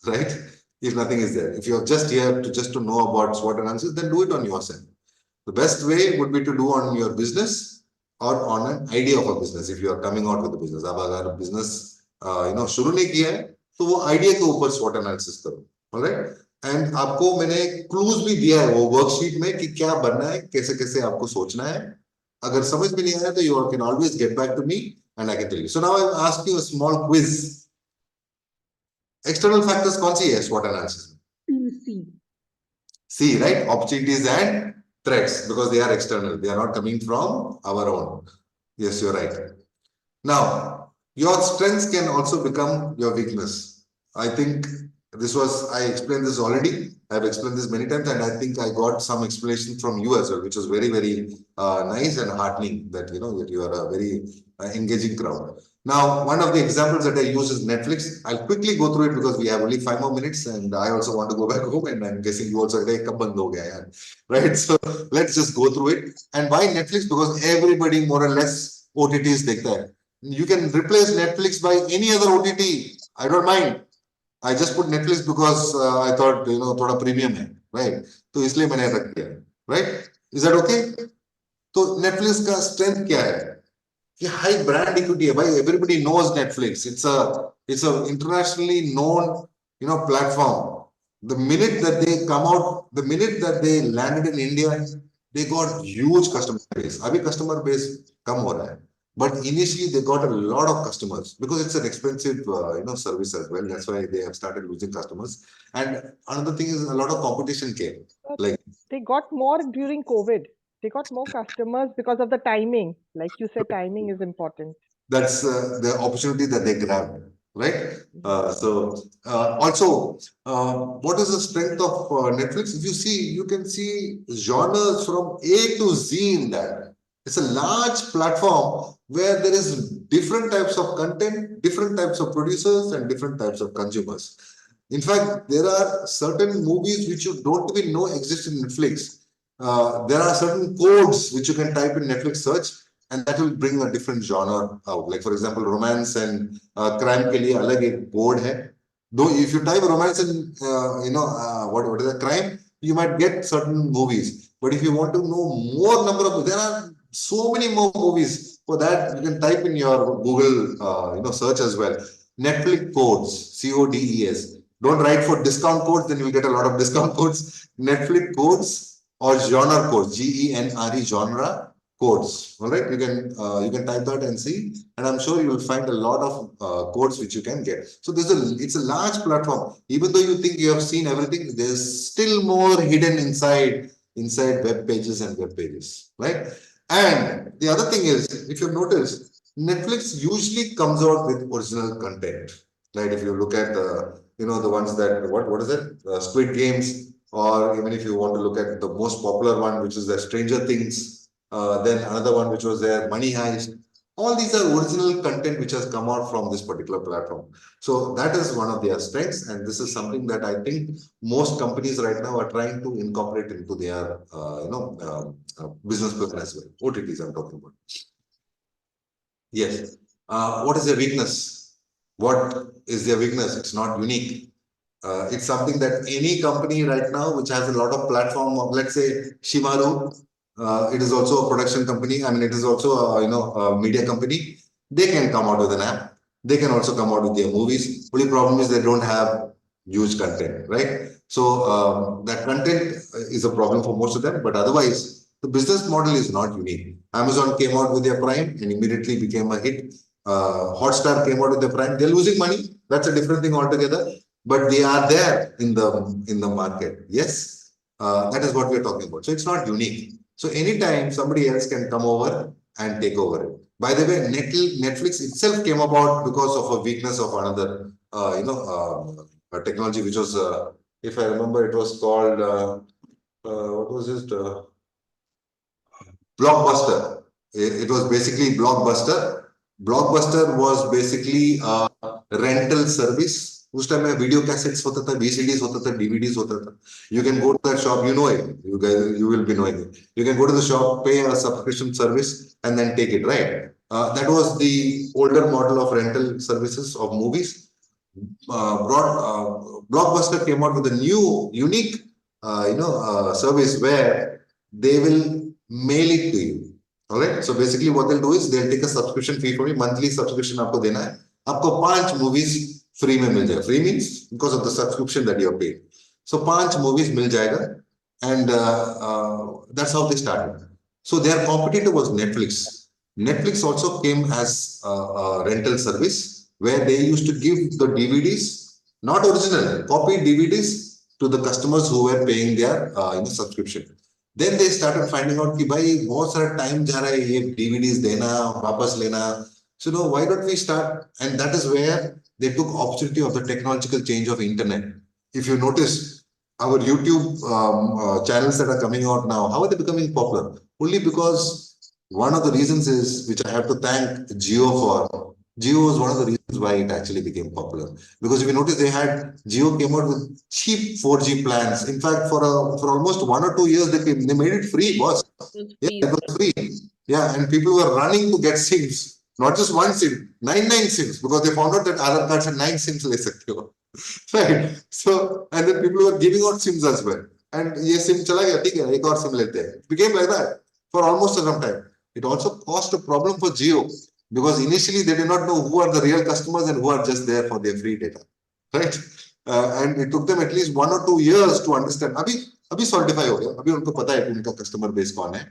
right? If nothing is there. If you're just here to know about SWOT analysis, then do it on yourself. The best way would be to do on your business or on an idea of a business. If you are coming out with a business, अब अगर business शुरू नहीं किया है, तो वो idea के ऊपर SWOT analysis करो, alright? And आपको मैंने clues भी दिया है वो worksheet में कि क्या बनना है, कैसे आपको सोचना है. अगर समझ में नहीं आया तो you can always get back to me and I can tell you. So now I'll ask you a small quiz. External factors कौन सी है SWOT analysis में? C, right? Opportunities and threats, because they are external. They are not coming from our own. Yes, you're right. Now, your strengths can also become your weakness. I think I explained this already. I've explained this many times, and I think I got some explanation from you as well, which was very, very nice and heartening that, that you are a very engaging crowd. Now, one of the examples that I use is Netflix. I'll quickly go through it because we have only 5 more minutes and I also want to go back home, and I'm guessing you also right? So let's just go through it. And why Netflix? Because everybody more or less OTTs take that. You can replace Netflix by any other OTT. I don't mind. I just put Netflix because I thought, thoda premium hai, right? So इसलिए मैंने रख दिया, right? Is that okay? So Netflix का strength क्या है? कि high brand equity है भाई. Everybody knows Netflix. It's a internationally known, platform. The minute that they come out, the minute that they landed in India, they got huge customer base. अभी customer base कम हो रहा है. But initially they got a lot of customers because it's an expensive, service as well. That's why they have started losing customers. And another thing is a lot of competition came. Like they got more during COVID. They got more customers because of the timing. Like you said, timing is important. That's the opportunity that they grabbed, right? Also, what is the strength of Netflix? If you see, you can see genres from A to Z in that. It's a large platform where there is different types of content, different types of producers, and different types of consumers. In fact, there are certain movies which you don't even know exist in Netflix. There are certain codes which you can type in Netflix search, and that will bring a different genre out. Like for example, romance and crime के लिए अलग एक code है. Though if you type romance and what is a crime, you might get certain movies. But if you want to know more number of, there are so many more movies. For that, you can type in your Google search as well. Netflix codes, CODES. Don't write for discount codes, then you'll get a lot of discount codes. Netflix codes or genre codes, GENRE genre codes. All right, you can type that and see, and I'm sure you will find a lot of codes which you can get. So it's a large platform. Even though you think you have seen everything, there's still more hidden inside web pages and web pages, right? And the other thing is, if you've noticed, Netflix usually comes out with original content, right? If you look at the ones that what is it, Squid Games, or even if you want to look at the most popular one, which is the Stranger Things, then another one which was there, Money Heist. All these are original content which has come out from this particular platform. So that is one of their strengths, and this is something that I think most companies right now are trying to incorporate into their business plan as well. OTTs I'm talking about. Yes. What is their weakness? What is their weakness? It's not unique. It's something that any company right now which has a lot of platform of, let's say, Shimaru, it is also a production company. I mean, it is also a media company. They can come out with an app. They can also come out with their movies. Only problem is they don't have huge content, right? So that content is a problem for most of them. But otherwise, the business model is not unique. Amazon came out with their Prime and immediately became a hit. Hotstar came out with their Prime. They're losing money. That's a different thing altogether. But they are there in the market. Yes, that is what we're talking about. So it's not unique. So anytime somebody else can come over and take over it. By the way, Netflix itself came about because of a weakness of another, technology, which was, if I remember, it was called, what was it? Blockbuster. It was basically Blockbuster. Blockbuster was basically a rental service. उस time में video cassettes होता था, VCDs होता था, DVDs होता था. You can go to that shop, you know it. You guys, you will be knowing it. You can go to the shop, pay a subscription service, and then take it, right? That was the older model of rental services of movies. Blockbuster came out with a new, unique, service where they will mail it to you. All right. So basically, what they'll do is they'll take a subscription fee from you. Monthly subscription आपको देना है. आपको 5 movies free में मिल जाएगा. Free means because of the subscription that you have paid. So 5 movies मिल जाएगा, and that's how they started. So their competitor was Netflix. Netflix also came as a rental service where they used to give the DVDs, not original, copied DVDs to the customers who were paying their subscription. Then they started finding out कि भाई बहुत सारा time जा रहा है ये DVDs देना वापस लेना. So no, why don't we start? And that is where they took opportunity of the technological change of internet. If you notice, our YouTube channels that are coming out now, how are they becoming popular? Only because one of the reasons is, which I have to thank Jio for. Jio was one of the reasons why it actually became popular. Because if you notice, Jio came out with cheap 4G plans. In fact, for almost 1 or 2 years, they made it free, boss. Yeah, it was free. Yeah, and people were running to get SIMs. Not just one SIM, 99 SIMs, because they found out that Aadhaar cards had 9 SIMs ले सकते हो. Right? So, and then people were giving out SIMs as well. And ये SIM चला गया, ठीक है, एक और SIM लेते हैं. It became like that for almost some time. It also caused a problem for Jio, because initially they did not know who are the real customers and who are just there for their free data, right? And it took them at least 1 or 2 years to understand. अभी solidify हो गया, अभी उनको पता है कि उनका customer base कौन है.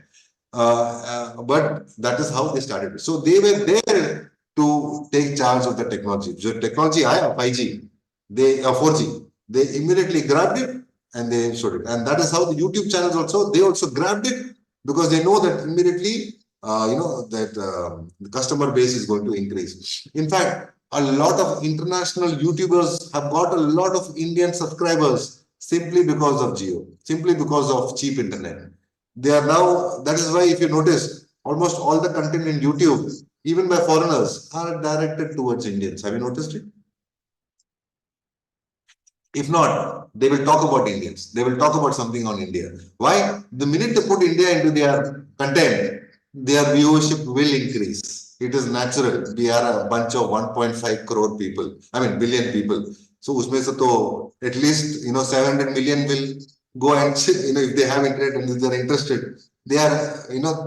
But that is how they started. So they were there to take charge of the technology. So technology आया 5G, 4G, they immediately grabbed it and they showed it. And that is how the YouTube channels also, they also grabbed it, because they know that immediately the customer base is going to increase. In fact, a lot of international YouTubers have got a lot of Indian subscribers simply because of Jio, simply because of cheap internet. They are now, that is why if you notice, almost all the content in YouTube even by foreigners, are directed towards Indians. Have you noticed it? If not, they will talk about Indians. They will talk about something on India. Why? The minute they put India into their content, their viewership will increase. It is natural. We are a bunch of 1.5 crore people. I mean, billion people. So, usme se to at least 700 million will go and if they have internet and if they are interested, they are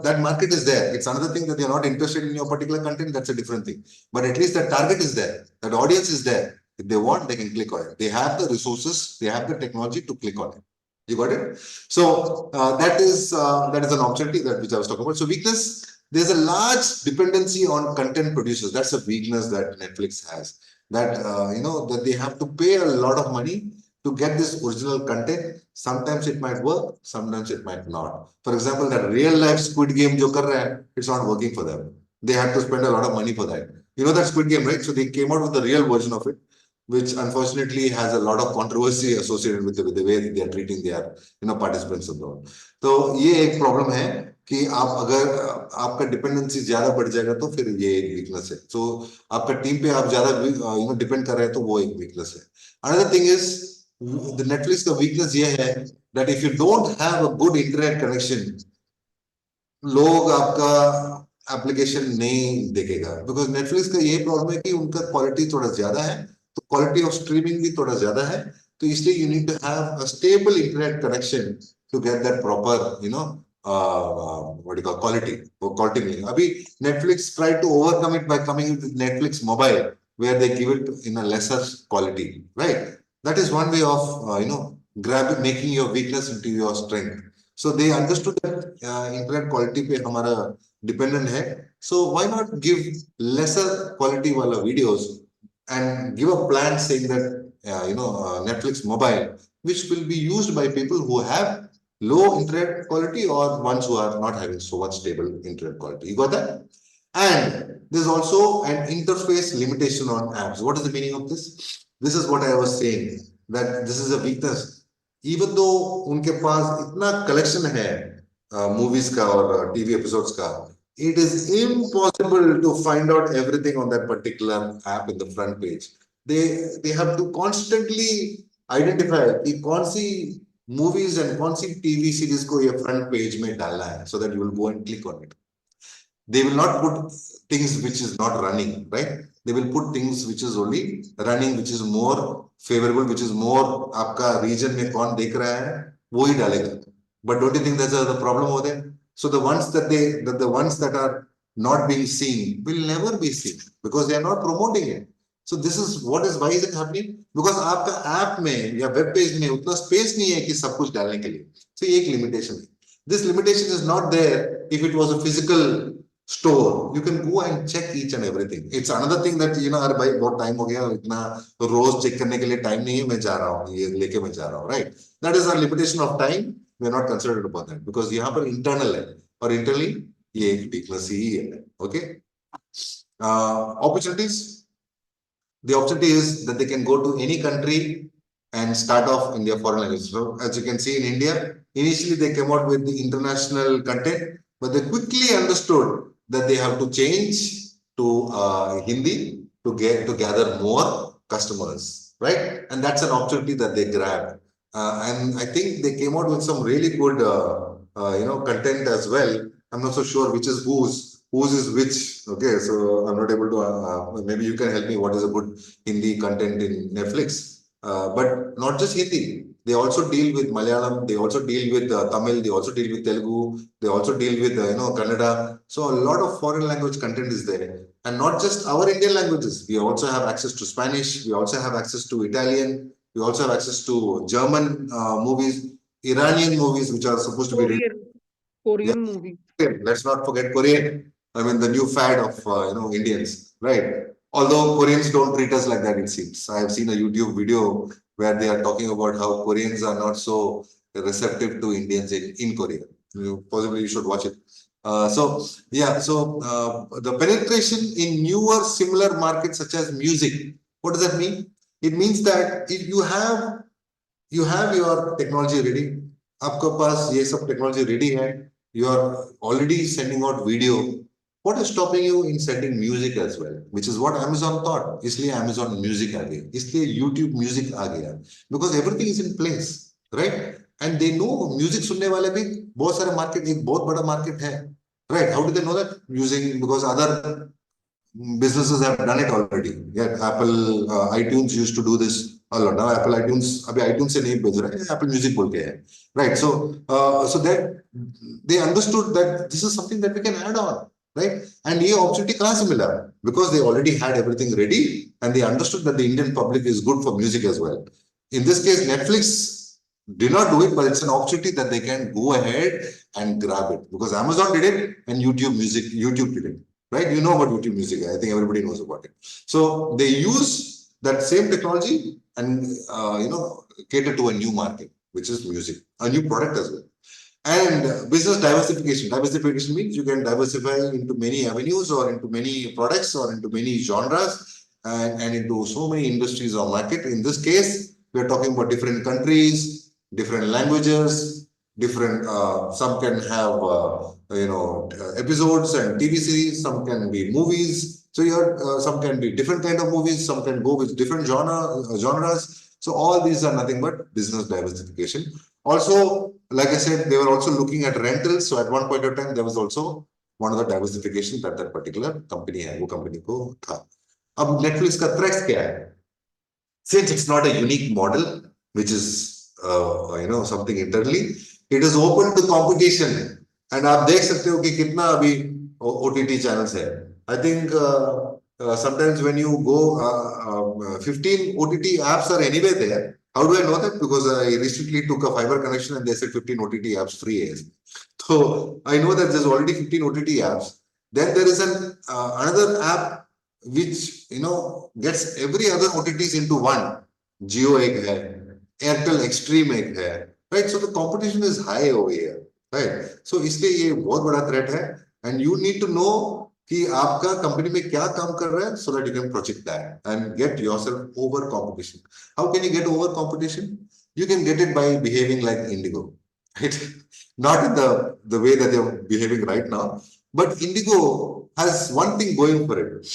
that market is there. It's another thing that they are not interested in your particular content. That's a different thing. But at least that target is there. That audience is there. If they want, they can click on it. They have the resources, they have the technology to click on it. You got it? So that is an opportunity that which I was talking about. So weakness, there's a large dependency on content producers. That's a weakness that Netflix has. That that they have to pay a lot of money to get this original content. Sometimes it might work, sometimes it might not. For example, that real life Squid Game jo kar raha hai, it's not working for them. They have to spend a lot of money for that. You know that Squid Game, right? So they came out with the real version of it, which unfortunately has a lot of controversy associated with the way they are treating their participants and all. तो ये एक problem है कि आप अगर आपका dependency ज्यादा बढ़ जाएगा तो फिर ये एक वीकनेस है. So आपका टीम पे आप ज्यादा डिपेंड कर रहे हैं तो वो एक वीकनेस है. Another thing is the Netflix का वीकनेस ये है that if you don't have a good internet connection, लोग आपका एप्लीकेशन नहीं देखेगा. बिकॉज नेटफ्लिक्स का ये प्रॉब्लम है कि उनका क्वालिटी थोड़ा ज्यादा है, तो क्वालिटी ऑफ स्ट्रीमिंग भी थोड़ा ज्यादा है. तो इसलिए you need to have a stable internet connection to get that proper what do you call quality. वो quality नहीं. अभी Netflix tried to overcome it by coming with Netflix mobile, where they give it in a lesser quality, right? That is one way of making your weakness into your strength. So they understood that internet quality पे हमारा dependent है. So why not give lesser quality वाला videos and give a plan saying that Netflix mobile, which will be used by people who have low internet quality or ones who are not having so much stable internet quality. You got that? And there's also an interface limitation on apps. What is the meaning of this? This is what I was saying, that this is a weakness. Even though उनके पास इतना collection है movies का और TV episodes का, it is impossible to find out everything on that particular app in the front page. They have to constantly identify कि कौन सी movies and कौन सी TV series को ये front page में डालना है, so that you will go and click on it. They will not put things which is not running, right? They will put things which is only running, which is more favorable, which is more आपका region में कौन देख रहा है वो ही डालेगा. But don't you think that's the problem over there? So the ones that are not being seen will never be seen because they are not promoting it. So this is why is it happening? Because आपका app में या web page में उतना space नहीं है कि सब कुछ डालने के लिए. So ये एक limitation है. This limitation is not there if it was a physical store. You can go and check each and everything. It's another thing that अरे भाई बहुत time हो गया, इतना रोज check करने के लिए time नहीं है, मैं जा रहा हूँ, ये लेके मैं जा रहा हूँ, right? That is a limitation of time. We are not considered about that because यहाँ पर internal है और internally ये एक weakness ही है. Okay? Opportunities. The opportunity is that they can go to any country and start off in their foreign language. So as you can see in India, initially they came out with the international content, but they quickly understood that they have to change to Hindi to gather more customers, right? And that's an opportunity that they grabbed. And I think they came out with some really good content as well. I'm not so sure which is whose is which. Okay, so I'm not able to maybe you can help me what is a good Hindi content in Netflix. But not just Hindi, they also deal with Malayalam, they also deal with Tamil, they also deal with Telugu, they also deal with Kannada. So a lot of foreign language content is there. And not just our Indian languages, we also have access to Spanish, we also have access to Italian, we also have access to German movies, Iranian movies, which are supposed to be Korean movie. Let's not forget Korean. I mean, the new fad of Indians, right? Although Koreans don't treat us like that, it seems. I have seen a YouTube video where they are talking about how Koreans are not so receptive to Indians in Korea. Possibly you should watch it. The penetration in newer similar markets such as music. What does that mean? It means that if you have your technology ready, आपके पास ये सब technology ready है, you are already sending out video. What is stopping you in sending music as well? Which is what Amazon thought. इसलिए Amazon Music आ गई, इसलिए YouTube Music आ गया, because everything is in place, right? And they know music सुनने वाले भी बहुत सारे market, एक बहुत बड़ा market है, right? How do they know that? Using, because other businesses have done it already. Yeah, Apple iTunes used to do this a lot. Now Apple iTunes, अभी iTunes से नहीं भेज रहे हैं, Apple Music बोल के है, right? So that they understood that this is something that we can add on, right? And ये opportunity कहाँ से मिला? Because they already had everything ready, and they understood that the Indian public is good for music as well. In this case, Netflix did not do it, but it's an opportunity that they can go ahead and grab it, because Amazon did it and YouTube did it. Right? You know about YouTube Music. I think everybody knows about it. So they use that same technology and cater to a new market, which is music, a new product as well. And business diversification. Diversification means you can diversify into many avenues or into many products or into many genres and into so many industries or market. In this case, we are talking about different countries, different languages, different, some can have episodes and TV series, some can be movies. So some can be different kind of movies, some can go with different genres. So all these are nothing but business diversification. Also, like I said, they were also looking at rentals. So at one point of time, there was also one of the diversification that particular company है, वो company को था. अब Netflix का threat क्या है? Since it's not a unique model, which is something internally, it is open to competition. And आप देख सकते हो कि कितना अभी OTT channels है. I think sometimes when you go, 15 OTT apps are anyway there. How do I know that? Because I recently took a fiber connection and they said 15 OTT apps free. So I know that there's already 15 OTT apps. Then there is another app which gets every other OTTs into one. Jio एक है, Airtel Extreme एक है, right? So the competition is high over here, right? So इसलिए ये बहुत बड़ा threat है, and you need to know कि आपका कंपनी में क्या काम कर रहा है, so that you can project that and get yourself over competition. How can you get over competition? You can get it by behaving like Indigo, right? Not in the way that they're behaving right now, but Indigo has one thing going for it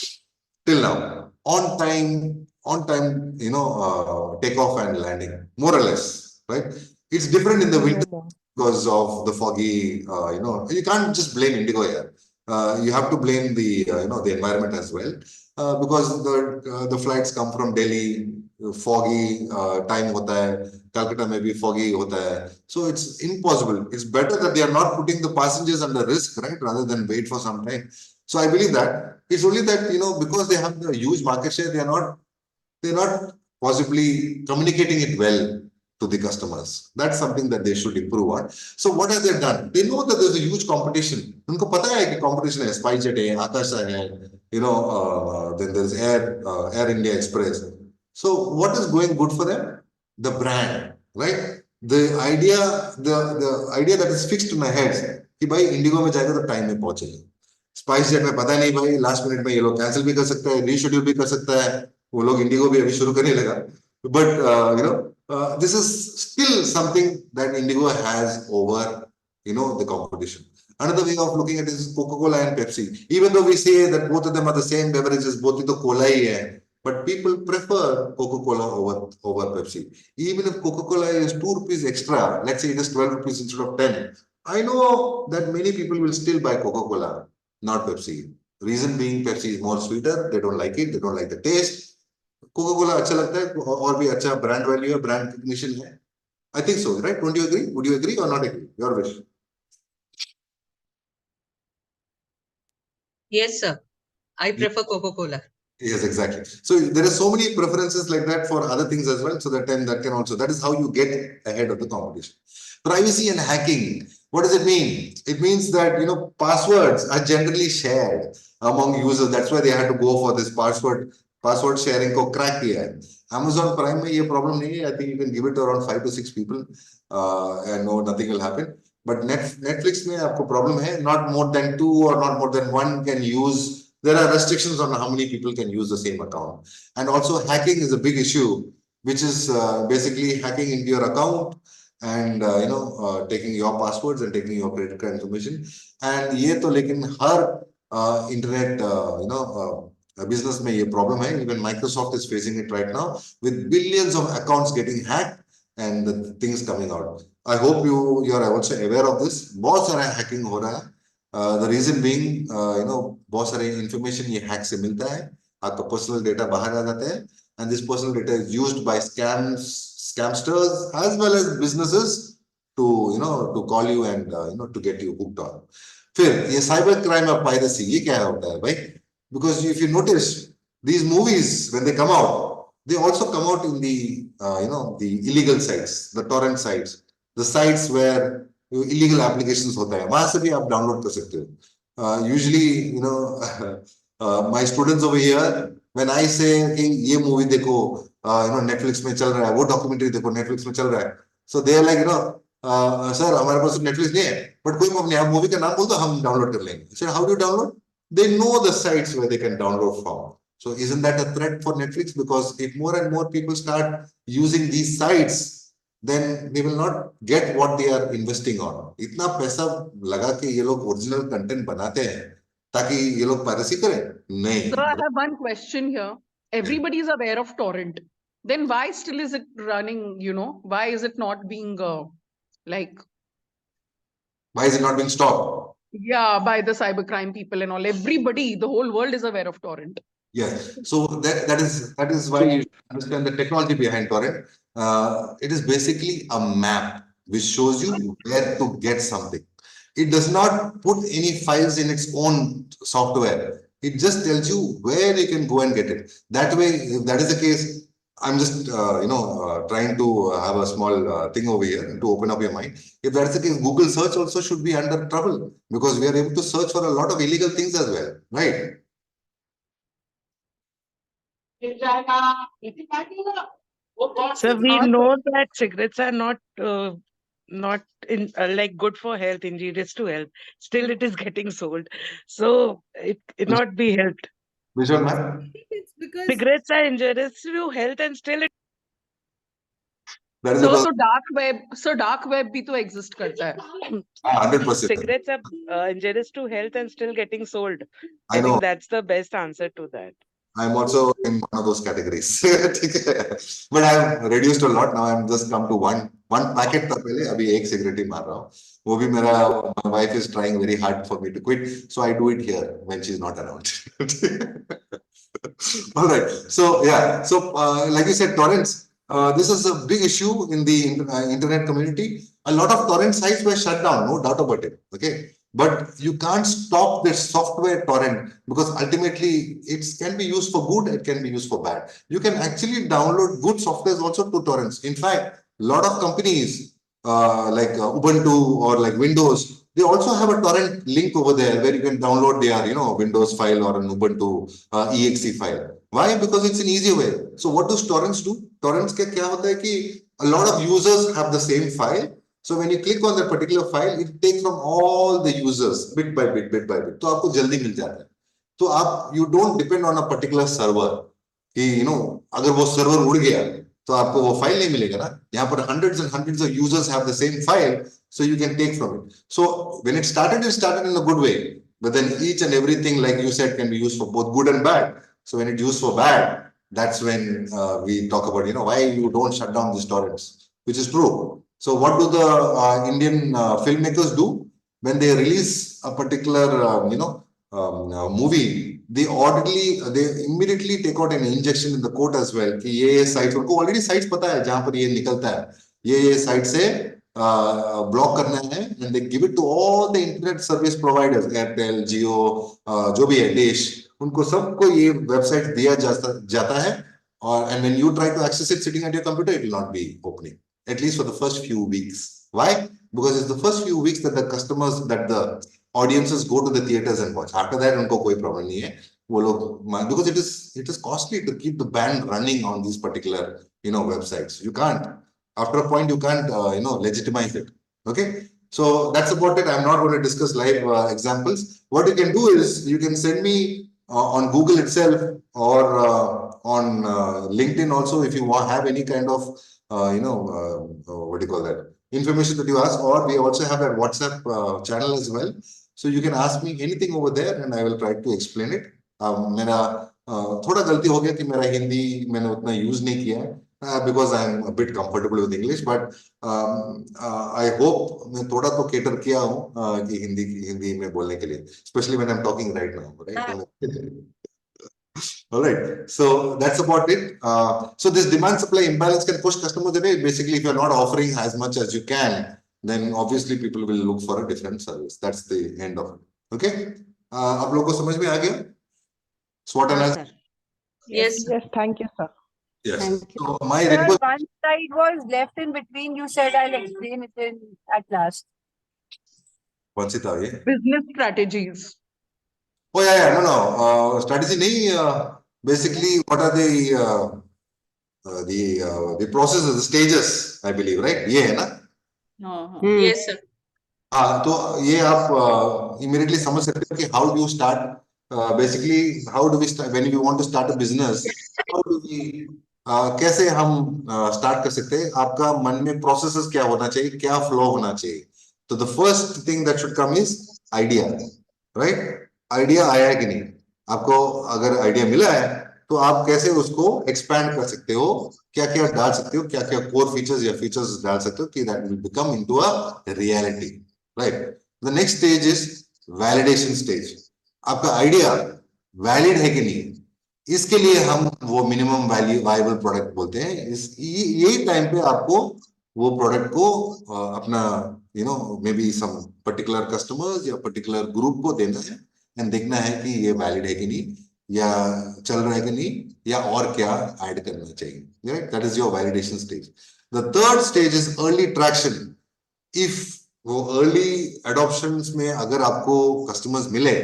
till now: on time, takeoff and landing, more or less, right? It's different in the winter because of the foggy, you can't just blame Indigo here. You have to blame the the environment as well, because the flights come from Delhi, foggy time hota hai, Calcutta may be foggy hota hai. So it's impossible. It's better that they are not putting the passengers under risk, right, rather than wait for some time. So I believe that it's only that because they have the huge market share, they're not possibly communicating it well to the customers. That's something that they should improve on. So what have they done? They know that there's a huge competition. उनको पता है कि competition है, SpiceJet है, Akasa है, then there's Air India Express. So what is going good for them? The brand, right? The idea that is fixed in my head कि भाई Indigo में जाएगा तो time में पहुंचेगा. SpiceJet में पता नहीं भाई, last minute में ये लोग cancel भी कर सकता है, reschedule भी कर सकता है. वो लोग Indigo भी अभी शुरू करने लगा. But this is still something that Indigo has over the competition. Another way of looking at it is Coca-Cola and Pepsi. Even though we say that both of them are the same beverages, both of the cola ही है, but people prefer Coca-Cola over Pepsi. Even if Coca-Cola is 2 rupees extra, let's say it is 12 rupees instead of 10, I know that many people will still buy Coca-Cola, not Pepsi. Reason being, Pepsi is more sweeter. They don't like it. They don't like the taste. Coca-Cola अच्छा लगता है और भी अच्छा brand value है, brand recognition है. I think so, right? Don't you agree? Would you agree or not agree? Your wish. Yes, sir. I prefer Coca-Cola. Yes, exactly. So there are so many preferences like that for other things as well. So that can also, that is how you get ahead of the competition. Privacy and hacking. What does it mean? It means that passwords are generally shared among users. That's why they had to go for this password sharing को crack किया है. Amazon Prime में ये problem नहीं है. I think you can give it around 5 to 6 people and no, nothing will happen. But Netflix में आपको problem है. Not more than 2 or not more than 1 can use. There are restrictions on how many people can use the same account. And also hacking is a big issue, which is basically hacking into your account and taking your passwords and taking your credit card information. And ये तो लेकिन हर internet business में ये problem है. Even Microsoft is facing it right now with billions of accounts getting hacked and the things coming out. I hope you are also aware of this. बहुत सारा hacking हो रहा है. The reason being बहुत सारे information ये hack से मिलता है. आपका personal data बाहर आ जाता है and this personal data is used by scamsters as well as businesses to to call you and to get you hooked on. फिर ये cyber crime of piracy ये क्या होता है भाई? Because if you notice these movies when they come out, they also come out in the the illegal sites, the torrent sites, the sites where illegal applications होता है, वहां से भी आप download कर सकते हो. Usually my students over here, when I say कि ये movie देखो Netflix में चल रहा है, वो documentary देखो Netflix में चल रहा है, so they are like sir हमारे पास Netflix नहीं है, but कोई नहीं, आप मूवी का नाम बोल दो हम डाउनलोड कर लेंगे. Sir, how do you download? They know the sites where they can download from. So isn't that a threat for Netflix? Because if more and more people start using these sites, then they will not get what they are investing on. इतना पैसा लगा के ये लोग original content बनाते हैं ताकि ये लोग piracy करें? नहीं. So I have one question here. Everybody is aware of torrent. Then why still is it running? Why is it not being why is it not being stopped? Yeah, by the cybercrime people and all. Everybody, the whole world is aware of torrent. Yes. So that is why you understand the technology behind torrent. It is basically a map which shows you where to get something. It does not put any files in its own software. It just tells you where you can go and get it. That way, if that is the case, I'm just trying to have a small thing over here to open up your mind. If that's the case, Google search also should be under trouble because we are able to search for a lot of illegal things as well, right? So we know that cigarettes are not in good for health, injurious to health. Still, it is getting sold. So it not be helped. Which one, ma'am? It's because Cigarettes are injurious to health, and still it. That is So dark web bhi to exist karta hai. 100%. Cigarettes are injurious to health and still getting sold. I know. think that's the best answer to that. I'm also in one of those categories. But I've reduced a lot now. I'm just come to one packet था पहले, अभी एक cigarette ही मार रहा हूँ. वो भी मेरा, my wife is trying very hard for me to quit, so I do it here when she's not around. All right. So yeah. So like you said, torrents. This is a big issue in the internet community. A lot of torrent sites were shut down, no doubt about it. Okay. But you can't stop the software torrent because ultimately it can be used for good, it can be used for bad. You can actually download good softwares also to torrents. In fact, a lot of companies like Ubuntu or like Windows, they also have a torrent link over there where you can download their Windows file or an Ubuntu exe file. Why? Because it's an easy way. So what does torrents do? Torrents के क्या होता है कि a lot of users have the same file. So when you click on that particular file, it takes from all the users bit by bit. तो आपको जल्दी मिल जाता है. तो आप you don't depend on a particular server कि अगर वो server उड़ गया तो आपको वो file नहीं मिलेगा ना. यहाँ पर hundreds and hundreds of users have the same file, so you can take from it. So when it started in a good way, but then each and everything, like you said, can be used for both good and bad. So when it's used for bad, that's when we talk about why you don't shut down these torrents, which is true. So what do the Indian filmmakers do? When they release a particular movie, they immediately take out an injection in the code as well. कि ये sites, उनको already sites पता है जहाँ पर ये निकलता है. ये site से block करना है, and they give it to all the internet service providers, Airtel, Jio, जो भी है, Dish, उनको सबको ये website दिया जाता है. And when you try to access it sitting at your computer, it will not be opening. At least for the first few weeks. Why? Because it's the first few weeks that the audiences go to the theaters and watch. After that, unko koi problem nahi hai. वो लोग, because it is costly to keep the band running on these particular websites. You can't. After a point, you can't legitimize it. Okay. So that's about it. I'm not going to discuss live examples. What you can do is you can send me on Google itself or on LinkedIn also if you have any kind of what do you call that, information that you ask, or we also have a WhatsApp channel as well. So you can ask me anything over there and I will try to explain it. मेरा थोड़ा गलती हो गया कि मेरा हिंदी मैंने उतना use नहीं किया है because I am a bit comfortable with English, but I hope मैं थोड़ा तो cater किया हूँ कि हिंदी में बोलने के लिए, especially when I'm talking right now, right? All right, so that's about it. So this demand supply imbalance can push customers away. Basically, if you're not offering as much as you can, then obviously people will look for a different service. That's the end of it. Okay? आप लोगों को समझ में आ गया? SWOT analysis? Yes. Yes, thank you, sir. Yes. Thank you. So my Sir, request. one slide was left in between. You said I'll explain it at last. कौन सी था ये? Business strategies. Oh yeah, no. Strategy नहीं. Basically, what are the processes, the stages, I believe, right? ये है ना? Yes, sir. हाँ, तो ये आप immediately समझ सकते हो कि how do you start? Basically, how do we start when you want to start a business? How do we कैसे हम start कर सकते हैं? आपका मन में processes क्या होना चाहिए? क्या flow होना चाहिए? तो the first thing that should come is idea, right? Idea आया है कि नहीं? आपको अगर idea मिला है, तो आप कैसे उसको expand कर सकते हो? क्या-क्या डाल सकते हो? क्या-क्या core features या features डाल सकते हो कि that will become into a reality? Right. The next stage is validation stage. आपका आइडिया वैलिड है कि नहीं, इसके लिए हम वो मिनिमम वैल्यू वायबल प्रोडक्ट बोलते हैं. यही टाइम पे आपको वो प्रोडक्ट को अपना maybe some particular customers या पर्टिकुलर ग्रुप को देना है एंड देखना है कि ये वैलिड है कि नहीं, या चल रहा है कि नहीं, या और क्या ऐड करना चाहिए. Right, that is your validation stage. The third stage is early traction. If वो अर्ली adoptions में अगर आपको customers मिले,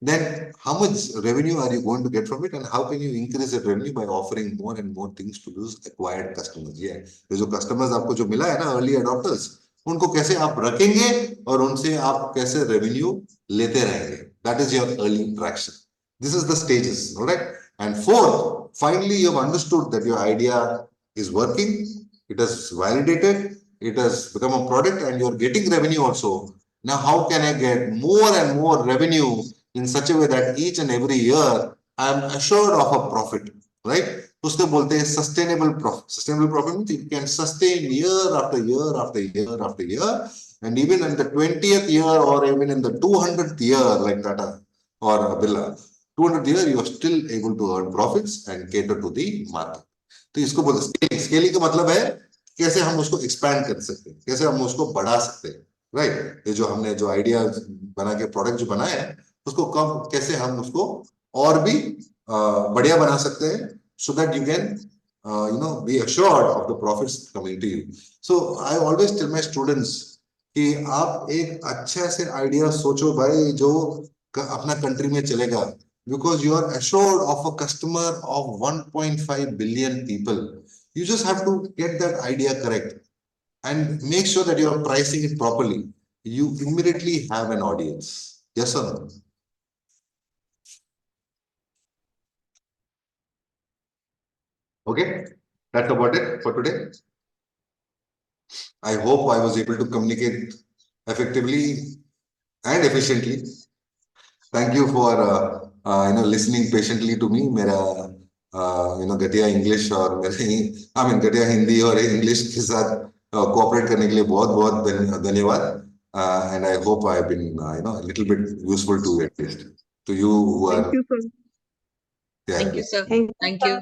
then how much revenue are you going to get from it and how can you increase that revenue by offering more and more things to those acquired customers? Yeah, ये जो customers आपको जो मिला है ना early adopters, उनको कैसे आप रखेंगे और उनसे आप कैसे revenue लेते रहेंगे. That is your early traction. This is the stages, all right? And fourth, finally you have understood that your idea is working, it has validated, it has become a product and you're getting revenue also. Now, how can I get more and more revenue in such a way that each and every year I am assured of a profit, right? उसको बोलते हैं sustainable profit. Sustainable profit means you can sustain year after year after year after year, and even in the 20th year or even in the 200th year, like Tata or Birla, 200th year you are still able to earn profits and cater to the market. तो इसको बोलते हैं scaling. Scaling का मतलब है कैसे हम उसको एक्सपैंड कर सकते हैं, कैसे हम उसको बढ़ा सकते हैं. राइट, ये जो हमने जो आइडिया बना के प्रोडक्ट जो बनाया है, उसको कम कैसे हम उसको और भी बढ़िया बना सकते हैं, so that you can be assured of the profits coming to you. So I always tell my students कि आप एक अच्छा से आइडिया सोचो भाई जो अपना कंट्री में चलेगा, because you are assured of a customer of 1.5 billion people. You just have to get that idea correct and make sure that you are pricing it properly. You immediately have an audience. Yes or no? Okay, that's about it for today. I hope I was able to communicate effectively and efficiently. Thank you for listening patiently to me. मेरा घटिया English और मेरे घटिया हिंदी और English के साथ cooperate करने के लिए बहुत बहुत धन्यवाद. And I hope I have been a little bit useful to at least to you who are. Thank you, sir. Yeah. Thank you, sir. Thank you.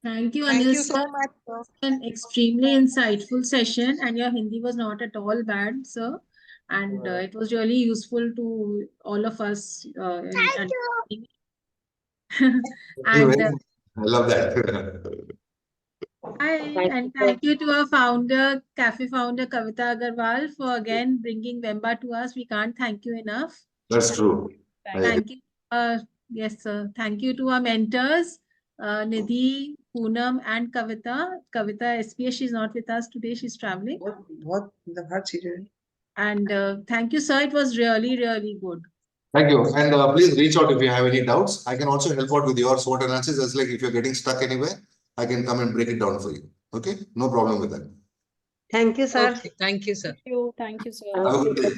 Thank you, Thank Anil you so sir. much, sir. An extremely insightful session, and your Hindi was not at all bad, sir. And it was really useful to all of us. Thank you. And I love that. and thank you to our founder, cafe founder Kavita Agarwal, for again bringing WEMBA to us. We can't thank you enough. That's true. Thank you. Yes, sir. Thank you to our mentors, Nidhi, Poonam, and Kavita. Kavita SPS, she's not with us today. She's traveling. And thank you, sir. It was really, really good. Thank you. And please reach out if you have any doubts. I can also help out with your SWOT analysis. As like if you're getting stuck anywhere, I can come and break it down for you. Okay? No problem with that. Thank you, sir. Okay. Thank you, sir. Thank you, sir. Have a good day.